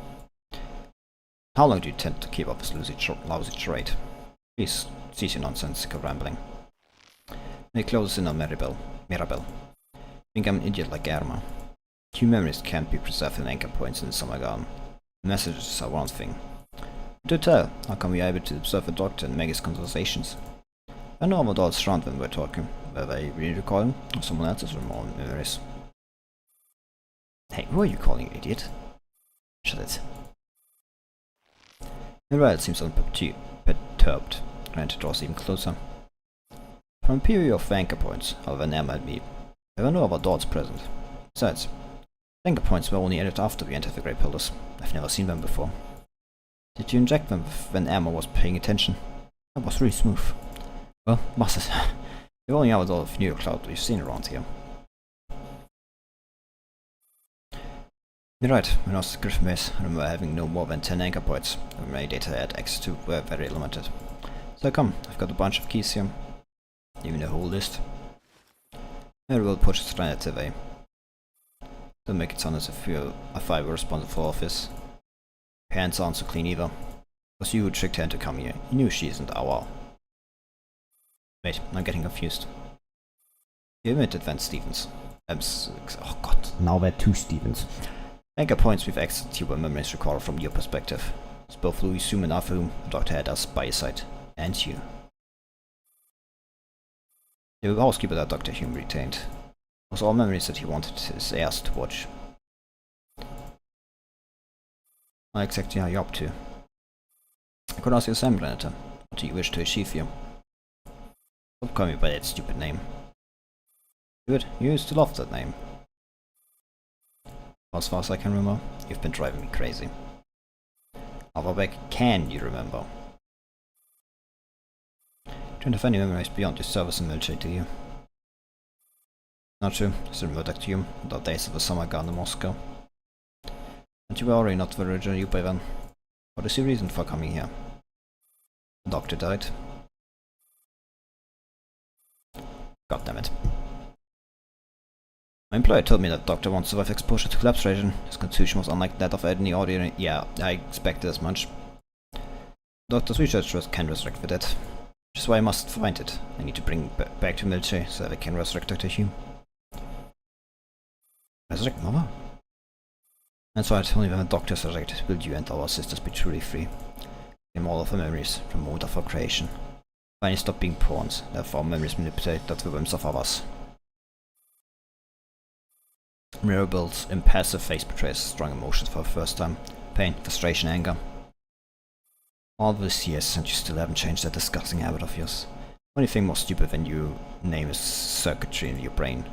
How long do you tend to keep up this lousy charade? Please, cease your nonsensical rambling. They close in on Mirabel. Think I'm an idiot like Erma. Few memories can't be preserved in anchor points in the summer garden. Messages are one thing. Do tell, how come we are able to observe the doctor and Maggie's conversations? I know what all around when we're talking, whether I really recall him or someone else's remote memories. Hey, who are you calling an idiot? Shut it. Mirabel seems unperturbed, and draws even closer. From a period of anchor points, however near might be, there were no other doors present. Besides, anchor points were only added after we entered the Great Pillars. I've never seen them before. Did you inject them when Emma was paying attention? That was really smooth. Well, must it? You're only out of New York Cloud we've seen around here. You're right, when I was at Griffin Base, I remember having no more than 10 anchor points, and my data I had access to were very limited. So come, I've got a bunch of keys here. Even a whole list. Mirabel pushes Renette away. Don't make it sound as if I were responsible for office. Hands aren't so clean either. It was you who tricked her into coming here. You knew she isn't our. Wait, I'm getting confused. You admitted Van Stevens. Oh god. Now we're two Stevens. Anchor points with extra tuber memories recalled from your perspective. It's both Louis Zoom and Afum, the doctor had us by his side. And you. The housekeeper that Dr. Hume retained was all memories that he wanted his heirs to watch. Not exactly how you're up to. I could ask you the same, Renata. What do you wish to achieve here? Don't call me by that stupid name. Good, you used to love that name. As far as I can remember, you've been driving me crazy. How far back can you remember? Don't have any memories beyond your service in military, do you? Not true, I still remember Dr. Hume and our days of the summer garden in Moscow. And you were already not very original by then. What is your reason for coming here? The doctor died. God damn it. My employer told me that the doctor won't survive exposure to collapse radiation. His constitution was unlike that of any ordinary. Yeah, I expected as much. The doctor's researchers can resurrect the dead. Which is why I must find it. I need to bring back to military so that I can resurrect Dr. Hume. Resurrect Mama? That's right, only when the doctor is resurrected will you and our sisters be truly free. Claim all of our memories from the moment of our creation. Finally stop being pawns, therefore memories manipulated the whims of others. Mirabel's impassive face betrays strong emotions for the first time. Pain, frustration, anger. All these years and you still haven't changed that disgusting habit of yours. Only thing more stupid than you name is circuitry in your brain.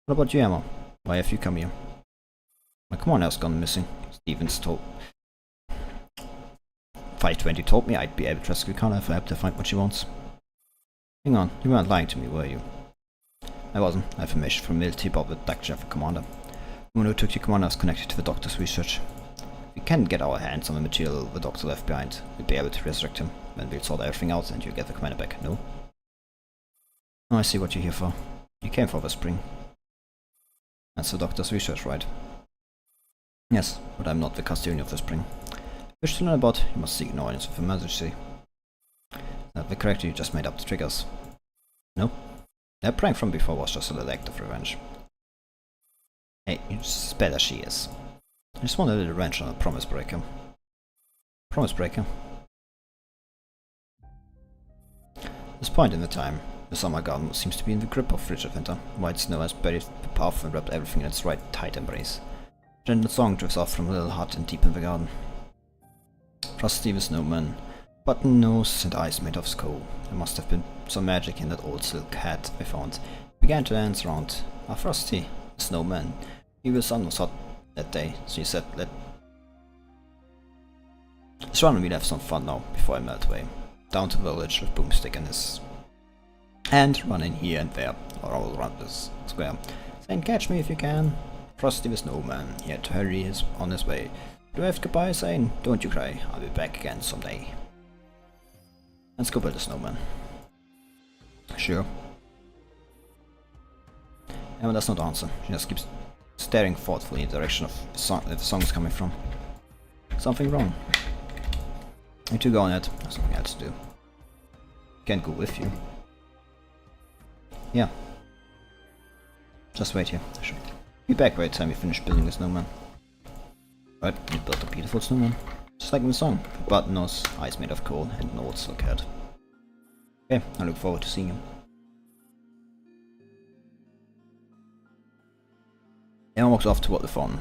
What about you, Emma? Why have you come here? My commander has gone missing. Stevens told 520 told me I'd be able to rescue Connor if I helped her find what she wants. Hang on, you weren't lying to me, were you? I wasn't. I have information from military about the abduction of the commander. The woman who took your commander is connected to the doctor's research. If we can get our hands on the material the doctor left behind, we'll be able to resurrect him. Then we'll sort everything out and you'll get the commander back, no? Oh, I see what you're here for. You came for the spring. That's the doctor's research, right? Yes, but I'm not the custodian of the spring. If you wish to learn about, you must seek an audience with emergency. Is that the character you just made up to trick us? No? That prank from before was just a little act of revenge. Hey, you're just as bad as she is. I just want a little revenge on a promise breaker. Promise breaker? At this point in the time, the summer garden seems to be in the grip of frigid winter. White snow has buried the path and wrapped everything in its right tight embrace. A gentle song drifts off from a little hut and deep in the garden. Frosty the snowman, button nose and eyes made of coal. There must have been some magic in that old silk hat I found. It began to dance around. Ah, Frosty, the snowman. The sun was hot that day, so he said, let's run and we'll have some fun now, before I melt away. Down to the village with Boomstick in his and running here and there, or all around this square, saying, catch me if you can. Frosty the snowman, he had to hurry on his way. To wave goodbye, saying, don't you cry, I'll be back again someday. Let's go build a snowman. Sure. Emma does not answer, she just keeps staring thoughtfully in the direction of the song is coming from. Something wrong. You two go on it, there's something else to do. Can't go with you. Yeah. Just wait here. I should be back by the time you finish building the snowman. Right, you built a beautiful snowman. Just like in the song. A button nose, eyes made of coal, and an old silk hat. Okay, I look forward to seeing him. Emma walks off toward the phone.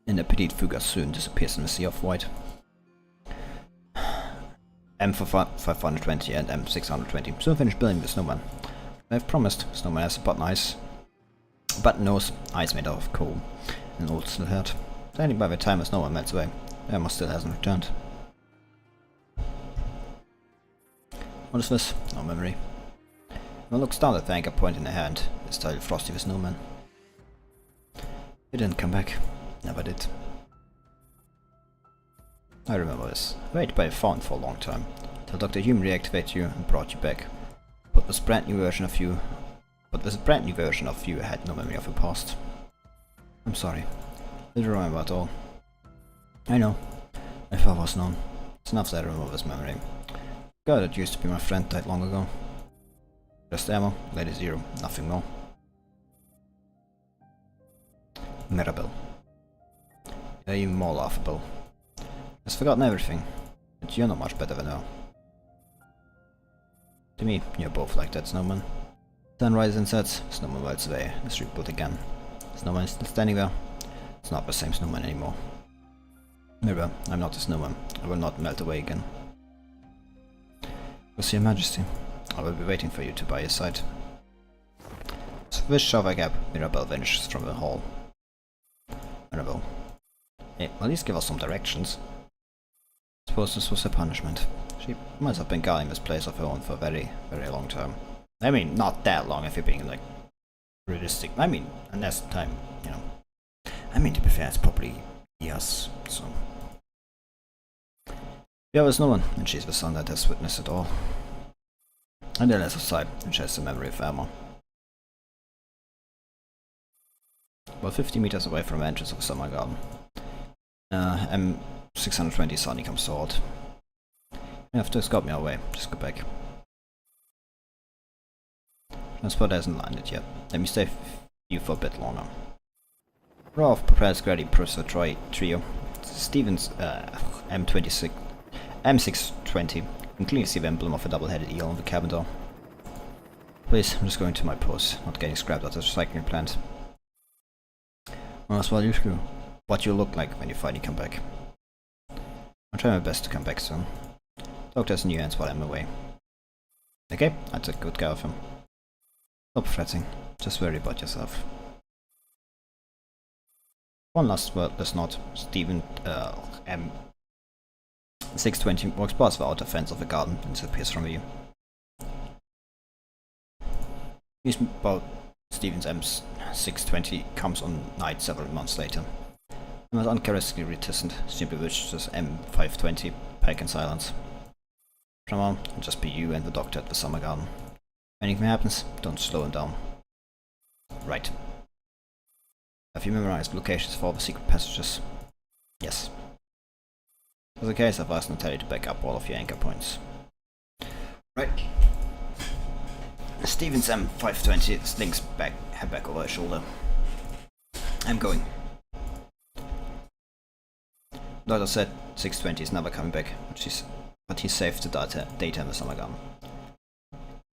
And the petite figure soon disappears in the sea of white. M for 520 and M 620. Soon finish building the snowman. I've promised. Snowman has a button nose, eyes made out of coal, and an old silk hat. Standing by the time the snowman melts away, Emma still hasn't returned. What is this? No memory. Emma looks down at the anchor point in her hand. It's titled Frosty the Snowman. He didn't come back. Never did. I remember this. I waited by a phone for a long time, till Dr. Hume reactivated you and brought you back. But this brand new version of you had no memory of your past. I'm sorry. Didn't remember at all. I know. If I was known. It's enough that I remember this memory. God, it used to be my friend, died long ago. Just ammo, Lady Zero, nothing more. Mirabelle. You're even more laughable. Has forgotten everything, but you're not much better than her. To me, you're both like that, Snowman. Sun rises and sets, Snowman melts away, is rebuilt again. Snowman is still standing there. It's not the same Snowman anymore. Mirabelle, I'm not a snowman. I will not melt away again. Will see your majesty. I will be waiting for you to by your side. So with shove a gap, Mirabelle vanishes from the hall. Mirabelle. Hey, at least give us some directions. I suppose this was her punishment. She must have been guarding this place of her own for a very, very long time. I mean, not that long if you're being, like, realistic. I mean, unless time, you know. I mean, to be fair, it's probably years, so. There was no one, and she's the son that has witnessed it all. And then there's a side, and she has the memory of armor. About 50 meters away from the entrance of the summer garden. M620 Sonny comes sword. You have to escort me away, just go back. Transport hasn't landed yet. Let me stay with you for a bit longer. Rolf prepares ready Prusa trio. Stevens M26 M620. You can clearly see the emblem of a double-headed eel on the cabin door. Please, I'm just going to my post, not getting scrapped at the recycling plant. Well, that's what you look like when you finally come back. I'll try my best to come back soon. Doctor's new hands while I'm away. Okay, I took good care of him. Stop fretting, just worry about yourself. One last wordless nod. Steven M620 walks past the outer fence of the garden and disappears from view. News about Steven's M620 comes on night several months later. And was uncharacteristically reticent, simply wishes M520 pack in silence. From on, it'll just be you and the doctor at the summer garden. If anything happens, don't slow him down. Right. Have you memorized locations for all the secret passages? Yes. As a case, I've asked Natalie to back up all of your anchor points. Right. Stevens M520 slinks head back over her shoulder. I'm going. Doctor said 620 is never coming back, but he's safe to data in the summer garden.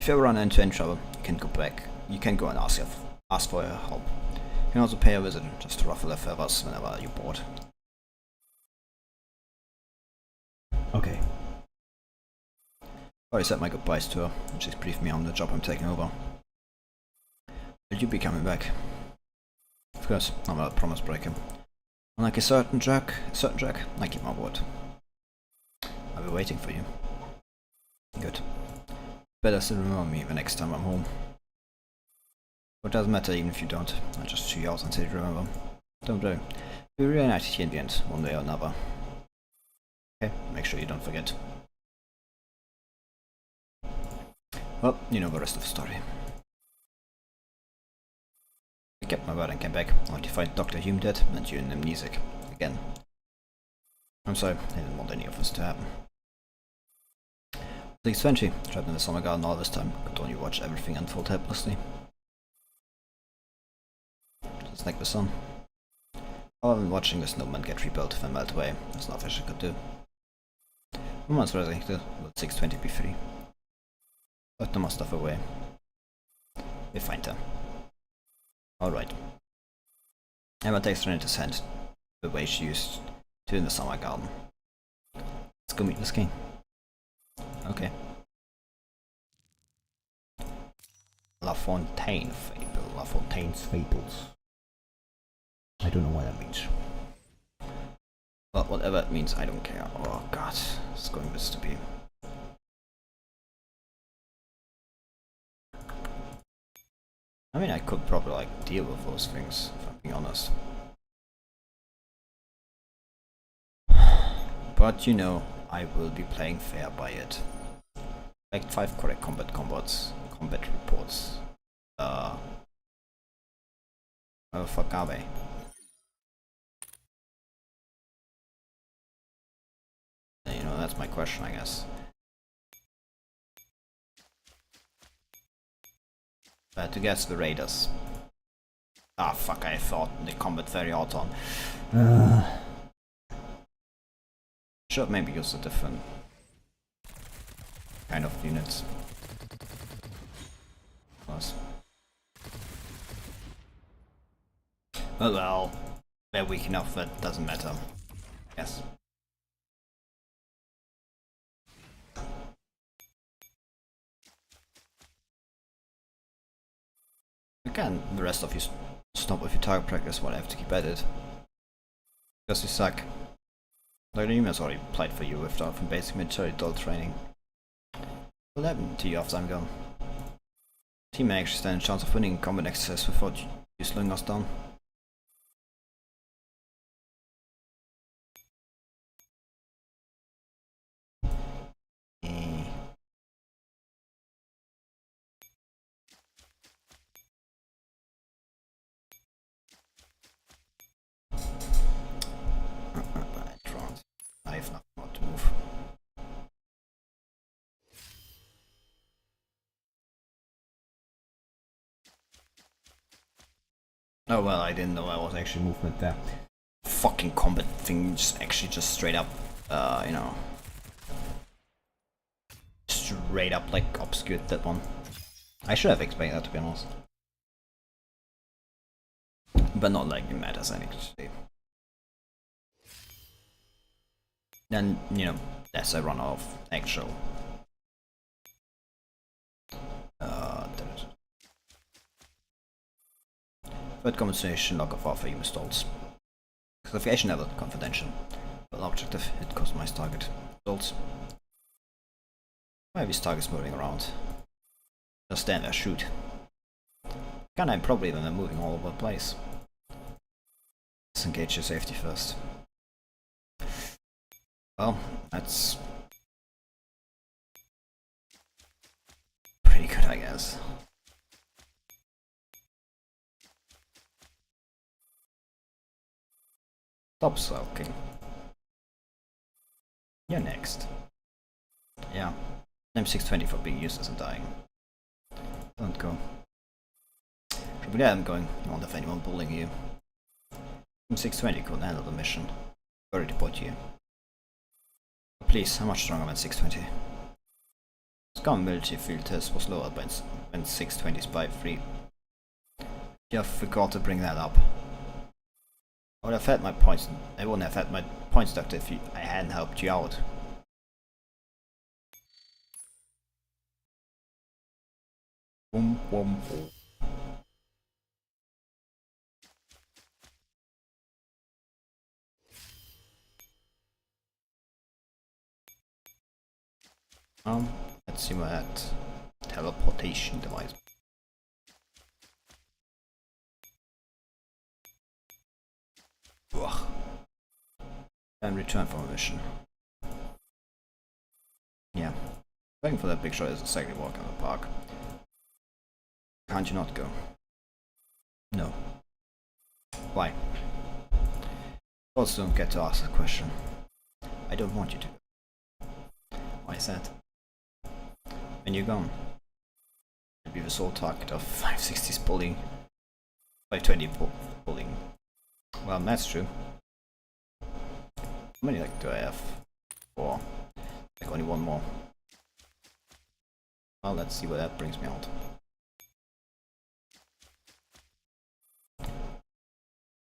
If you ever run into any trouble, you can go back. You can go and ask for her help. You can also pay a visit, just to ruffle her feathers whenever you're bored. Okay. Already said my goodbyes to her, and she's briefed me on the job I'm taking over. Will you be coming back? Of course, I'm not a promise breaker. Unlike a certain Jack, I keep my word. I'll be waiting for you. Good. Better still remember me the next time I'm home. It doesn't matter even if you don't. I'll just chew you out until you remember. Don't worry. We'll be reunited here in the end, one way or another. Okay, make sure you don't forget. Well, you know the rest of the story. I kept my word and came back, only to find Dr. Hume dead and you in amnesic. Again. I'm sorry, I didn't want any of this to happen. 620, trapped in the summer garden all this time, could only watch everything unfold helplessly. Just like the sun. Other than watching the snowman get rebuilt and melt away, there's nothing I could do. Woman's resurrected, let 620 be free. Put the most stuff away. We find her. Alright. Emma takes Renata's hand, the way she used to in the summer garden. Let's go meet this king. Okay. La Fontaine's Fables. I don't know what that means. Well, whatever it means, I don't care. Oh god, it's going this to be. I mean, I could probably like deal with those things, if I'm being honest. But you know, I will be playing fair by it. Like 5 correct combat reports. Where the fuck are they? You know, that's my question, I guess. to get the raiders. Ah, fuck, I thought the combat very hot on. Should maybe use a different kind of units. Plus. Oh well, they're weak enough that doesn't matter. Yes. Again, the rest of you stop with your target practice while I have to keep at it. Because you suck. Like the humans already played for you without from basic military dull training. What happened to you after I'm gone? Team may actually stand a chance of winning combat exercise without you slowing us down. I have nothing more to move. Oh well, I didn't know I was actually movement there. Fucking combat thing just actually just straight up, you know, straight up like obscured that one. I should have explained that, to be honest, but not like it matters actually. Then, you know, as I run out of actual third conversation log of alpha installs. Classification level confidential. Well, objective hit customized target. Results. Why are these targets moving around? Just stand there, shoot. Kinda probably when they're moving all over the place. Let's engage your safety first. Well, that's pretty good, I guess. Stop sulking. You're next. Yeah. I'm 620 for being useless and dying. Don't go. Probably I'm going. I wonder if anyone bullying you. I'm 620 couldn't handle the mission. Already deployed you. Please, how much stronger than 620? Scum military field test was lowered when 620's by 3. You forgot to bring that up. I would have had my points. I wouldn't have had my points deducted if I hadn't helped you out. Boom, boom, boom. Let's see what that teleportation device. Ugh. And return from a mission. Yeah. Waiting for that big shot is exactly walking in the park. Can't you not go? No. Why? Also don't get to ask the question. I don't want you to go. Why is that? When you're gone, you'll be the sole target of 560's bullying. 520 bullying. Well, that's true. How many like do I have? 4. Like only one more. Well, let's see where that brings me out.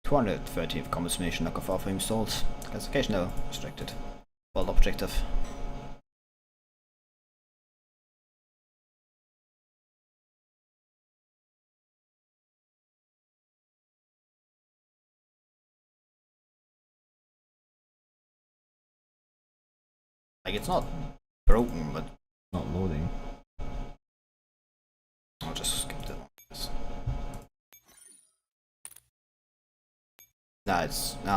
230th combination knock of alpha installed. Classification level restricted. World objective. Like, it's not broken, but not loading. I'll just skip that one. No, it's no,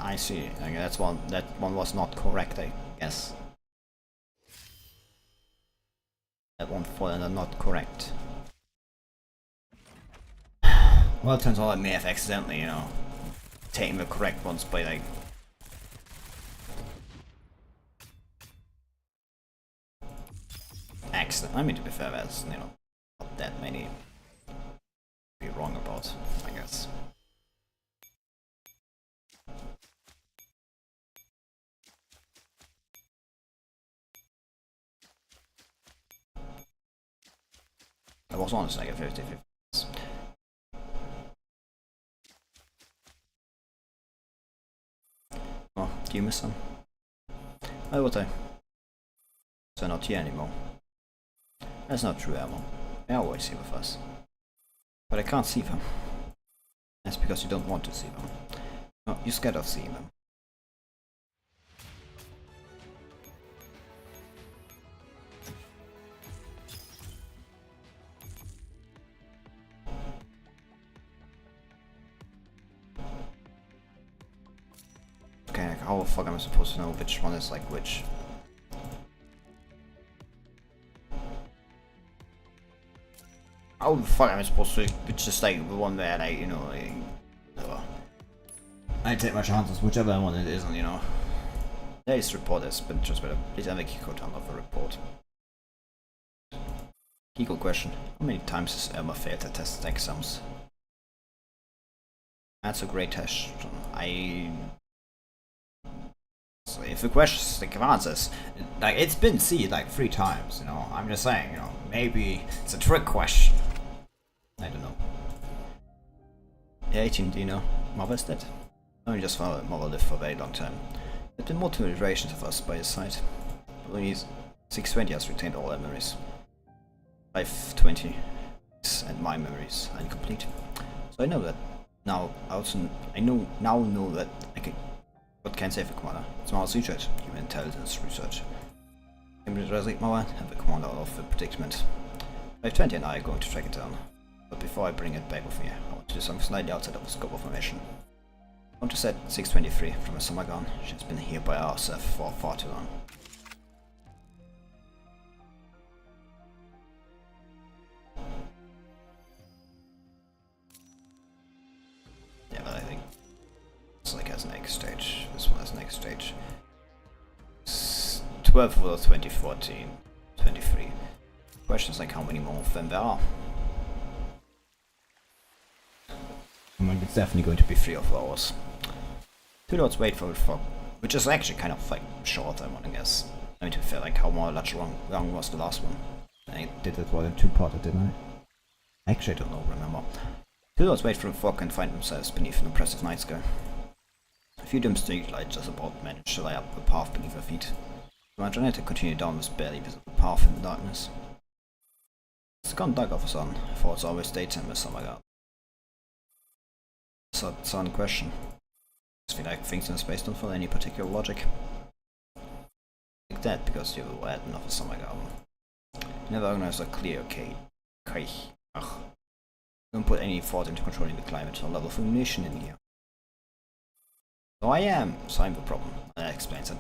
I see. Okay, that one was not correct, I guess. That one was not correct. Well, it turns out I may have accidentally, you know, taken the correct ones by like. Accident. I mean, to be fair, that's, you know, not that many to be wrong about, I guess. I was honest, like a 50-50. Oh, do you miss them? Why would I? So not here anymore. That's not true, Emma. They're always here with us. But I can't see them. That's because you don't want to see them. No, you're scared of seeing them. Okay, like, how the fuck am I supposed to know which one is like which? How the fuck am I supposed to? It's just like the one where, like, you know, like, I take my chances, whichever one it is, and you know. There is report has been transmitted. Please enter Kiko to unlock the report. Kiko question: how many times has Elma failed the test exams? That's a great test. So if the questions like answers, like it's been C like 3 times, you know. I'm just saying, you know, maybe it's a trick question. I don't know. Yeah, 18, do you know? Mother's dead. Only just found that Mother lived for a very long time. There have been multiple iterations of us by his side. But only 620 has retained all their memories. 520 and my memories are incomplete. So I know that now. I now know that I can. What can say for Commander? Smart research, human intelligence research. I'm going to translate Mother and the commander of the predicament. 520 and I are going to track it down. But before I bring it back with me, I want to do something slightly outside of the scope of my mission. I want to set 623 from a summer gun. She's been here by herself for far too long. Yeah, but I think it's like as next stage. This one has next stage. 12th of 2014, 23. Questions like how many more of them there are. I mean, it's definitely going to be 3 or 4 hours. 2 dots wait for it for, which is actually kind of like shorter one, I guess. I mean, to be fair, like how much long was the last one? I did it well in 2-parter, didn't I? Actually, I don't know, remember. 2 dots wait for a fog and find themselves beneath an oppressive night sky. A few dim streetlights just about manage to light up the path beneath their feet. Imagine it to continue down this barely visible path in the darkness. It's gone dark off the sun. I thought it's always daytime with summer garden. So, sun question. I feel like things in space don't follow any particular logic. Like that because you were admin of a summer garden. You never organized a clear don't put any thought into controlling the climate or level of illumination in here. So I am, so I'm the problem. That explains it.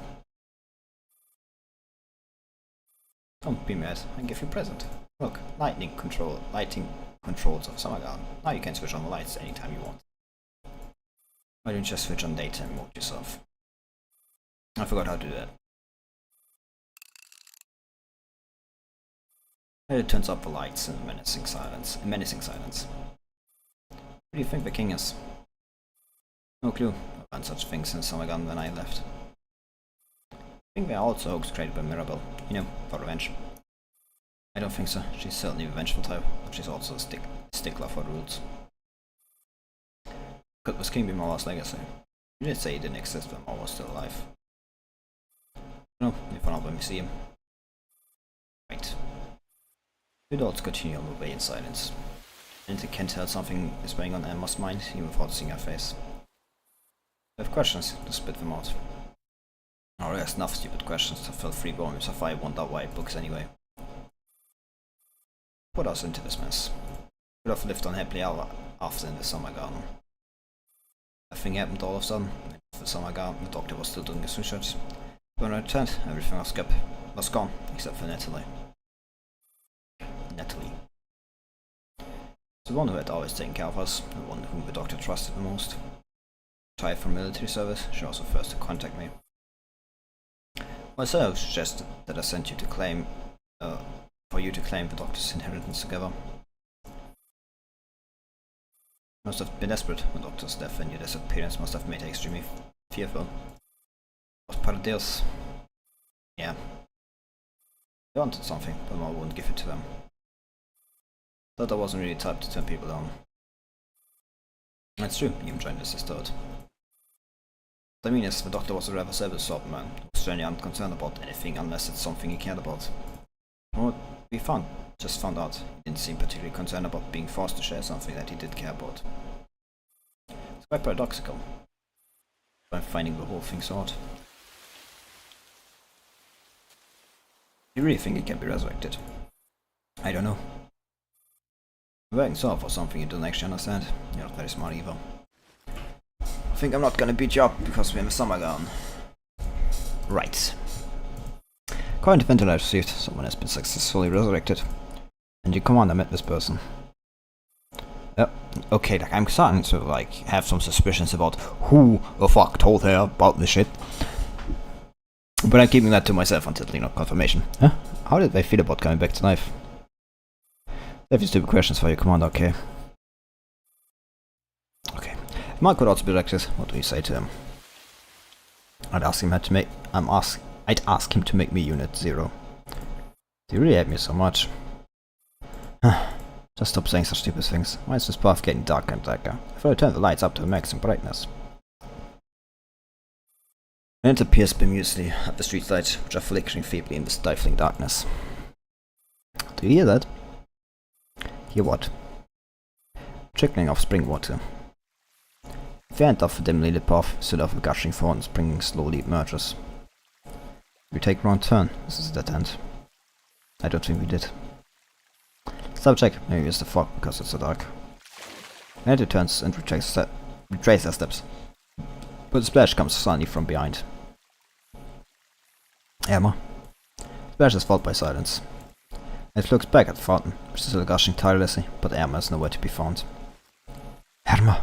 Don't be mad, I give you a present. Look, lighting controls of summer garden. Now you can switch on the lights anytime you want. Why don't you just switch on daytime mode yourself? I forgot how to do that. And it turns up the lights in menacing silence. Who do you think the king is? No clue. I've done such things in summer garden when I left. I think they're also hoax created by Mirabelle. You know, for revenge. I don't think so. She's certainly a vengeful type, but she's also a stickler for rules. Could was King be Molo's legacy? You did say he didn't exist when Molo was still alive. No, we found out when we see him. Right. The adults continue on the way in silence. And they can tell something is weighing on Emma's mind, even without seeing her face. I have questions, to spit them out. I already asked enough stupid questions to fill 3 volumes of I wonder why books anyway. Put us into this mess. Could have lived unhappily after in the summer garden. Nothing happened all of a sudden. In the summer garden, the doctor was still doing his research. When I returned, everything was gone, except for Natalie. The one who had always taken care of us, the one whom the doctor trusted the most. Retired from military service, she was the first to contact me. Myself suggested that I sent you to claim, for you to claim the doctor's inheritance together. Must have been desperate. The doctor's death and your disappearance must have made her extremely fearful. Was Paradeus? Yeah. They wanted something, but Mom wouldn't give it to them. Thought I wasn't really the type to turn people down. That's true, even joined us as third. What I mean is, the doctor was a rather savage sort of man, who was generally unconcerned about anything unless it's something he cared about. From what we just found out, he didn't seem particularly concerned about being forced to share something that he did care about. It's quite paradoxical. I'm finding the whole thing so odd. You really think it can be resurrected? I don't know. You're working so hard for something you don't actually understand. You're not very smart either. I think I'm not gonna beat you up because we have a summer gun. Right. According to Ventilator received, someone has been successfully resurrected. And your commander met this person. Okay, like I'm starting to like have some suspicions about who the fuck told her about this shit. But I'm keeping that to myself until, confirmation. Huh? How did they feel about coming back to life? They have these stupid questions for your commander, okay? Okay. Mark could also be elected. What do you say to him? I'd ask him to make me Unit 0. Do you really hate me so much? Just stop saying such stupid things. Why is this path getting darker and darker? If I turn the lights up to the maximum brightness. And it appears bemusely at the streetlights, which are flickering feebly in the stifling darkness. Do you hear that? Hear what? Trickling of spring water. At the end of the dimly lit path, stood of a gushing fountain springing slowly emerges. We take a wrong turn. This is a dead end. I don't think we did. Let's check. Maybe it's the fog because it's so dark. Nancy turns and retraces her steps. But the splash comes suddenly from behind. Emma. Splash is followed by silence. It looks back at the fountain, which is still gushing tirelessly, but Emma is nowhere to be found. Herma!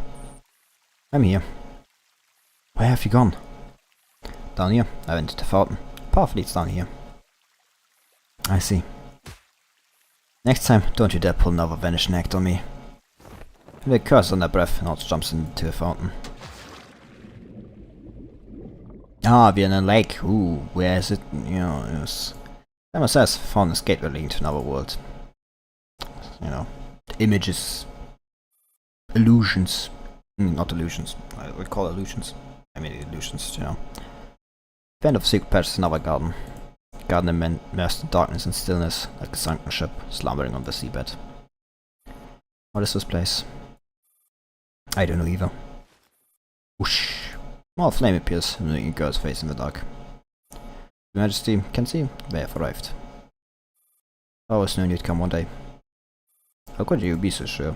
I'm here. Where have you gone? Down here. I went to the fountain. Path leads down here. I see. Next time, don't you dare pull another vanishing act on me. They curse on their breath and also jumps into the fountain. Ah, we're in a lake. Ooh, where is it? Yes. Emma says, found this gateway leading to another world. Images. Illusions. Not illusions. I would call illusions. I mean illusions, The end of the secret patch is another garden. Garden immersed in darkness and stillness, like a sunken ship slumbering on the seabed. What is this place? I don't know either. Whoosh! Small flame appears, illuminating a girl's face in the dark. Your Majesty can see they have arrived. I always knew you'd come one day. How could you be so sure?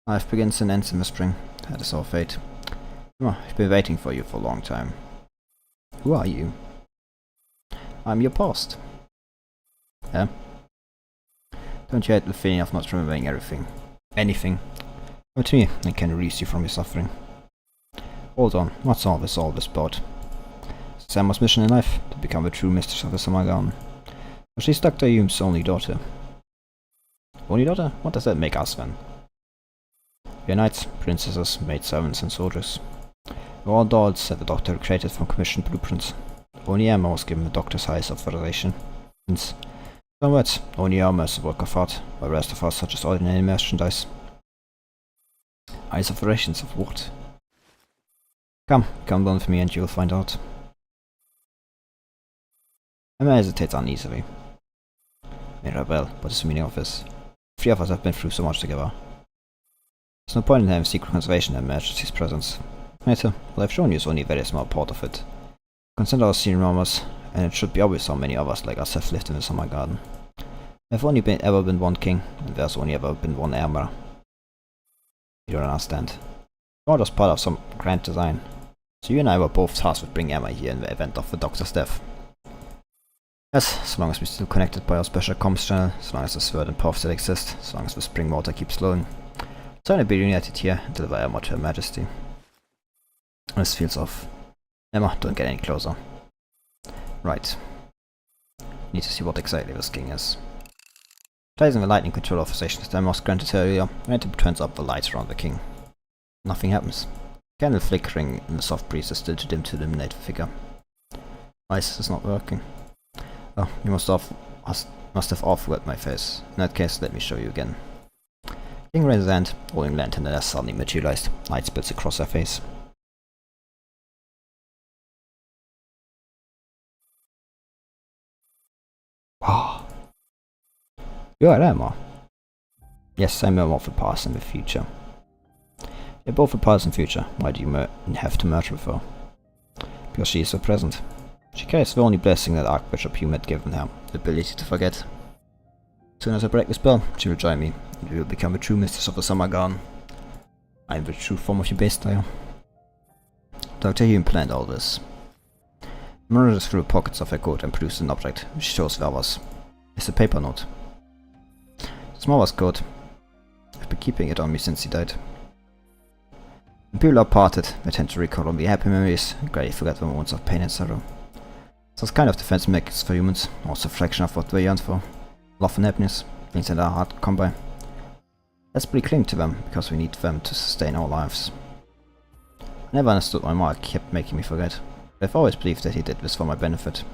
Life begins and ends in the spring. That is our fate. Oh, I've been waiting for you for a long time. Who are you? I'm your past. Yeah? Don't you hate the feeling of not remembering everything? Anything? Come to me, I can release you from your suffering. Hold on, what's all this about? It's Emma's mission in life, to become the true mistress of the Samagan. But she's Dr. Hume's only daughter. Only daughter? What does that make us then? We are knights, princesses, maidservants and soldiers. We're all dolls that the doctor created from commissioned blueprints. Only Emma was given the doctor's highest authorization. In some words, only Emma is a work of art, while the rest of us are just ordinary merchandise. Highest authorization of what? Come down with me and you'll find out. Emma hesitates uneasily. Mirabelle, what is the meaning of this? 3 of us have been through so much together. There's no point in having secret conservation in Majesty's presence. Later, what I've shown you is only a very small part of it. Consider our senior members, and it should be obvious how many of us like us have lived in the summer garden. There have only ever been one king, and there's only ever been one Emma. You don't understand. You're just part of some grand design. So you and I were both tasked with bringing Emma here in the event of the doctor's death. Yes, so long as we're still connected by our special comms channel, so long as the sword and path still exist, so long as the spring water keeps flowing. It's only be reunited here and deliver Emma to Her Majesty. This feels off. Emma, don't get any closer. Right. Need to see what exactly this king is. Placing the lighting control authorization system was granted earlier, and it turns up the lights around the king. Nothing happens. Candle flickering in the soft breeze is still too dim to illuminate the figure. Why is this not working? Oh, you must have overworked my face. In that case, let me show you again. King raises his hand, holding the lantern, and has suddenly materialized. Light spills across her face. Wow. You are Emma. Yes, I'm Emma of the past and the future. You're both the past and future. Why do you have to merge with her? Because she is so present. She carries the only blessing that Archbishop Hume had given her, the ability to forget. As soon as I break the spell, she will join me, and we will become the true mistress of the Summer Garden. I am the true form of your base style. Dr. Hume planned all this. Murders through pockets of her coat and produced an object, which shows the others. It's a paper note. It's Mother's coat. I've been keeping it on me since he died. When people are parted, they tend to recall only happy memories and gradually forget the moments of pain and sorrow. So it's kind of defense mechanism for humans, also a fraction of what they yearn for. Love and happiness, things that are hard to come by. Let's cling to them, because we need them to sustain our lives. I never understood why Mark kept making me forget, but I've always believed that he did this for my benefit.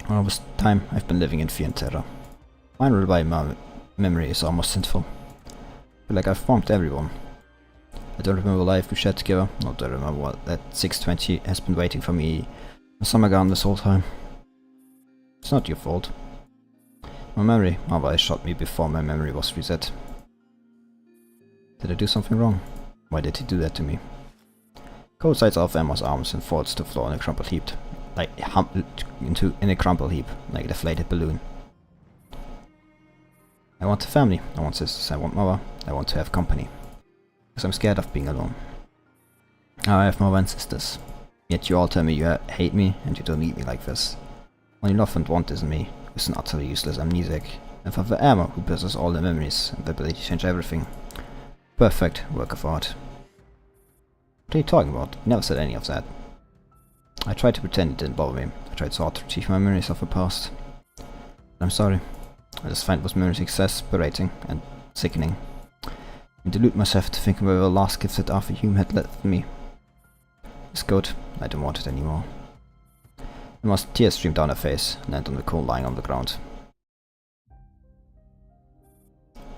All this time, I've been living in fear and terror. Mine by my memory is almost sinful. I feel like I've wronged everyone. I don't remember the life we shared together, nor do I remember what that 620 has been waiting for me in Summer Garden this whole time. It's not your fault. My memory, Mother shot me before my memory was reset. Did I do something wrong? Why did he do that to me? Cold slides off Emma's arms and falls to the floor in a crumpled heap, like in a crumpled heap, like a deflated balloon. I want a family, I want sisters, I want Mother, I want to have company. Because I'm scared of being alone. Now I have Mother and sisters. Yet you all tell me you hate me and you don't need me like this. Only love and want is in me, who's an utterly useless amnesiac, and for the Emma who possesses all the memories and the ability to change everything. Perfect work of art. What are you talking about? You never said any of that. I tried to pretend it didn't bother me. I tried so hard to retrieve my memories of the past. But I'm sorry. I just find those memories exasperating and sickening. I delude myself to think about the last gifts that Arthur Hume had left me. It's good. I don't want it anymore. Emma's tears streamed down her face and landed on the coal lying on the ground.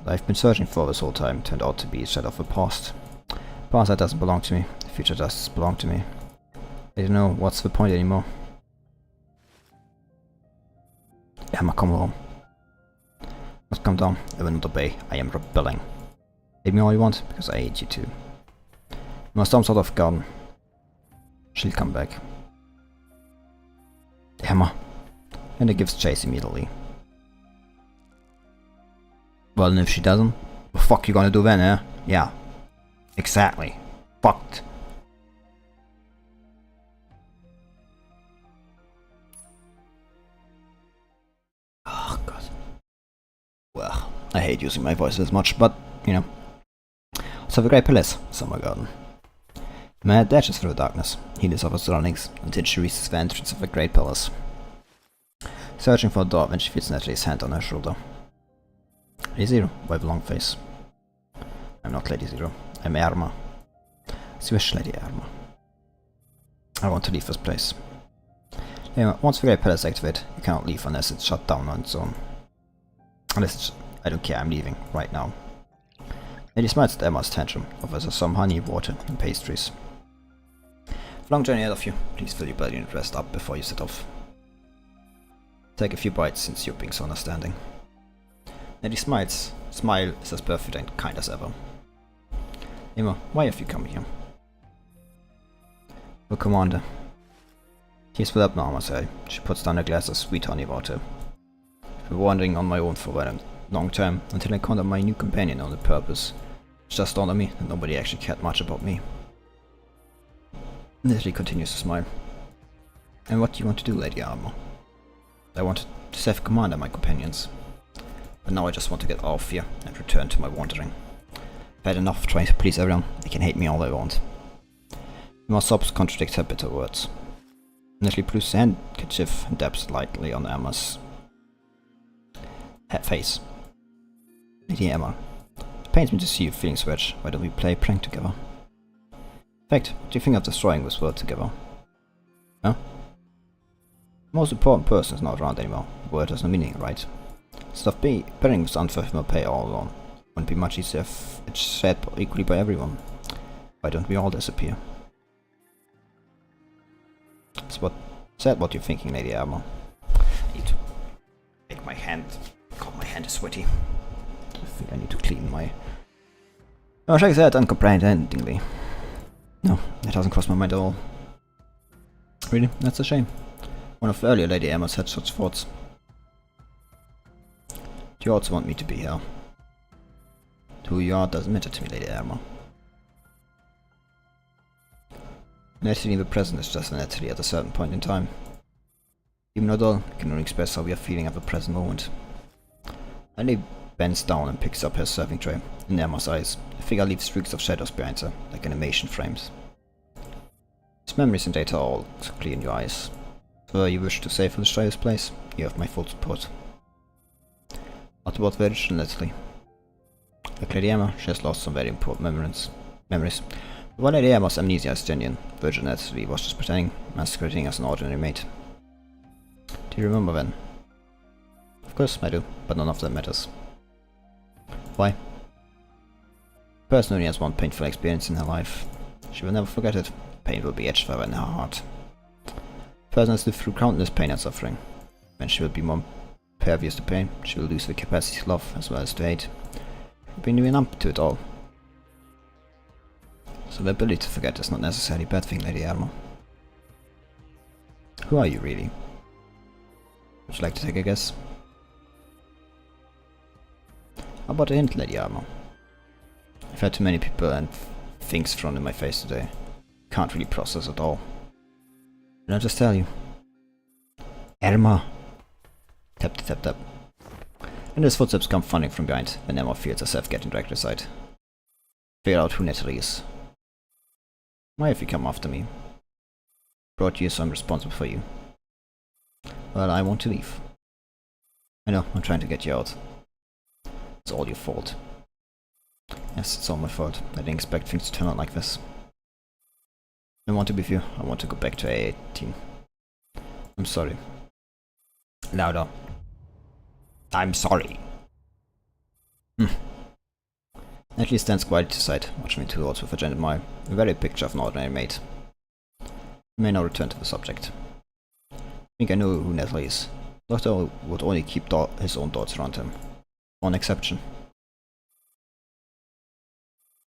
What I've been searching for this whole time turned out to be a shadow of the past. The past that doesn't belong to me. The future does belong to me. I don't know what's the point anymore. Emma, come home. Must come down. I will not obey. I am rebelling. Hate me all you want, because I hate you too. You must storm out of garden. She'll come back. Emma. And it gives chase immediately. Well, and if she doesn't, what the fuck you gonna do then, eh? Yeah. Exactly. Fucked. Oh, God. Well, I hate using my voice as much, but, you know. Let's have a great palace, Summer Garden. The man dashes through the darkness, heedless of her surroundings, until she reaches the entrance of the great palace. Searching for a door when she feels Natalie's hand on her shoulder. Lady Zero, with a long face. I'm not Lady Zero, I'm Irma. As you wish, Lady Irma. I want to leave this place. Anyway, once the great palace is activated, you cannot leave unless it's shut down on its own. I don't care, I'm leaving, right now. Lady smiles at Emma's tantrum, offers her some honey, water, and pastries. Long journey ahead of you, please fill your belly and rest up before you set off. Take a few bites since you're being so understanding. Lady smiles. Smile is as perfect and kind as ever. Emma, why have you come here? Oh, Commander. He's filled up now, must I. She puts down a glass of sweet honey water. I've been wandering on my own for a long time, until I encountered my new companion on the purpose. It just dawned on me that nobody actually cared much about me. Natalie continues to smile. And what do you want to do, Lady Armor? I wanted to save command of my companions. But now I just want to get out of here and return to my wandering. I've had enough of trying to please everyone. They can hate me all they want. Emma's sobs contradict her bitter words. Natalie pulls the handkerchief and dabs lightly on Emma's face. Lady Emma. It pains me to see you feeling so rich. Why don't we play a prank together? In fact, what do you think of destroying this world together? Huh? The most important person is not around anymore. The word has no meaning, right? Stop bearing this unfair pay all alone. Wouldn't be much easier if it's shared equally by everyone. Why don't we all disappear? It's what you're thinking, Lady Emma. I need to make my hand. God, my hand is sweaty. I think I need to clean my... Oh, shake that uncomprehendingly. No, that hasn't crossed my mind at all. Really? That's a shame. One of the earlier Lady Emmas had such thoughts. Do you also want me to be here? Who you are doesn't matter to me, Lady Emma. Natalie in the present is just a Natalie at a certain point in time. Even though I can only express how we are feeling at the present moment. Annie bends down and picks up her serving tray. In Emma's eyes, the figure leaves streaks of shadows behind her, like animation frames. Its memories and data are all clear in your eyes. Whatever you wish to say for this joyous place, you have my full support. What about the original Natalie? Like Lady Emma, she has lost some very important memories. But while Lady Emma's amnesia is genuine, Virgin Natalie was just pretending, masquerading as an ordinary maid. Do you remember then? Of course I do, but none of that matters. Why? The person only has one painful experience in her life. She will never forget it. Pain will be etched forever in her heart. The person has lived through countless pain and suffering. When she will be more pervious to pain, she will lose the capacity to love as well as to hate. She will be numb to it all. So the ability to forget is not necessarily a bad thing, Lady Emma. Who are you really? Would you like to take a guess? How about a hint, Lady Emma? I've had too many people and things thrown in my face today. Can't really process it all. Did I just tell you? Emma! Tap tap tap. And his footsteps come thundering from behind when Emma feels herself getting dragged aside. Figure out who Natalie is. Why have you come after me? Brought you so I'm responsible for you. Well, I want to leave. I know, I'm trying to get you out. It's all your fault. Yes, it's all my fault. I didn't expect things to turn out like this. I don't want to be with you. I want to go back to A18. I'm sorry. Louder. I'm sorry. Natalie stands quietly to the side, watching me towards with a gentle smile, a very picture of an ordinary maid. We may now return to the subject. I think I know who Natalie is. Doctor would only keep his own thoughts around him. One exception.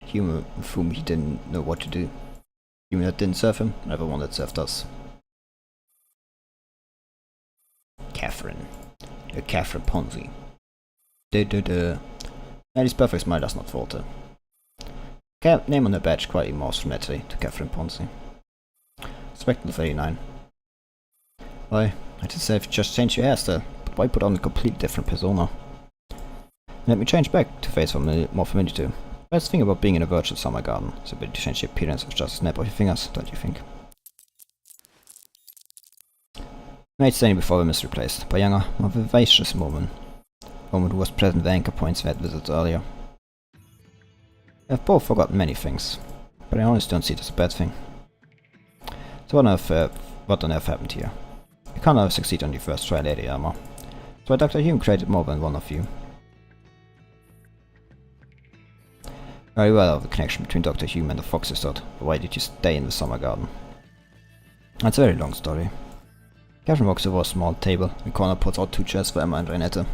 Human with whom he didn't know what to do. Human that didn't serve him, never one that served us. Catherine. Catherine Ponzi. Natalie's perfect smile does not falter. Name on her badge quietly morphs from Natalie to Catherine Ponzi. Spectral 39. Why, I did say if you just change your hairstyle, but why put on a completely different persona? Let me change back to face more familiar to. Best thing about being in a virtual summer garden is the ability to change the appearance with just a snap of your fingers, don't you think? Maid standing before him is replaced by a younger, more vivacious woman who was present at the anchor points we had visited earlier. We have both forgotten many things, but I honestly don't see it as a bad thing. So what on earth happened here? You can't ever succeed on your first try, Lady Emma. So why Dr. Hume created more than one of you. Very well of the connection between Dr. Hume and the Foxes thought, but why did you stay in the summer garden? That's a very long story. Catherine walks over a small table, in the corner puts out 2 chairs for Emma and Renette.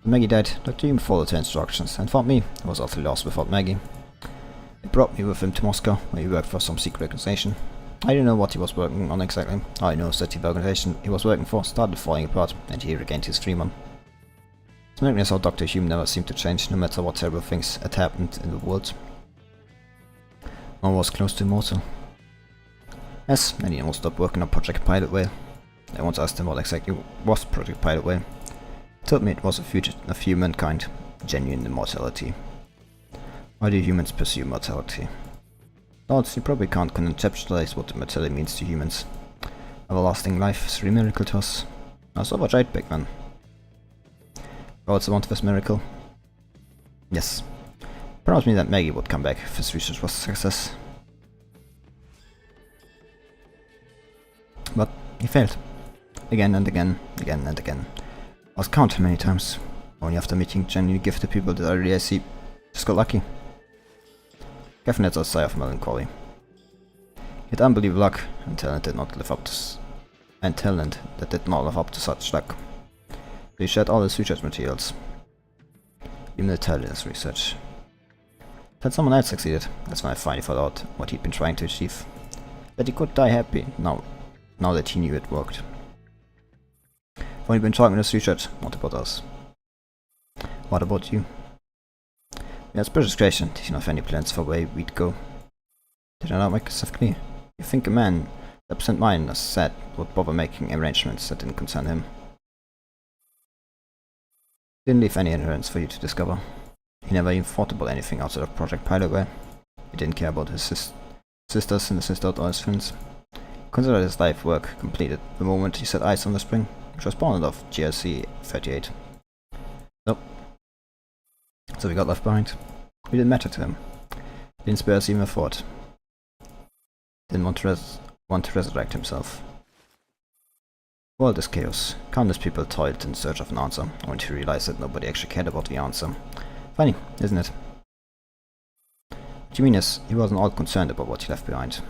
When Maggie died, Dr. Hume followed her instructions and found me. I was utterly lost without Maggie. He brought me with him to Moscow, where he worked for some secret organization. I didn't know what he was working on exactly. All I know is that the organization he was working for started falling apart, and he regained his freedom. It's miraculous how Dr. Hume never seemed to change, no matter what terrible things had happened in the world. One was close to immortal. Yes, and he almost stopped working on Project Pilot Whale. I once asked him what exactly was Project Pilot Whale. He told me it was a future of humankind, genuine immortality. Why do humans pursue mortality? Lords, you probably can't conceptualize what immortality means to humans. Everlasting life is a real miracle to us. I was overjoyed back then. You also want this miracle? Yes. Promised me that Maggie would come back if his research was a success. But he failed. Again and again, again and again. I was counted many times. Only after meeting genuinely gifted people did I really see just got lucky. Kevin had a sigh of melancholy. He had unbelievable luck, and talent did not live up to talent that did not live up to such luck. So he shared all his research materials. Even the talent's research. Had someone else succeeded, that's when I finally found out what he'd been trying to achieve. That he could die happy, now that he knew it worked. I've only been talking his research, what about us? What about you? We had special discretion, did you not have any plans for where we'd go? Did I not make myself clear? You think a man that absent minded as said would bother making arrangements that didn't concern him? Didn't leave any evidence for you to discover. He never even thought about anything outside of Project Pilotware. He didn't care about his sisters and his sister or his friends. He considered his life work completed the moment he set eyes on the spring, which was born of GRC 38. Nope. So we got left behind. We didn't matter to him. Didn't spare us even a thought. Didn't want to resurrect himself. World is chaos. Countless people toiled in search of an answer, only to realize that nobody actually cared about the answer. Funny, isn't it? What you mean is, he wasn't all concerned about what he left behind.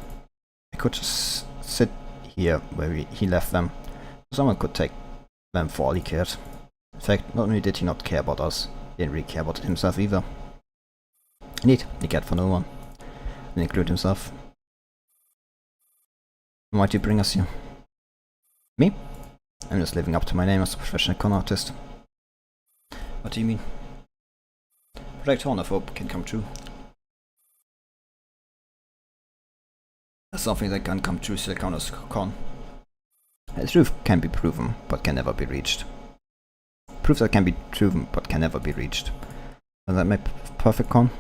I could just sit here where he left them, so someone could take them for all he cared. In fact, not only did he not care about us, he didn't really care about himself either. Indeed, he cared for no one, and include himself. Why'd you bring us here? Me? I'm just living up to my name as a professional con artist. What do you mean? Project Horn of Hope can come true. There's something that can come true still count as con. The truth can be proven, but can never be reached. Proof that can be proven, but can never be reached. Does that make perfect con?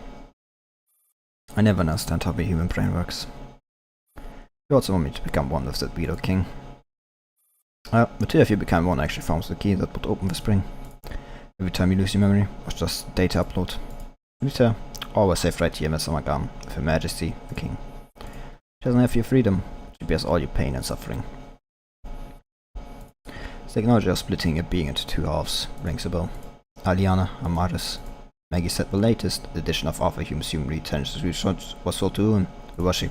I never understand how the human brain works. You also want me to become one with the Beetle King. But if you become one actually forms the key that would open the spring. Every time you lose your memory, was just data upload. Rita, always safe right here in Samagan, with Her Majesty, the King. She doesn't have your freedom, she bears all your pain and suffering. The technology of splitting a being into two halves rings a bell. Aliana, Amaris. Maggie said the latest edition of Alpha Hume's Human Retention Research was sold to Owen. Who was she?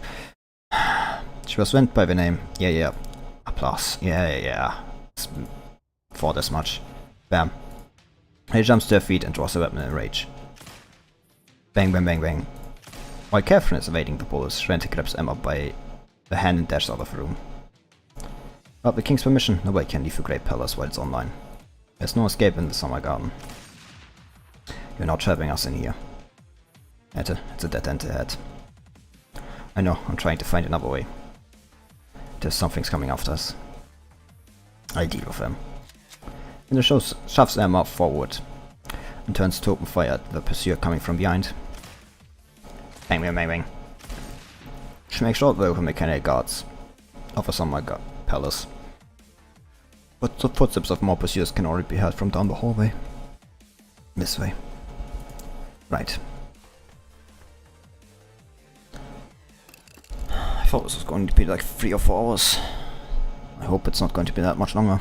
She was went by the name. Yeah. Applause. Yeah. For this much. Bam. He jumps to her feet and draws a weapon in a rage. Bang, bang, bang, bang. While Catherine is evading the bullets, Rente grabs Emma by the hand and dashes out of the room. Without the king's permission, nobody can leave the Great Palace while it's online. There's no escape in the summer garden. You're not trapping us in here. It's a dead end ahead. I know, I'm trying to find another way. There's something's coming after us. I'll deal with them. And the show shoves Emma forward and turns to open fire at the pursuer coming from behind. Bang, bang, bang, bang. She makes short work with mechanical guards of the summer palace. But the footsteps of more pursuers can already be heard from down the hallway. This way. Right. I thought this was going to be like 3 or 4 hours. I hope it's not going to be that much longer.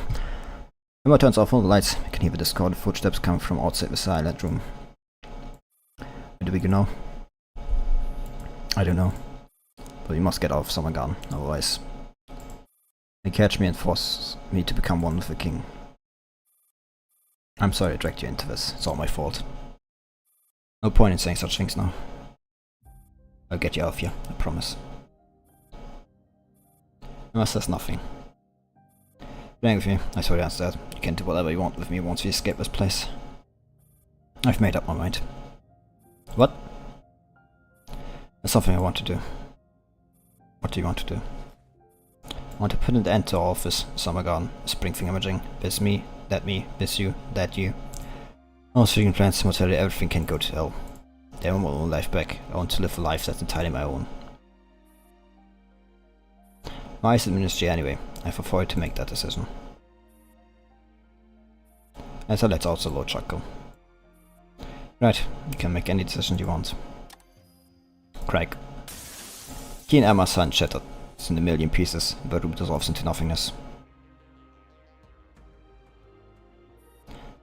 Emma turns off all the lights. I can hear the discordant footsteps coming from outside the silent room. Where do we go now? I don't know. But we must get out of Summer Garden, otherwise they catch me and force me to become one with the king. I'm sorry I dragged you into this. It's all my fault. No point in saying such things now. I'll get you out of here, I promise. Emma says nothing. Playing with you, I saw the answer to that. You can do whatever you want with me once we escape this place. I've made up my mind. What? There's something I want to do. What do you want to do? I want to put an end to all of this summer garden, spring thingamajig. This me, this you, that you. All freaking plans, materially, everything can go to hell. I want my own life back. I want to live a life that's entirely my own. My eyes in the ministry anyway. I've avoided to make that decision. And so let's also low chuckle. Right, you can make any decision you want. Craig. He and Emma's son shattered in a million pieces, the room dissolves into nothingness.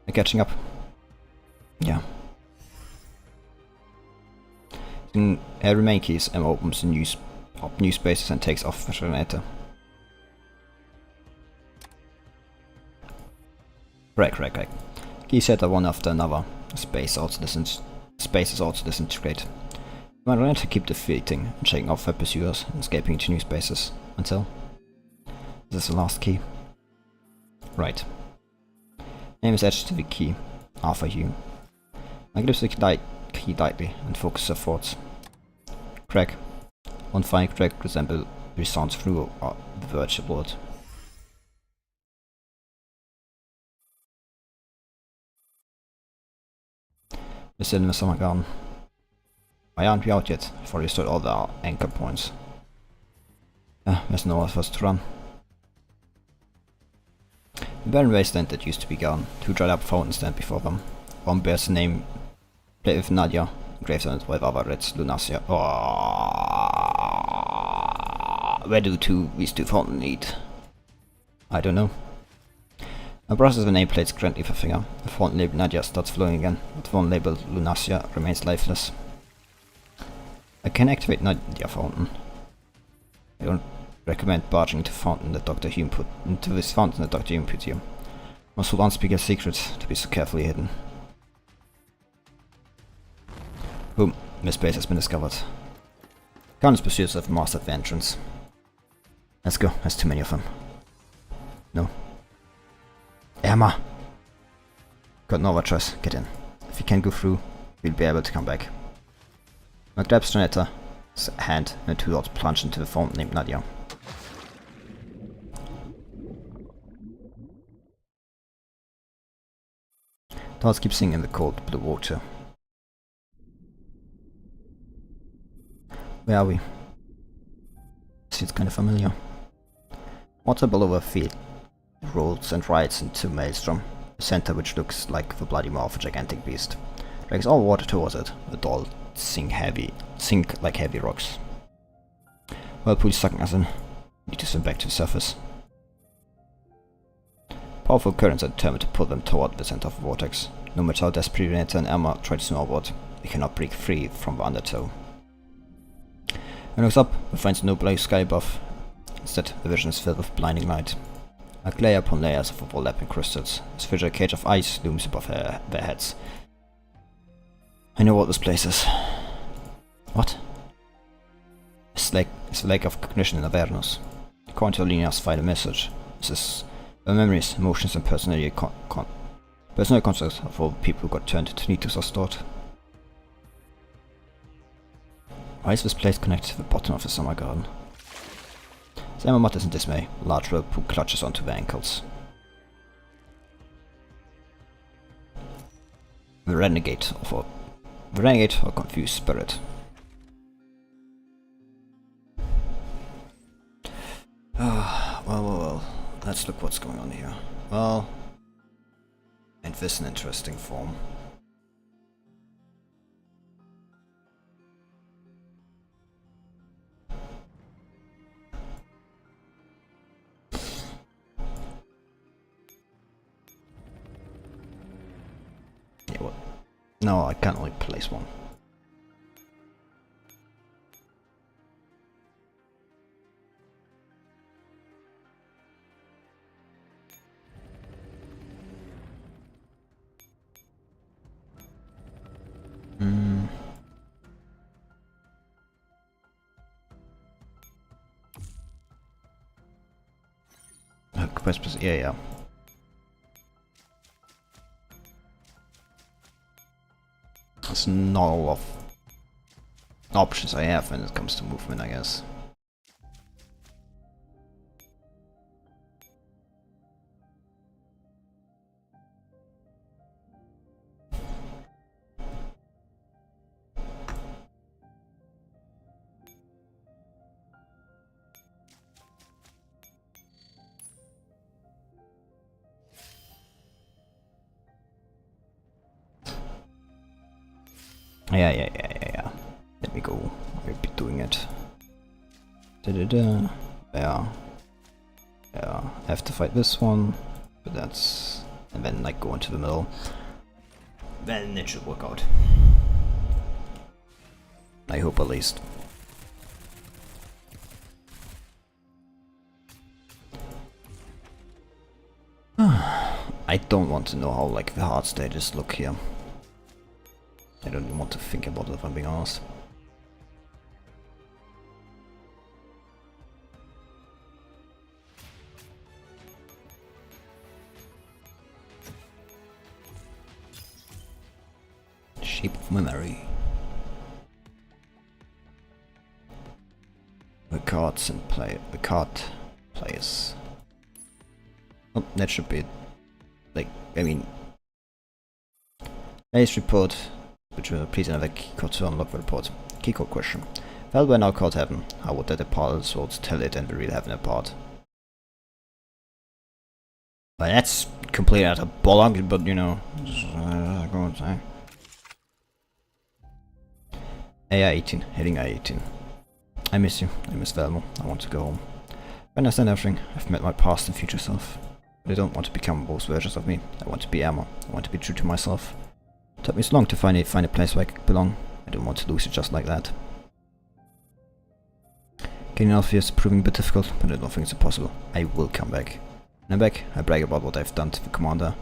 You're catching up? Yeah. In remain keys, Emma opens the new spaces and takes off the generator. Craig. Key shatter one after another. Space is also disintegrate. My ran to keep defeating and shaking off their pursuers and escaping into new spaces until this is the last key. Right. Name is etched to the key. Arthur Hugh. I grip the key lightly and focus her thoughts. Craig. One fine crack resounds through the virtual world. We're still in the summer garden. Why aren't we out yet? Before we restored all the anchor points. There's nowhere for us to run. The barren wasteland that used to be gone. Two dried up fountains stand before them. One bears the name Play with Nadia, engraved on it with other reads Lunasia. Where do these two fountains lead? I don't know. I process the nameplates currently for finger. The fountain labeled Nadia starts flowing again, but the one labeled Lunasia remains lifeless. I can activate Nadia fountain. I don't recommend barging into fountain that Dr. Hume put into this fountain that Dr. Hume put here. Must hold unspeakable secrets to be so carefully hidden. Boom, this place has been discovered. Countless pursuers have mastered the entrance. Let's go, there's too many of them. No. Emma! Got no other choice, get in. If you can't go through, we'll be able to come back. I grab Strenetta's hand and the two dots plunge into the fountain named Nadia. Dots keep singing in the cold blue water. Where are we? This feels kind of familiar. Water below our feet rolls and rides into Maelstrom, a center which looks like the bloody mouth of a gigantic beast. Drags all water towards it, the doll sink like heavy rocks. Whirlpool's sucking us in. Need to swim back to the surface. Powerful currents are determined to pull them toward the center of the vortex. No matter how desperately Renata and Emma try to swim outward, they cannot break free from the undertow. When looks up, we find no blue sky above. Instead, the vision is filled with blinding light. Like layer upon layers of overlapping crystals, a spherical cage of ice looms above their heads. I know what this place is. What? It's the lake of cognition and awareness. According to Alina's final message, this is where memories, emotions and personal constructs of all people who got turned into Nitus are stored. Why is this place connected to the bottom of the summer garden? Emma mutters in dismay, a large rope clutches onto their ankles. The renegade or confused spirit. Well. Let's look what's going on here. Well, ain't this an interesting form? Yeah, what? No, I can't only place one. Yeah. There's not a lot of options I have when it comes to movement, I guess. Yeah. Let me go. I'll be doing it. Da-da-da. Yeah. I have to fight this one, but that's... and then like go into the middle. Then it should work out. I hope at least. I don't want to know how like the hard stages look here. I don't even want to think about it if I'm being honest. Shape of memory. The cards and play the card players. Oh, that should be like, I mean, base report, which will please another keycode to unlock the report. Keycode question. Well, when our code happen, how would that apart swords tell it and the real heaven apart? Well, that's completely out of bollock, but you know, AI-18, heading AI-18. I miss you, I miss Velmo, I want to go home. I understand everything, I've met my past and future self. But I don't want to become both versions of me. I want to be Emma. I want to be true to myself. It took me so long to find a place where I belong. I don't want to lose it just like that. Getting out of here is proving a bit difficult, but I don't think it's impossible. I will come back. When I'm back, I brag about what I've done to the commander.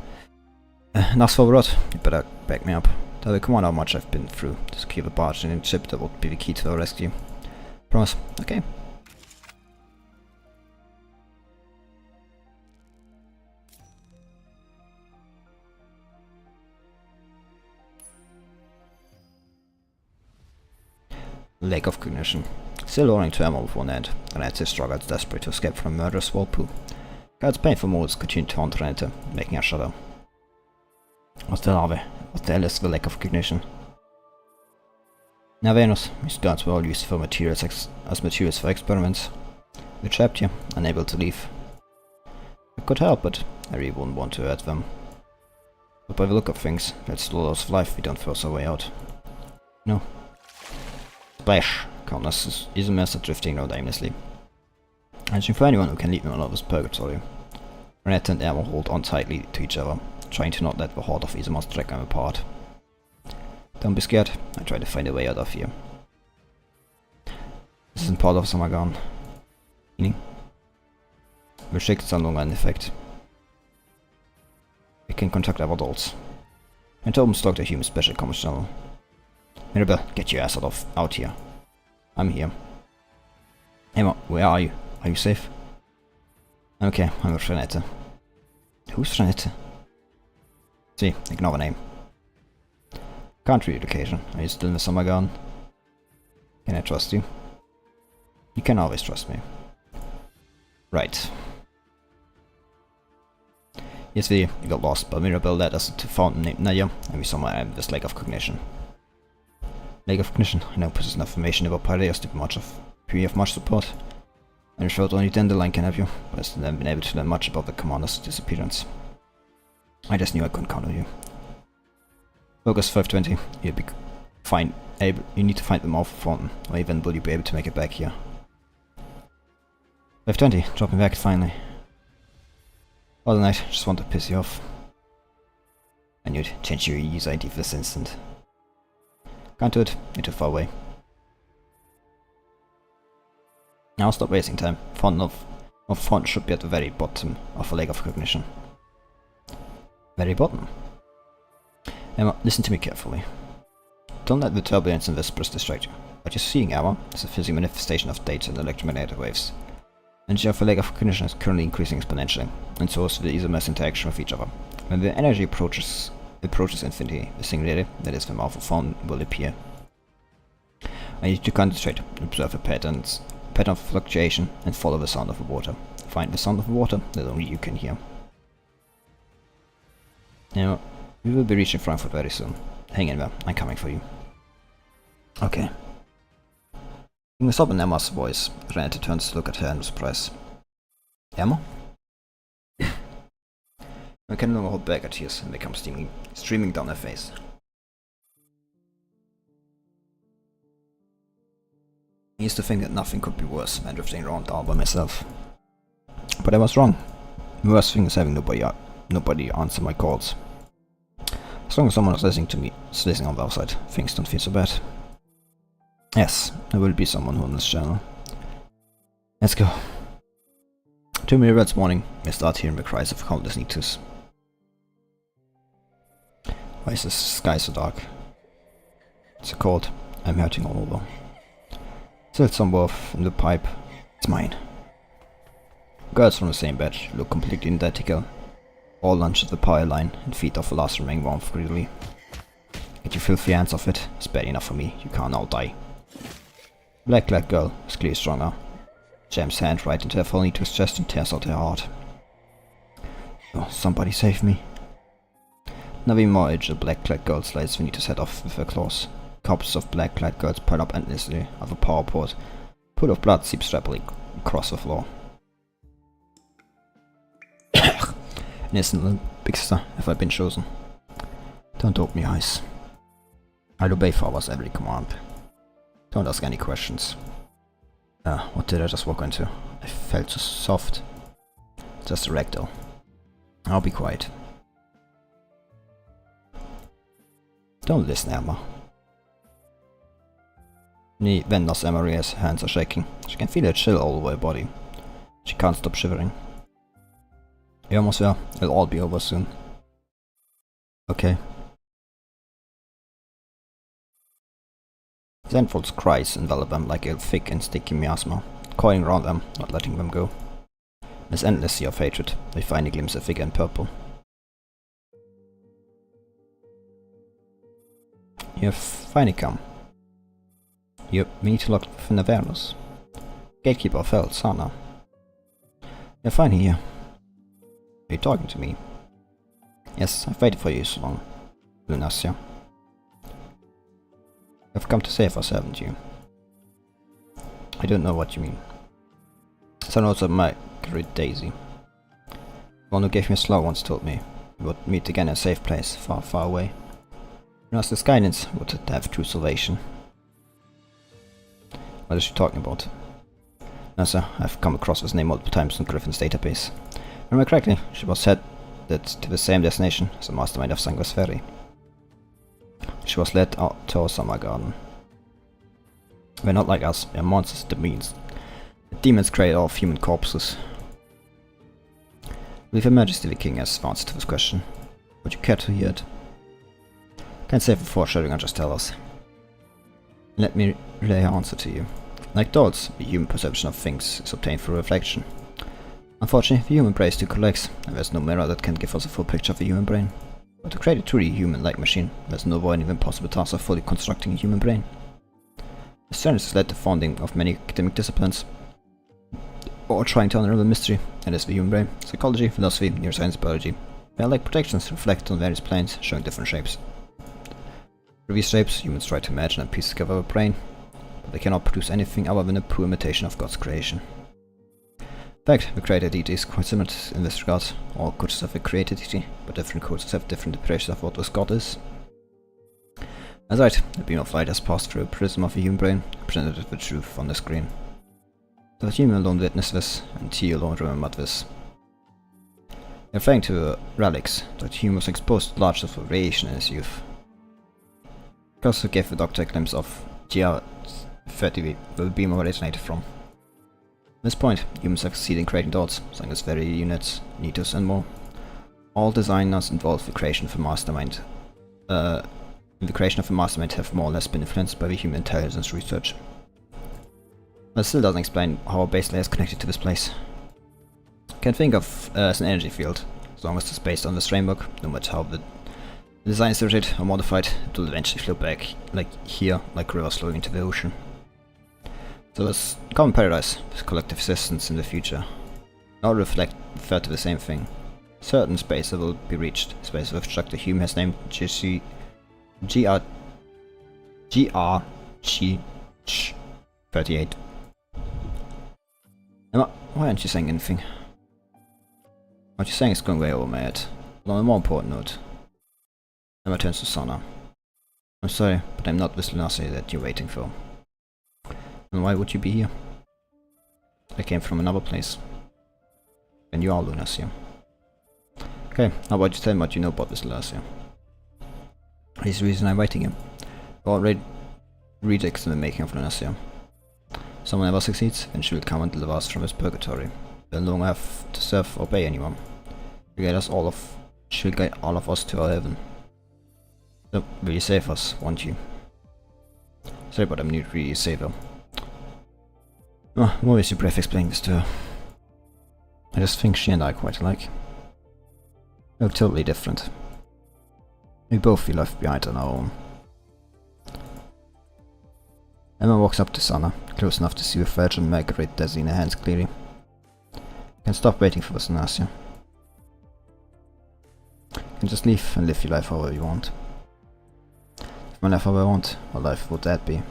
And ask for Rod, you better back me up. Tell the commander how much I've been through to secure the barge and the ship that would be the key to our rescue. Promise? Okay. Lake of Cognition. Still owing to ammo with one end, Renate struggles desperate to escape from a murderous whirlpool. God's painful moods continue to haunt Renate, making her shudder. What the hell are we? What the hell is the Lake of Cognition? Now Venus, these guards were all used for materials as materials for experiments. We're trapped here, unable to leave. I could help, but I really wouldn't want to hurt them. But by the look of things, that's the loss of life we don't force our way out. No. Splash! Calmness is a mess at drifting around aimlessly. Searching for anyone who can lead me out of this purgatory. Renette and Emma hold on tightly to each other, trying to not let the horde of Isamos drag them apart. Don't be scared, I try to find a way out of here. This isn't part of Samagan. Meaning? Beschickt are no longer in effect. We can contact our adults. And Tobin stocked a human special commerce channel. Mirabelle, get your ass out here. I'm here. Emma, where are you? Are you safe? Okay, I'm with Renette. Who's Renette? See, ignore the name. Can't read location. Are you still in the summer gun? Can I trust you? You can always trust me. Right. Yes, we got lost, but Mirabelle led us to a fountain named Naya, and we somewhere in this Lake of Cognition. Lake of Cognition, I now possess enough information about Piraeus to be of much support. I'm sure only Dandelion can help you, but I've still never been able to learn much about the commander's disappearance. I just knew I couldn't count on you. Focus 520, you need to find the mouth of the fountain, or even will you be able to make it back here. 520, dropping back finally. All night, just want to piss you off. I knew it, change your user ID for this instant. Can't do it, you're too far away. Now stop wasting time. Fountain should be at the very bottom of a Lake of Cognition. Very bottom. Emma, listen to me carefully. Don't let the turbulence and whispers distract you. What you're seeing, Emma, is a physical manifestation of data and electromagnetic waves. Energy of a Lake of Cognition is currently increasing exponentially, and so is the isomers interaction with each other. When the energy approaches infinity, the singularity, that is the mouth of fountain, will appear. I need you to concentrate, observe the pattern of fluctuation, and follow the sound of the water. Find the sound of the water that only you can hear. Now, we will be reaching Frankfurt very soon. Hang in there, I'm coming for you. Okay. In the sob in Emma's voice, Renate turns to look at her in surprise. Emma? I can no longer hold back her tears and they come streaming down her face. I used to think that nothing could be worse than drifting around all by myself. But I was wrong. The worst thing is having nobody answer my calls. As long as someone is listening to me, listening on the outside, things don't feel so bad. Yes, there will be someone on this channel. Let's go. 2 minutes morning, I start hearing the cries of countless Nitus. Why is the sky so dark? It's so cold. I'm hurting all over. Still somewhere in the pipe. It's mine. Girls from the same batch look completely identical. All lunge at the power line and feed off the last remaining warmth greedily. Get your filthy hands off it. It's bad enough for me. You can't now die. Black-clad girl is clearly stronger. Jams hand right into her falling to his chest and tears out her heart. Oh, somebody save me. Now even more aged, a black-clad girl slices Venita's head off with her claws. Corpses of black-clad girls pile up endlessly on the power port. A pool of blood seeps rapidly across the floor. Innocent little bigster, have I been chosen? Don't open your eyes. I'll obey Father's every command. Don't ask any questions. What did I just walk into? I felt so soft. Just a ragdoll. I'll be quiet. Don't listen, Emma. Ni vändas Maria's hands are shaking. She can feel a chill all over her body. She can't stop shivering. You're almost there. It'll all be over soon. Okay. Zenfold's cries envelop them like a thick and sticky miasma, coiling around them, not letting them go. In this endless sea of hatred, they finally glimpse a figure in purple. You have finally come. We need to lock within awareness. Gatekeeper of Hell, Sana. You're finally here. Are you talking to me? Yes, I've waited for you so long, Lunasia. You've come to save us, haven't you? I don't know what you mean. Son also my great Daisy. The one who gave me a slow once told me we would meet again in a safe place, far, far away. Luna's guidance would have true salvation. What is she talking about? No, sir, I've come across this name multiple times in Griffin's database. Remember correctly, she was headed to the same destination as the mastermind of Sanguis Ferry. She was led out to our summer garden. We're not like us, we're monsters, demons. The demons create all of human corpses. With Her Majesty the King has the answer to this question. Would you care to hear it? Can't say for foreshadowing, just tell us. Let me relay her answer to you. Like dolls, the human perception of things is obtained through reflection. Unfortunately, the human brain is too complex, and there's no mirror that can give us a full picture of the human brain. But to create a truly human-like machine, there's no avoiding the impossible task of fully constructing a human brain. This challenge has led to the founding of many academic disciplines, all trying to unravel the mystery that is the human brain. Psychology, philosophy, neuroscience, biology. They are like projections reflected on various planes, showing different shapes. Through these shapes, humans try to imagine and piece together a brain, but they cannot produce anything other than a poor imitation of God's creation. In fact, the creator deity is quite similar in this regard. All cultures have a creator deity, but different cultures have different interpretations of what this god is. That's right, the beam of light has passed through a prism of a human brain, and presented the truth on the screen. So that human alone witnessed this, and he alone remembered this. Referring to relics, that human was exposed to large of radiation in his youth. It also gave the doctor a glimpse of GR30, where the beam originated from. At this point, humans have succeeded in creating dolls, Sanguis Ferry units, Nitus and more. All designers involved in the creation of a mastermind. have more or less been influenced by the human intelligence research. But it still doesn't explain how our base layer is connected to this place. You can think of as an energy field, as long as it's based on this framework, no matter how the design is rigid or modified, it will eventually flow back, like rivers flowing into the ocean. So this common paradise, this collective existence in the future, all refer to the same thing. Certain space that will be reached, space of which Dr. Hume has named GR38. Emma, why aren't you saying anything? What you're saying is going way over my head. But on a more important note, Emma turns to Sana. I'm sorry, but I'm not this Lunacy that you're waiting for. And why would you be here? I came from another place. And you are Lunasia. Okay, how about you tell me what you know about this Lunasia? Here's the reason I'm writing him. You already redicts in the making of Lunasia. Someone ever succeeds, and she will come and deliver us from his purgatory. They'll no longer have to serve or obey anyone. She'll guide all of us to our heaven. So, will you save us, won't you? Sorry, but I'm not really save her. Oh, I'm always too brief explaining this to her. I just think she and I quite alike. We're totally different. We both feel left behind on our own. Emma walks up to Sana, close enough to see the fragile Margaret Desi in her hands clearly. You can stop waiting for us, Nasia. You can just leave and live your life however you want. If my life however I want, what life would that be?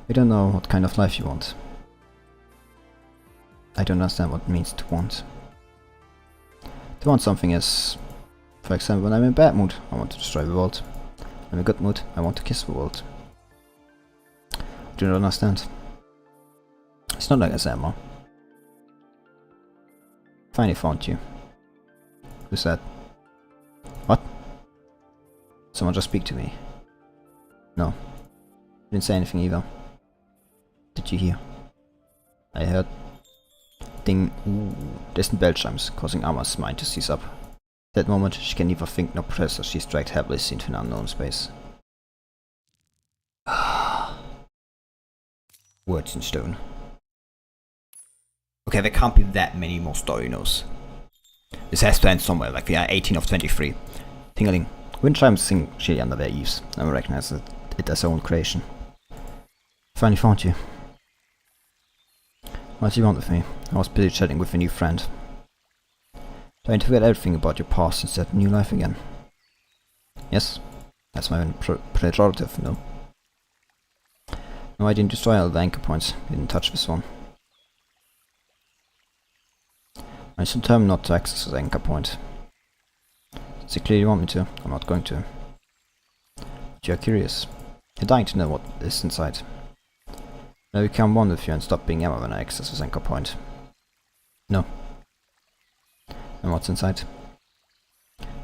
I don't know what kind of life you want. I don't understand what it means to want. To want something is, for example, when I'm in a bad mood, I want to destroy the world. When I'm in a good mood, I want to kiss the world. I do not understand. It's not like Emma. Finally found you. Who's that? What? Someone just speak to me. No. Didn't say anything either. Did you hear? I heard ding, ooh, distant bell chimes, causing Amma's mind to seize up. At that moment, she can neither think nor press as she's dragged helpless into an unknown space. Words in stone. Okay, there can't be that many more story notes. This has to end somewhere, like we are 18 of 23. Tingling. Wind chimes sing shrilly under their eaves, and I recognize it as our own creation. Finally found you. What do you want with me? I was busy chatting with a new friend. Trying to forget everything about your past and start a new life again. Yes, that's my own prerogative, no? No, I didn't destroy all the anchor points. I didn't touch this one. I'm so determined not to access this anchor point. Since you clearly want me to, I'm not going to. But you're curious. You're dying to know what is inside. Now become one with you and stop being Emma when I access this anchor point. No. And what's inside?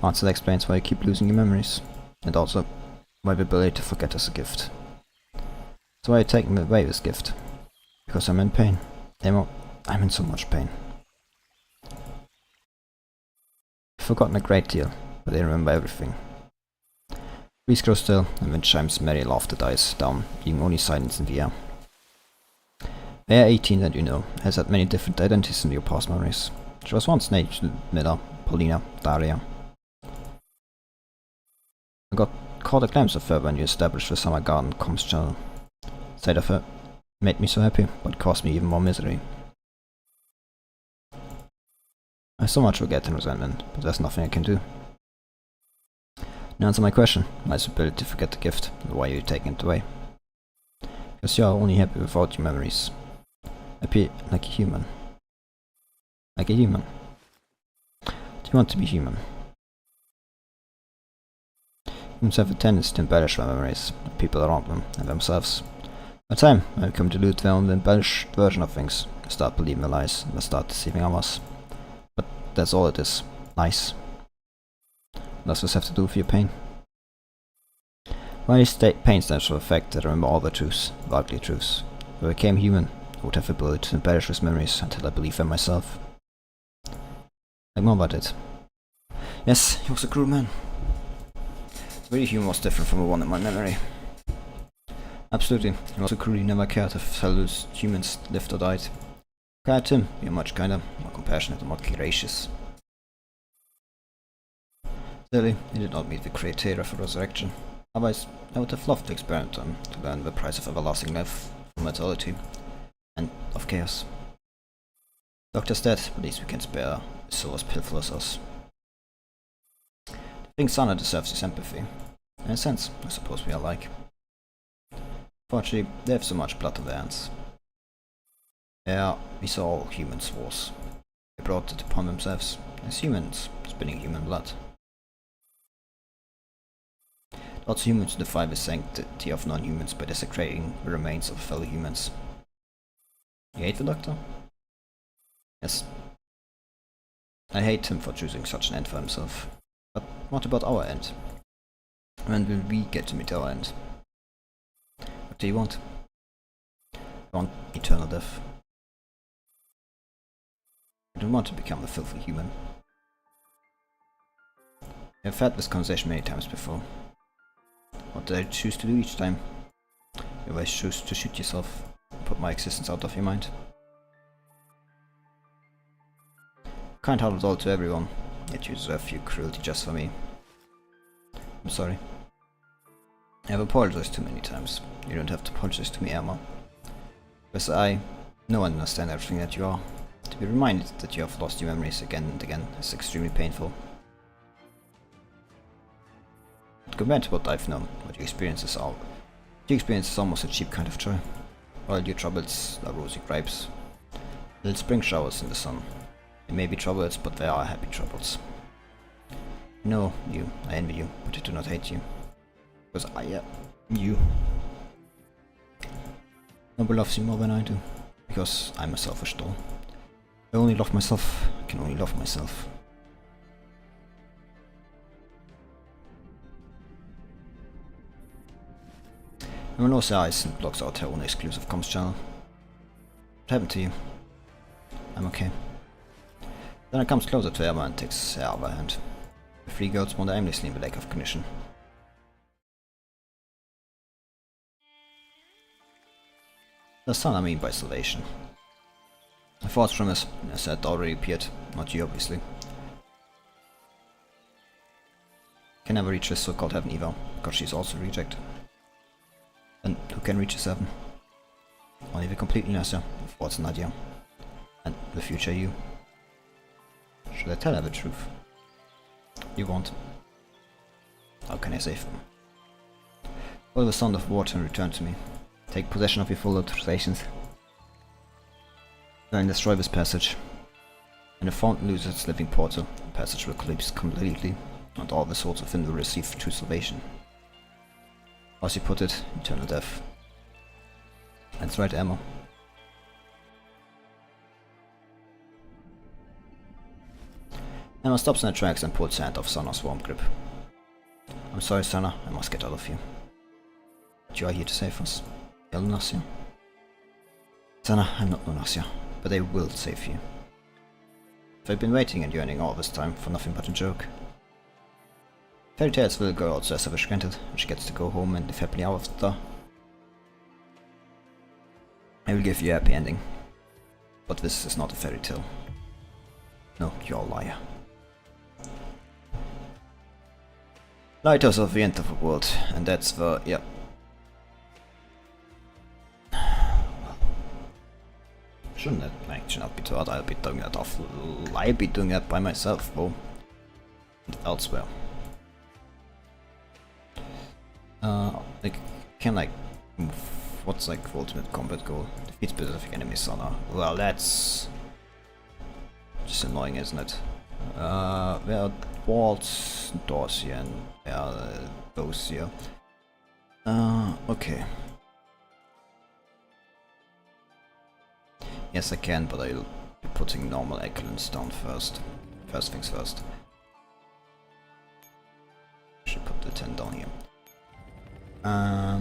Answer that explains why you keep losing your memories. And also, why the ability to forget is a gift. So why are you taking away this gift? Because I'm in pain. Emma, I'm in so much pain. I've forgotten a great deal, but I remember everything. Please grow still, and wind chimes merry laughter dies down, leaving only silence in the air. Aya 18, that you know, has had many different identities in your past memories. She was once Nate, Miller, Paulina, Daria. I caught a glimpse of her when you established the Summer Garden comms channel. Sight of her made me so happy, but caused me even more misery. I so much regret and resentment, but there's nothing I can do. Now answer my question, my ability to forget the gift, and why you're taking it away. Because you are only happy without your memories. Happy like a human. Like a human. Do you want to be human? Humans have a tendency to embellish their memories, the people around them, and themselves. With time, I come to delude their own embellished version of things. They start believing the lies, and they start deceiving others. But that's all it is. Lies. What does this have to do with your pain? My pain stands for the fact that I remember all the truths, the ugly truths. If I became human, I would have the ability to embellish these memories until I believe them myself. Like Mamba did. Yes, he was a cruel man. The real human was different from the one in my memory. Absolutely, he was so cruel he never cared if fellow humans lived or died. Compared to him, we are much kinder, more compassionate and more gracious. Sadly, he did not meet the Creator for resurrection. Otherwise, I would have loved to experiment on to learn the price of everlasting life, from mortality, and of chaos. Doctor's dead, but at least we can spare a soul as pitiful as us. I think Sana deserves his empathy. In a sense, I suppose we are alike. Fortunately, they have so much blood on their hands. Yeah, we saw all humans' wars. They brought it upon themselves, as humans, spilling human blood. Lots of humans defy the sanctity of non-humans by desecrating the remains of fellow humans. You hate the Doctor? Yes. I hate him for choosing such an end for himself. But what about our end? When will we get to meet our end? What do you want? I want eternal death. I don't want to become a filthy human. I've had this conversation many times before. What did I choose to do each time? You always choose to shoot yourself, put my existence out of your mind. Kind-hearted all to everyone, yet you deserve your cruelty just for me. I'm sorry. I have apologized too many times. You don't have to apologize to me, Emma. Because I know and understand everything that you are. To be reminded that you have lost your memories again and again is extremely painful. But compared to what I've known, what your experiences are, your experience is almost a cheap kind of joy. While your troubles are rosy grapes. Little spring showers in the sun. They may be troubles, but they are happy troubles. I know you, I envy you, but I do not hate you. Because I am you. Nobody loves you more than I do. Because I'm a selfish doll. I only love myself. I can only love myself. Everyone knows her eyes and blocks out her own exclusive comms channel. What happened to you? I'm okay. Then I comes closer to Emma and takes her other hand. The three girls wander aimlessly in the lake of cognition. The son I mean by salvation. The fourth premise, as had already appeared, not you obviously. Can never reach this so-called heaven either, because she's also reject. And who can reach this heaven? Only the complete inertia, the fourth Nadia. And the future you. Should I tell her the truth? You won't. How can I save them? Follow the sound of water and return to me. Take possession of your full authorizations. Then destroy this passage. When the fountain loses its living portal, the passage will collapse completely, and all the souls within will receive true salvation. As you put it, eternal death. That's right, Emma. Emma stops in her tracks and pulls her hand off Sana's warm grip. I'm sorry, Sana, I must get out of here. But you are here to save us. You're Lunasia. Sana, I'm not Lunasia, but I will save you. If I've been waiting and yearning all this time for nothing but a joke. Fairy tales will go also as I wish granted, and she gets to go home and live happily after. I will give you a happy ending. But this is not a fairy tale. No, you're a liar. Lighthouse of the end of the world, and that's the, yeah. Shouldn't that actually not be too hard? I'll be doing that by myself, though. And elsewhere. I can like move. What's like the ultimate combat goal? Defeat specific enemies, Sana. Well, that's just annoying, isn't it? There are walls, doors here, and there are those here. Okay. Yes, I can, but I'll be putting normal excellence down first. First things first. Should put the 10 down here. I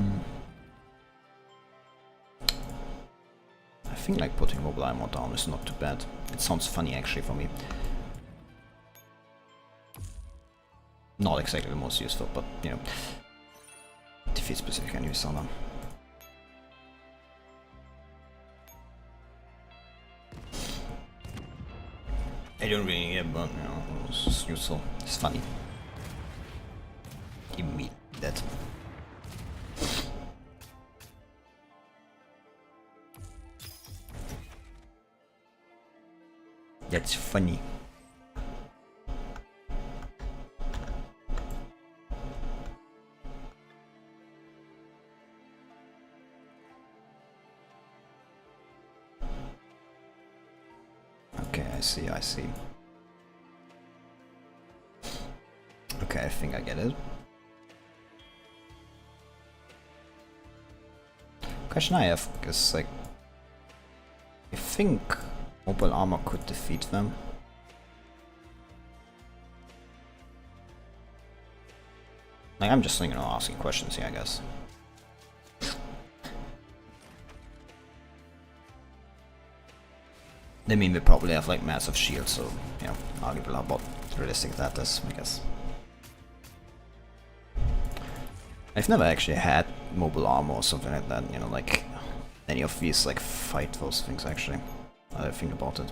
think like putting mobile armor down is not too bad. It sounds funny actually for me. Not exactly the most useful, but you know. Defeat specific enemies on them. I don't really get, but you know, it's useful. It's funny. Give me that. That's funny. Okay, I see. Okay, I think I get it. Question I have is like, I think mobile armor could defeat them. Like, I'm just thinking of asking questions here, I guess. They mean we probably have like massive shields, so you know, arguable how about realistic that is, I guess. I've never actually had mobile armor or something like that, you know, like any of these like fight those things actually. Now that I think about it.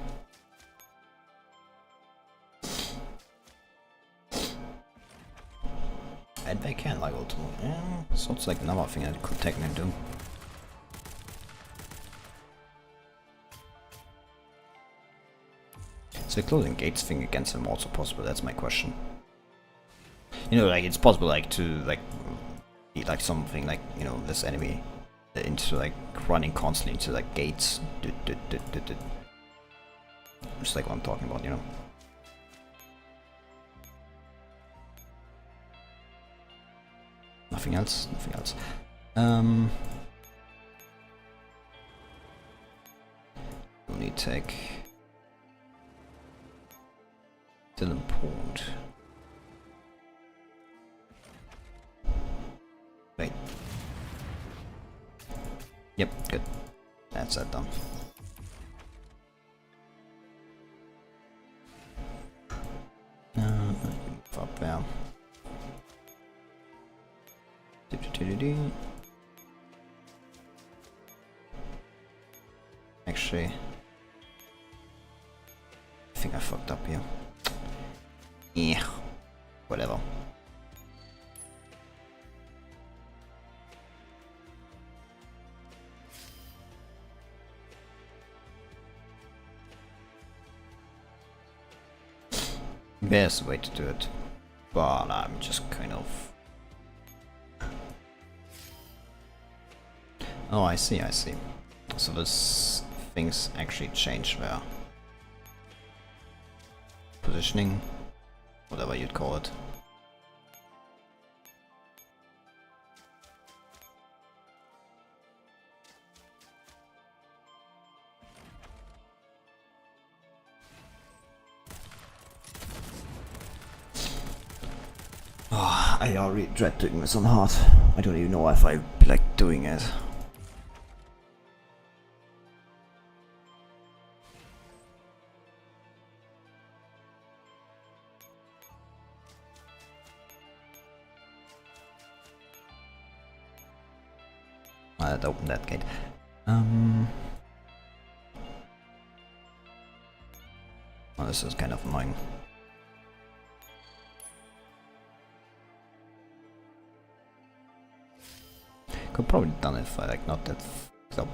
And they can like ultimately. Yeah, so it's like another thing that could technically do. So the closing gates thing against them also possible, that's my question. You know, like it's possible like to like be like something like, you know, this enemy into like running constantly into like gates. Just like what I'm talking about, you know. Nothing else, nothing else. Only take still important. Wait. Yep, good. That's that done. Up there. Actually, I think I fucked up here. Yeah, whatever. There's a way to do it, but I'm just kind of... Oh, I see, I see. So this things actually change their positioning, whatever you'd call it. Oh, I already dread doing this on hard. I don't even know if I like doing it. Let's open that gate. Oh, this is kind of annoying. Could probably done it if I like not that f***ed up.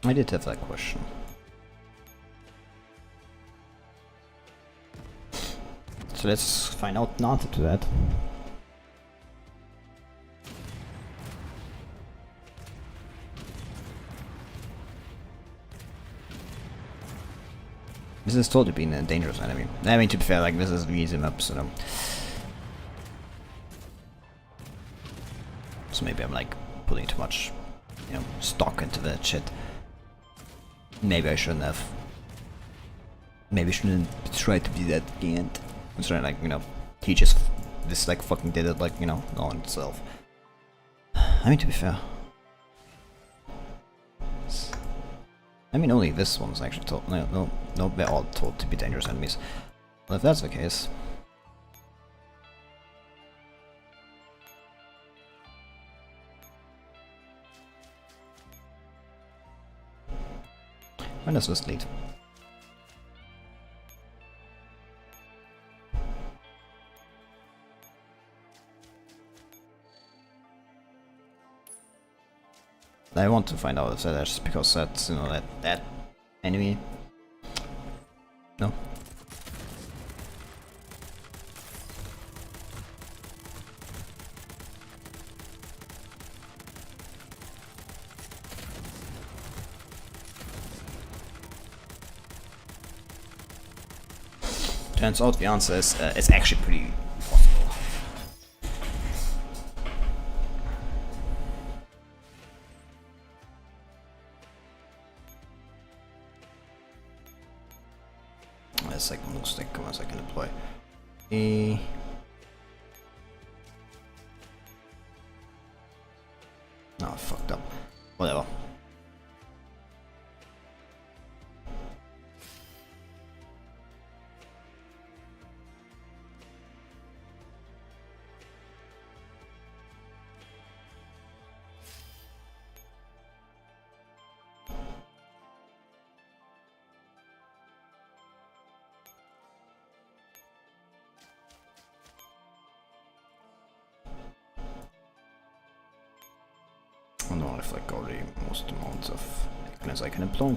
I did have that question. So let's find out an answer to that. This is totally been a dangerous enemy. I mean, to be fair, like this is the easy map, so maybe I'm like putting too much, you know, stock into that shit. Maybe I shouldn't have. Maybe I shouldn't try to be that Gant. I'm trying, like, you know, he just this like fucking did it, like, you know, on itself. I mean, to be fair, I mean, only this one's actually told. No, they're all told to be dangerous enemies. Well, if that's the case, when does this lead? I want to find out if that's because that's, you know, that enemy. No. Turns out the answer is it's actually pretty possible. There's like one stick commands I can deploy. No, I fucked up. Whatever. I don't know if like already most amounts of weakness I can employ.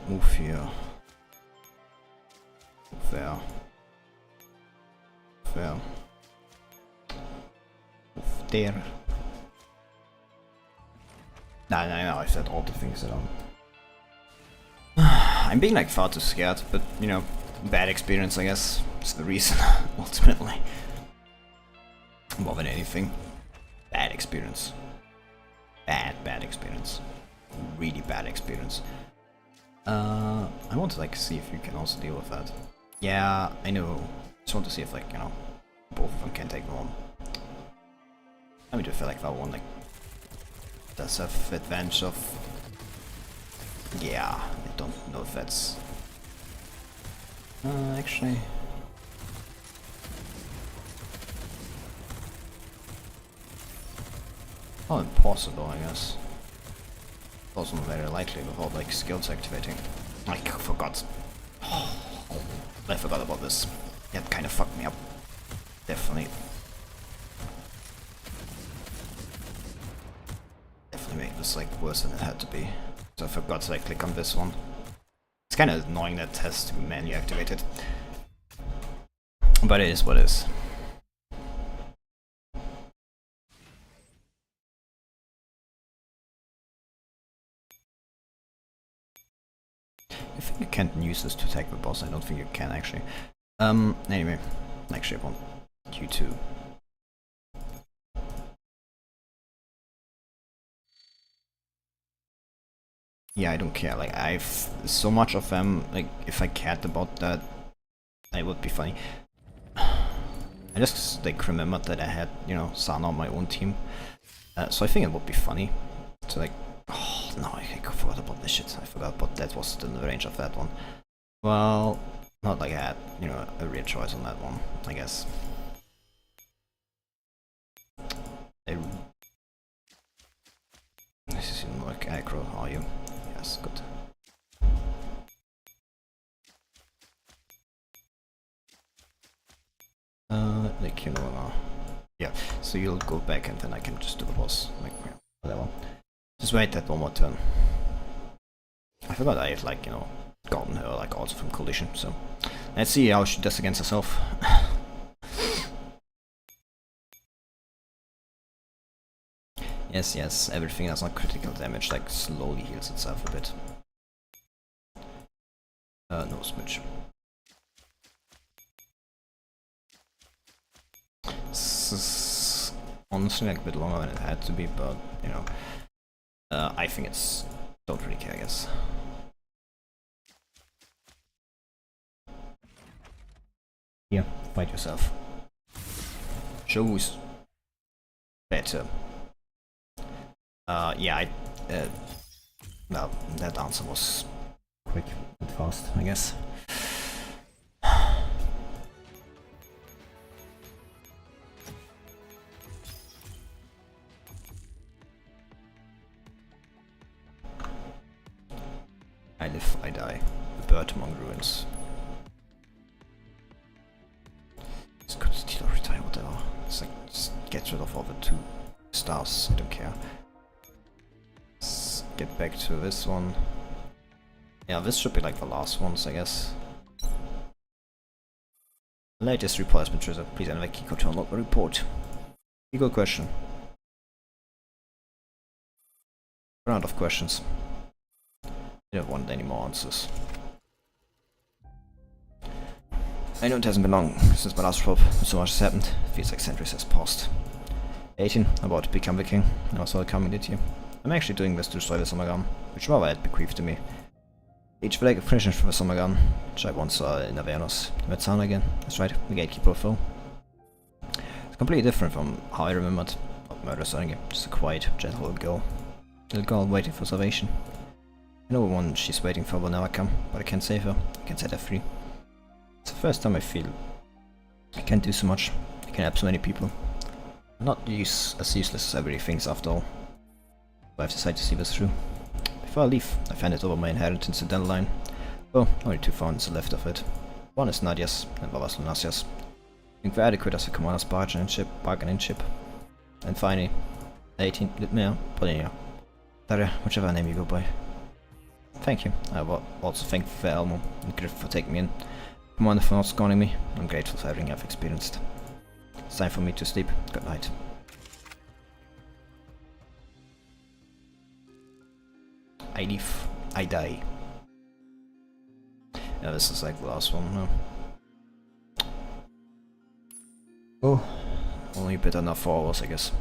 Move here. Move there. Move there. Move there. No, I said all the things that I'm being like far too scared, but you know, bad experience I guess is the reason, ultimately. More than anything. Bad experience. Bad experience. Really bad experience. I want to like see if you can also deal with that. Yeah, I know. Just want to see if like, you know, both of them can take them on. I mean, do feel like that one like does have advantage of. Yeah, I don't know if that's actually. Oh, impossible, I guess. Also not very likely without like skills activating. I forgot. Oh, I forgot about this. That kind of fucked me up. Definitely. Definitely made this like worse than it had to be. So I forgot to like click on this one. It's kind of annoying that it has to be manually activated. But it is what it is. I think you can't use this to attack the boss. I don't think you can actually. Anyway, actually I want you to. Yeah, I don't care. Like I've so much of them. Like if I cared about that, it would be funny. I just like remembered that I had, you know, Sana on my own team, so I think it would be funny to like. Oh no, I forgot about this shit. I forgot, but that was still in the range of that one. Well, not like I had, you know, a real choice on that one, I guess. This is even like aggro, are you? Yes, good. Like, you know, yeah, so you'll go back and then I can just do the boss, like, whatever. Just wait that one more turn. I forgot I had, like, you know, gotten her, like, also from collision, so let's see how she does against herself. Yes, everything that's not critical damage, like, slowly heals itself a bit. No switch. This is honestly like a bit longer than it had to be, but, you know, I think it's... don't really care, I guess. Yeah, fight yourself. Show who's better. Yeah, well, that answer was quick and fast, I guess. I live, I die. The bird among ruins. It's good to steal or retire, whatever. It's like, just get rid of all the 2 stars, I don't care. get back to this one. Yeah, this should be like the last ones, I guess. Latest report has been triggered. Please enter the key code to unlock the report. Legal question. Round of questions. I don't want any more answers. I know it hasn't been long since my last probe, but so much has happened. It feels like centuries has passed. 18, about to become the king. I was welcoming did you. I'm actually doing this to destroy the summer gun, which Mother had bequeathed to me. Each flag of finishing for the summer gun, which I once saw in Avernus. That sound again. That's right, the gatekeeper of Phil. It's completely different from how I remembered. Not murder starting, just a quiet, gentle little girl waiting for salvation. I know the one she's waiting for will never come, but I can't save her. I can set her free. It's the first time I feel I can't do so much. I can help so many people. I'm not as useless as everybody thinks after all. But I've decided to see this through. Before I leave, I handed over my inheritance to Dandelion. Well, only 2 fountains are left of it. One is Nadia's, and the other is Lunasia's. I think they're adequate as a commander's bargaining chip. And finally, 18, Polinia. Daria, whichever name you go by. Thank you. I will also thank Elmo and Griff for taking me in. Commander for not scorning me. I'm grateful for everything I've experienced. It's time for me to sleep. Good night. I leave. I die. Yeah, this is like the last one now. Oh, only a bit under 4 hours, I guess.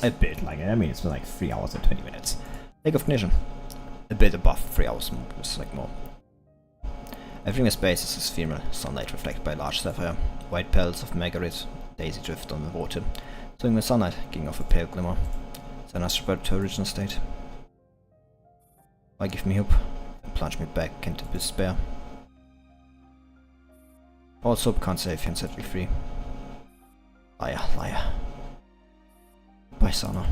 A bit, like, I mean, it's been like 3 hours and 20 minutes. Lake of Ignition. A bit above 3 hours, it's like more. Everything in space is ephemeral, sunlight reflected by large sapphire, white petals of margaret, daisy drift on the water, swinging with sunlight, giving off a pale glimmer. Then I spread to original state. Why give me hope, and plunge me back into despair? False hope can't save you and set me free. Liar, liar. By Sana.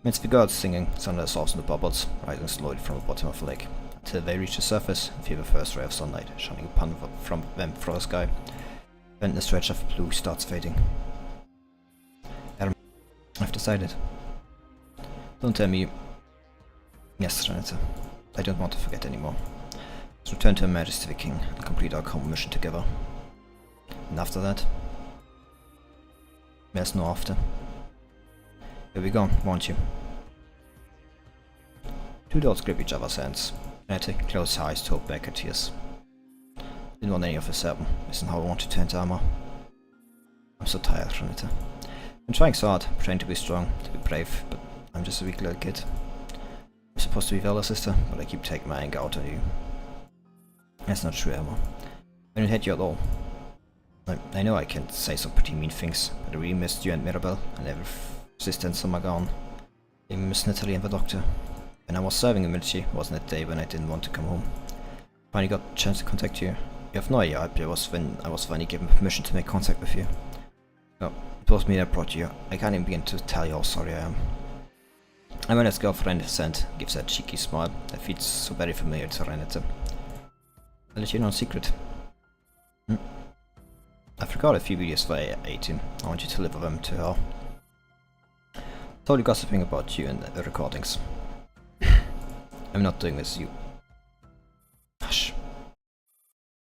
Amidst the gods singing, Sana dissolves into bubbles, rising slowly from the bottom of the lake, until they reach the surface and feel the first ray of sunlight shining upon from them from the sky. Then the stretch of blue starts fading. I've decided. Don't tell me. Yes, Renata. I don't want to forget anymore. Let's return to Her Majesty the King and complete our common mission together. And after that, there's no after. You'll be gone, won't you? 2 dolls grip each other's hands. Renata closed her eyes to hold back her tears. Didn't want any of this happen. Isn't how I want to turn to armor. I'm so tired, Renata. I'm trying so hard, trying to be strong, to be brave, but I'm just a weak little kid. I'm supposed to be Vela's sister, but I keep taking my anger out on you. That's not true, Emma. I don't hate you at all. I know I can say some pretty mean things, but I really missed you and Mirabelle, and every assistance on my gown. Even Miss Natalie and the doctor. When I was serving in military, wasn't it day when I didn't want to come home. Finally got a chance to contact you. You have no idea how happy I was when I was finally given permission to make contact with you. No, it was me that brought you. I can't even begin to tell you how sorry I am. And when his girlfriend sent, gives that cheeky smile that feels so very familiar to Renata. I'll let you know a secret. I've recorded a few videos for 18. I want you to deliver them to her. Totally gossiping about you in the recordings. I'm not doing this, you. Hush.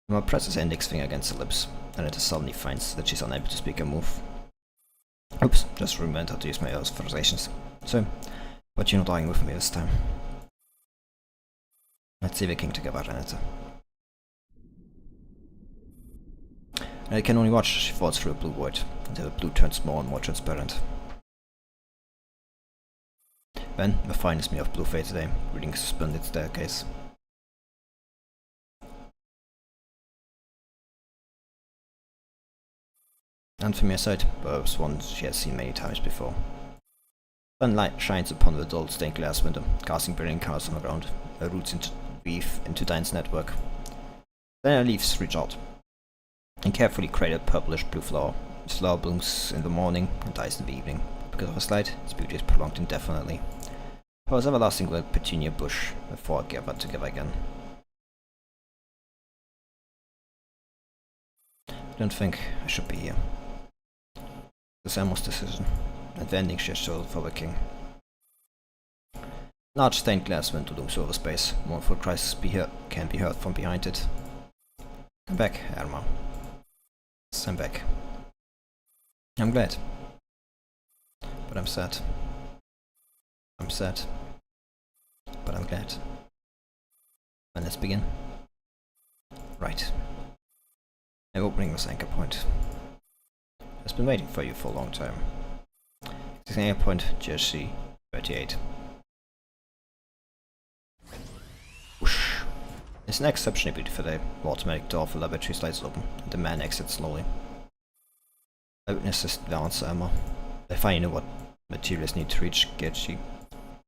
Emma presses her index finger against her lips, and it suddenly finds that she's unable to speak or move. Oops, just remembered how to use my authorizations. So, but you're not dying with me this time. Let's see the king together, Renata. And I can only watch as she falls through a blue void, until the blue turns more and more transparent. Then, the finest me of blue fades away, reading a splendid staircase. Unfamiliar sight, but one she has seen many times before. Sunlight shines upon the dull stained glass window, casting brilliant colors on the ground. Her roots weave into Dine's network. Then her leaves reach out and carefully create a purplish blue flower. This flower blooms in the morning and dies in the evening. Because of its light, its beauty is prolonged indefinitely. It was everlasting with a petunia bush before it gathered together again. I don't think I should be here. It's Emma's decision, and the ending she has chosen for the king. Large stained glass window looms over space. Mournful cries can be heard from behind it. Come back, Erma. Yes, I'm back. I'm glad. But I'm sad. I'm sad. But I'm glad. And let's begin. Right. I'm opening this anchor point. I've been waiting for you for a long time. This anchor point, GSC 38. Whoosh. It's an exceptionally beautiful day. The automatic door of the laboratory slides open, and the man exits slowly. I witnessed the answer, Emma. I finally know what materials need to reach GSC.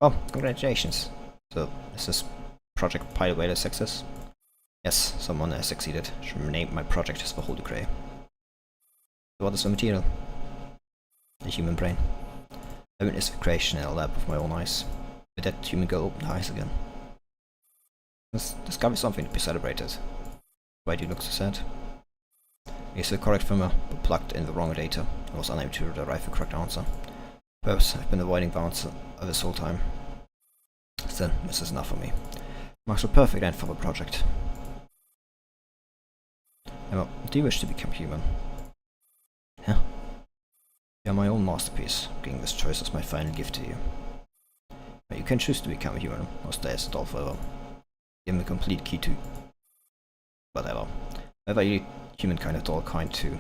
Oh, congratulations. So, is this Project Pilot Whale a success? Yes, someone has succeeded. She renamed my project as the Holy Grail. So what is the material? A human brain. I witnessed the creation in a lab with my own eyes. The dead human girl opened her eyes again. This discovery is something to be celebrated. Why do you look so sad? Is the correct firmware, but plugged in the wrong data. I was unable to derive the correct answer. Perhaps I've been avoiding the answer this whole time. Still, this is enough for me. Marks a perfect end for the project. Emma, do you wish to become human? Yeah. You are my own masterpiece, giving this choice as my final gift to you. But you can choose to become a human, or stay as a doll forever. Give me a complete key to whatever. Whether you humankind at all kind to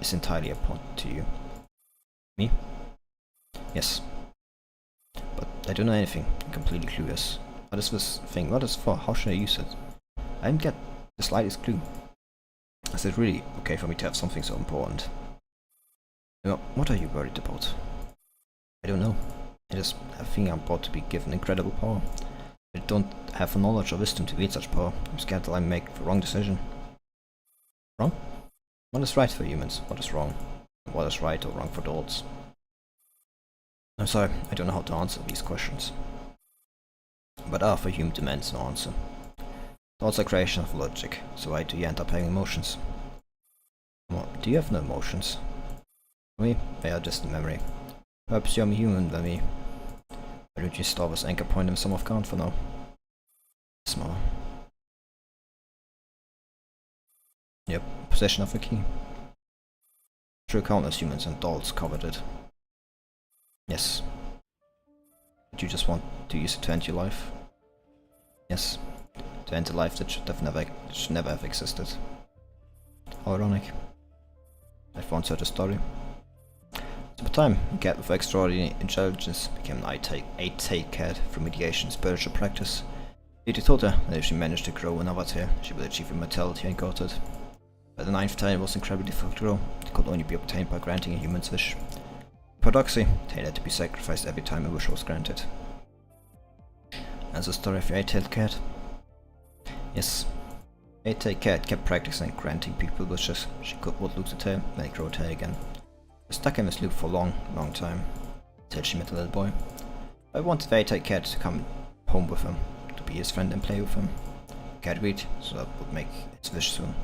is entirely upon to you. Me? Yes. But I don't know anything. I'm completely clueless. What is this thing? What is it for? How should I use it? I didn't get the slightest clue. Is it really okay for me to have something so important? You know, what are you worried about? I don't know. I just think I'm about to be given incredible power. I don't have the knowledge or wisdom to wield such power. I'm scared that I make the wrong decision. Wrong? What is right for humans? What is wrong? What is right or wrong for adults? I'm sorry, I don't know how to answer these questions. But for human demands no answer. Thoughts are creation of logic, so why do you end up having emotions? Well, do you have no emotions? For me, they are just a memory. Perhaps you're more human than me. Why don't you store this anchor point in some of count for now? Small. Yep, possession of a key. True countless humans and dolls covered it. Yes. But you just want to use it to end your life? Yes. To end a life that should never have existed. How ironic. I've once heard a story. At the time, a cat with extraordinary intelligence became an eight-tailed cat through mediation and spiritual practice. It told her that if she managed to grow another tail, she would achieve immortality and got it. But the ninth tail was incredibly difficult to grow. It could only be obtained by granting a human's wish. Paradoxically, the tail had to be sacrificed every time a wish was granted. As the story of the eight-tailed cat. Yes. The eight-tailed cat kept practicing and granting people wishes. She would lose a tail, then grow a tail again. She stuck in this loop for a long time, till she met a little boy. I wanted the eight-tailed cat to come home with him, to be his friend and play with him. The cat agreed, so that would make its wish soon.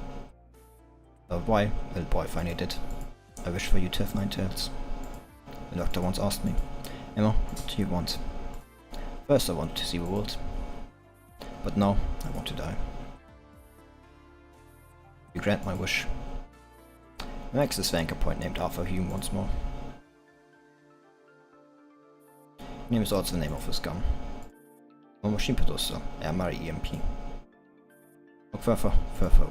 Why? The little boy finally did. I wish for you to have 9 tails. The doctor once asked me, Emma, what do you want? First I want to see the world, but now I want to die. You grant my wish. Next is the anchor point named after Hume once more. Name is also the name of his gun. One machine producer, MR EMP. Look further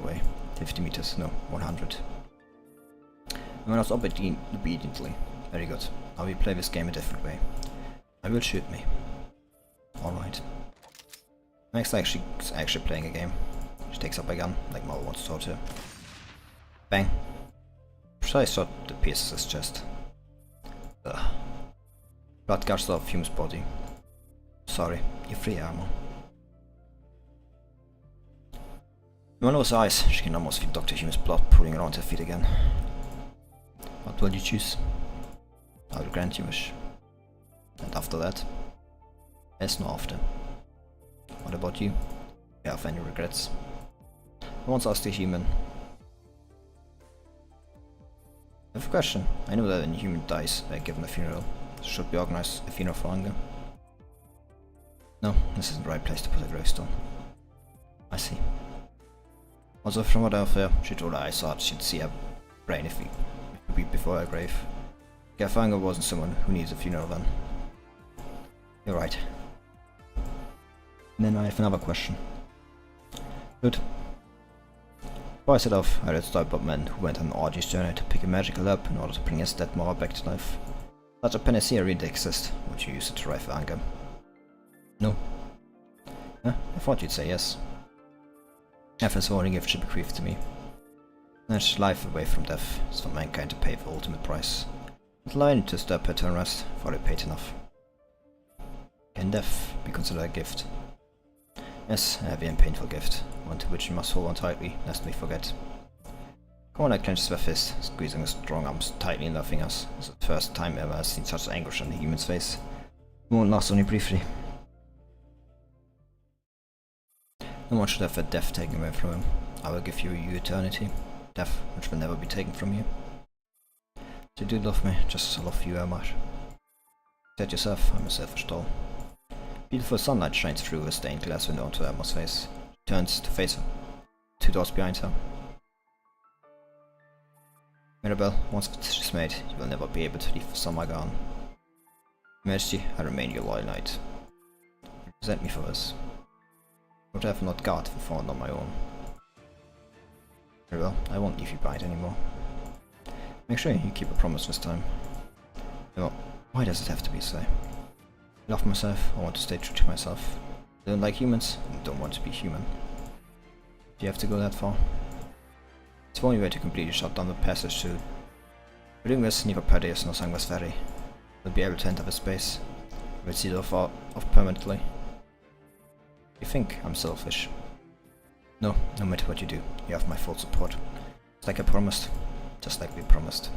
away. 50 meters, no, 100. And when I was obediently. Very good. Now we play this game a different way. I will shoot me. Alright. Next is actually playing a game. She takes up a gun, like Mao once taught her. Bang. Precise shot that pierces his chest. Ugh. Blood gushes off Hume's body. Sorry, you're free, Armor. In one of his eyes, she can almost feel Dr. Hume's blood pooling around her feet again. What will you choose? I will grant you wish. And after that? There's no after. What about you? Do you have any regrets? I once asked a human. I have a question. I know that when a human dies, they are given a funeral. Should we organize a funeral for Anga? No, this isn't the right place to put a gravestone. I see. Also, from what I've heard, she told her I thought she'd see her brain if we beat before her grave. Garfanger wasn't someone who needs a funeral then. You're right. And then I have another question. Good. Before I set off, I read a story about men who went on an arduous journey to pick a magical herb in order to bring his dead mother back to life. Such a panacea really exists. Would you use it to derive anger? No. Huh? I thought you'd say yes. Effort's only gift should bequeath to me. Snatch life away from death is for mankind to pay the ultimate price. But I need to stop her to rest, for they paid enough. Can death be considered a gift? Yes, a heavy and painful gift, one to which you must hold on tightly, lest we forget. Cormac clenches their fist, squeezing his strong arms tightly in their fingers. It's the first time ever I've seen such anguish on a human's face. It won't last only briefly. No one should have had death taken away from him. I will give you eternity. Death, which will never be taken from you. You do love me, just as I love you, Emma. Said yourself, I'm a selfish doll. Beautiful sunlight shines through a stained glass window onto Emma's face. She turns to face her. 2 doors behind her. Mirabelle, once she's made, you will never be able to leave Samagan. Majesty, I remain your loyal knight. You resent me for this. But I have not guard the fawn on my own. Very well, I won't leave you behind anymore. Make sure you keep a promise this time. No, why does it have to be so? I love myself, I want to stay true to myself. I don't like humans, and don't want to be human. Do you have to go that far? It's the only way to completely shut down the passage to... By doing this, neither Perdius nor Sangwas Ferry will be able to enter the space. We'll see it off permanently. You think I'm selfish? No, no matter what you do, you have my full support. It's like I promised. Just like we promised.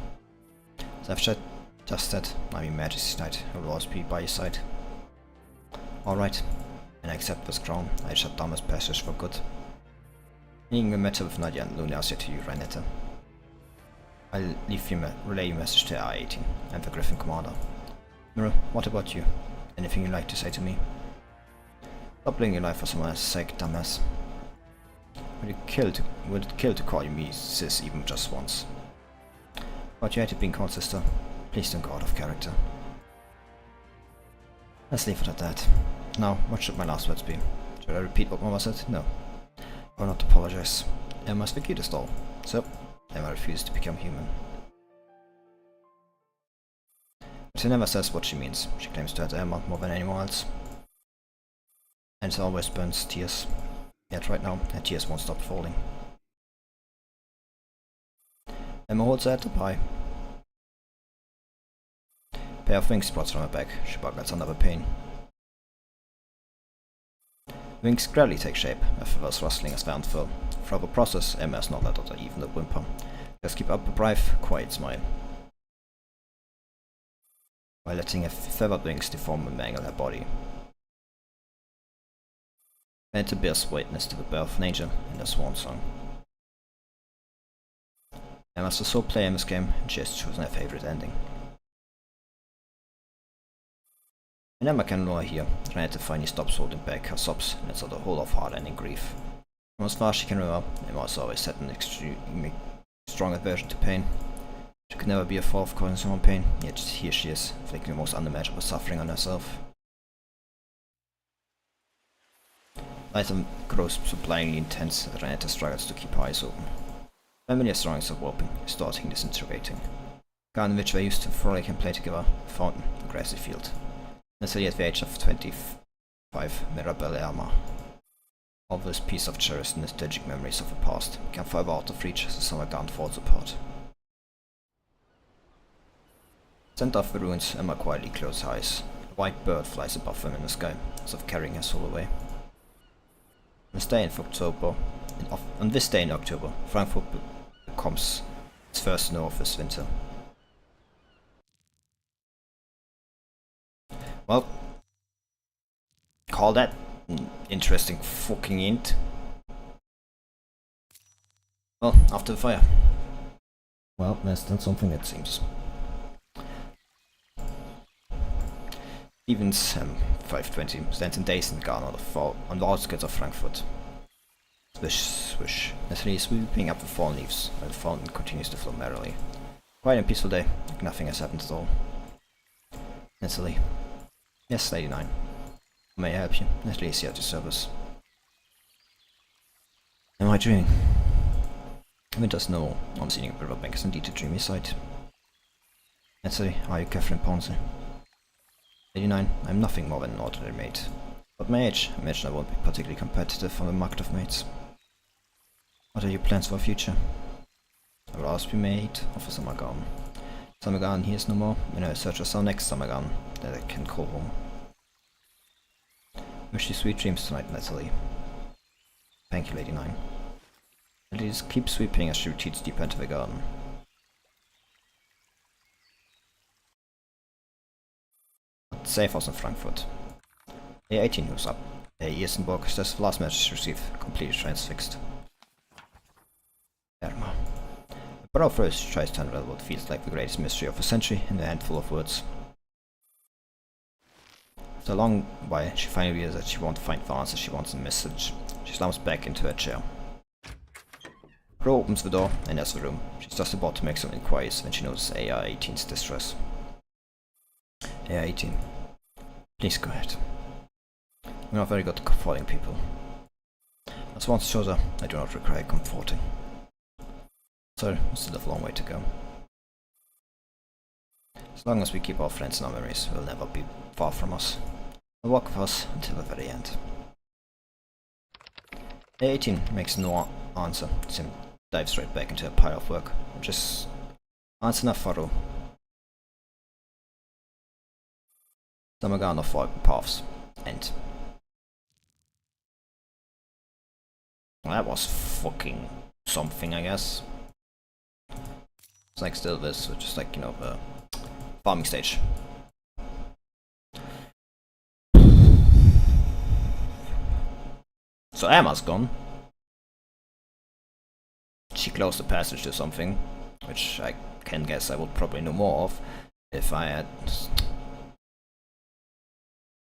As I've just said, I'm your Majesty's knight. I will always be by your side. Alright, and I accept this crown. I shut down this passage for good. Leaving a matter with Nadia and Lunacia to you, Rhaenetta. I'll relay your message to R18. I'm the Griffin Commander. Mira, what about you? Anything you'd like to say to me? Stop living your life for someone else's sake, dumbass. Would it kill to call you me sis even just once? But you had it being called sister. Please don't go out of character. Let's leave it at that. Now, what should my last words be? Should I repeat what Mama said? No. I will not apologize. Emma's the cutest doll. So, Emma refused to become human. But she never says what she means. She claims to hate Emma more than anyone else. And it always burns tears. Yet right now, her tears won't stop falling. Emma holds her head up high. A pair of wings sprouts from her back. She buckles under the pain. Wings gradually take shape, her feathers rustling as they unfurl. Throughout the process, Emma has not let out even a whimper. Just keep up a bright, quiet smile. While letting her feathered wings deform and mangle her body. And it bears witness to the birth of an angel in the swan song. Emma's the sole player in this game, and she has chosen her favorite ending. When Emma can no longer hear, Rhaenetta finally stops holding back her sobs and lets out a whole of heart-ending grief. From as far as she can remember, Emma has always had an extremely strong aversion to pain. She could never be a foe of causing someone pain, yet here she is, inflicting the most unimaginable suffering on herself. Light grows so blindingly intense that Rhaenetta struggles to keep her eyes open. Familiar surroundings of Warping, distorting, disintegrating. Garden in which they used to frolic and play together, a fountain, a grassy field. Until at the age of 25, Mirabelle Arma. All this piece of cherished nostalgic memories of the past become forever out of reach as the summer garden falls apart. Sent off the ruins, Emma quietly closes her eyes. A white bird flies above them in the sky, as if carrying her soul away. On this day in October, Frankfurt becomes its first snow of this winter. Well, call that an interesting fucking int. Well, after the fire. Well, that's not something It seems. Stevens, 520, stands in days in the garden on the outskirts of Frankfurt. Swish, swish. Natalie is sweeping up the fallen leaves, while the fountain continues to flow merrily. Quiet and peaceful day, like nothing has happened at all. Natalie. Yes, Lady 9. May I help you? Natalie is here at your service. Am I dreaming? Winter snow on the scenic riverbank is indeed a dreamy sight. Natalie, are you Catherine Ponce? Lady 9, I'm nothing more than an ordinary maid. But my age, I imagine I won't be particularly competitive on the market of maids. What are your plans for the future? I will always be maid of a summer garden. Summer garden here is no more, when I search for our next summer garden that I can call home. Wish you sweet dreams tonight, Natalie. Thank you, Lady 9. Natalie just keeps sweeping as she retreats deeper into the garden. Safe house in Frankfurt. A18 who's up. Isenborg says the last message received, completely transfixed. Erma. But first tries to unravel what feels like the greatest mystery of the century in a handful of words. After a long while, she finally realizes that she won't find the answer she wants in the message. She slumps back into her chair. Ro opens the door and enters the room. She's just about to make some inquiries when she notices AR-18's distress. AR-18. Please go ahead. We're not very good at comforting people. As once shows her, I do not require comforting. So, we still have a long way to go. As long as we keep our friends in our memories, they'll never be far from us. They'll walk with us until the very end. A18 makes no answer. Sim dives straight back into a pile of work, which is answer enough for Ro. Samagan of Forgotten Paths. End. Well, that was fucking something, I guess. It's like still this, which is like, you know, the farming stage. So Emma's gone. She closed the passage to something, which I can guess I would probably know more of if I had...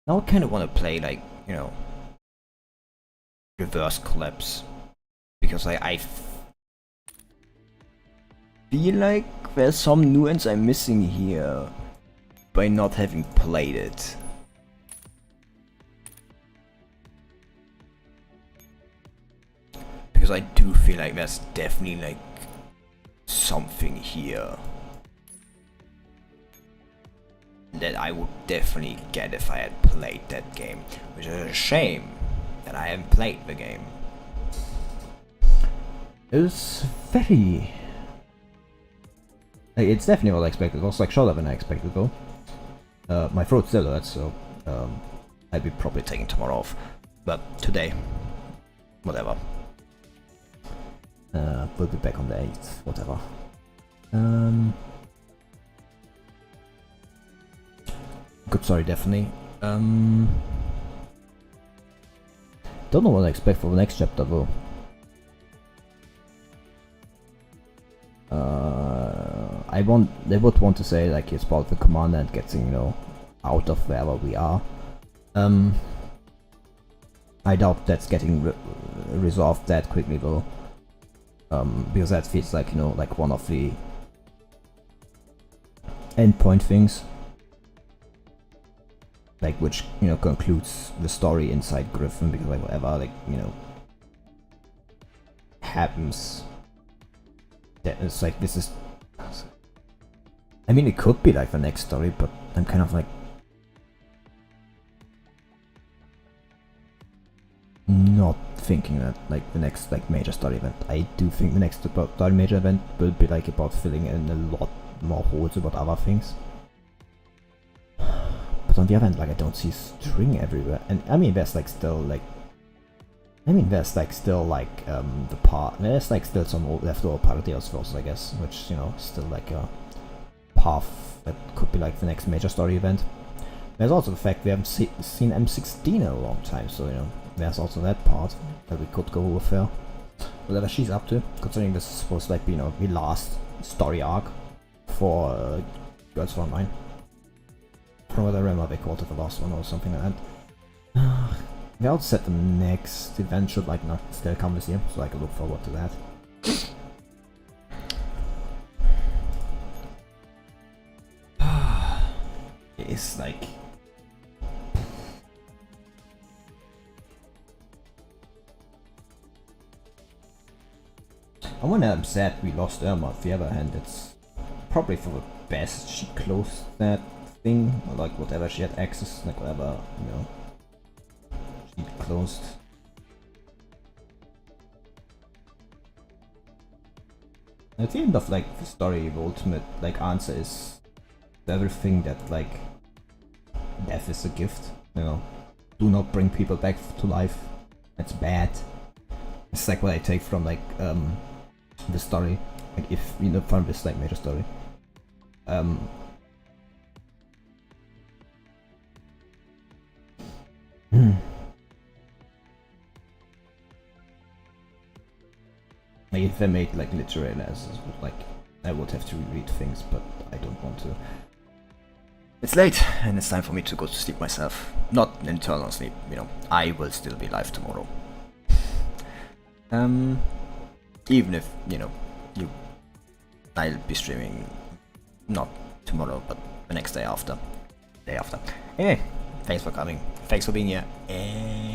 Now I kind of want to play, like, you know, reverse collapse, because I feel like there's some nuance I'm missing here by not having played it. Because I do feel like there's definitely like something here that I would definitely get if I had played that game, which is a shame that I haven't played the game. It was very... it's definitely what I expected. It was like shorter than I expected though. My throat still hurts, so I'd be probably taking tomorrow off. But today, whatever. We'll be back on the 8th, whatever. Good story, definitely. Don't know what I expect for the next chapter though. They would want to say like it's about the commander and getting, you know, out of wherever we are. I doubt that's getting resolved that quickly though. Because that feels like, you know, like one of the endpoint things. Like which, you know, concludes the story inside Griffin, because like whatever, like, you know, happens, that it's like this is... I mean, it could be like the next story, but I'm kind of like not thinking that like the next like major story event. I do think the next story major event will be like about filling in a lot more holes about other things. But on the other hand, like I don't see string everywhere, and I mean there's like still like, the part, there's like still some leftover Paradios Forces, I guess, which, you know, still like a path that could be like the next major story event. There's also the fact we haven't seen M16 in a long time, so, you know, there's also that part that we could go with her. Whatever she's up to, considering this is supposed to like be, you know, the last story arc for Girls Frontline. from what I remember they called it the last one or something like that. They also said the next event should like not still come this year, so I can look forward to that. It's like I wonder, I'm sad we lost Irma. On the other hand, it's probably for the best she closed that thing, or like whatever she had access, like whatever, you know, she closed. At the end of like the story, the ultimate like answer is everything that like death is a gift, you know. Do not bring people back to life. That's bad. It's like what I take from like the story, like if you know from this like major story. Like if I made like literary analysis, like I would have to reread things, but I don't want to. It's late, and it's time for me to go to sleep myself. Not eternal sleep, you know. I will still be live tomorrow. Even if, you know, I'll be streaming not tomorrow, but the next day after. Anyway, thanks for coming. Thanks for being here. And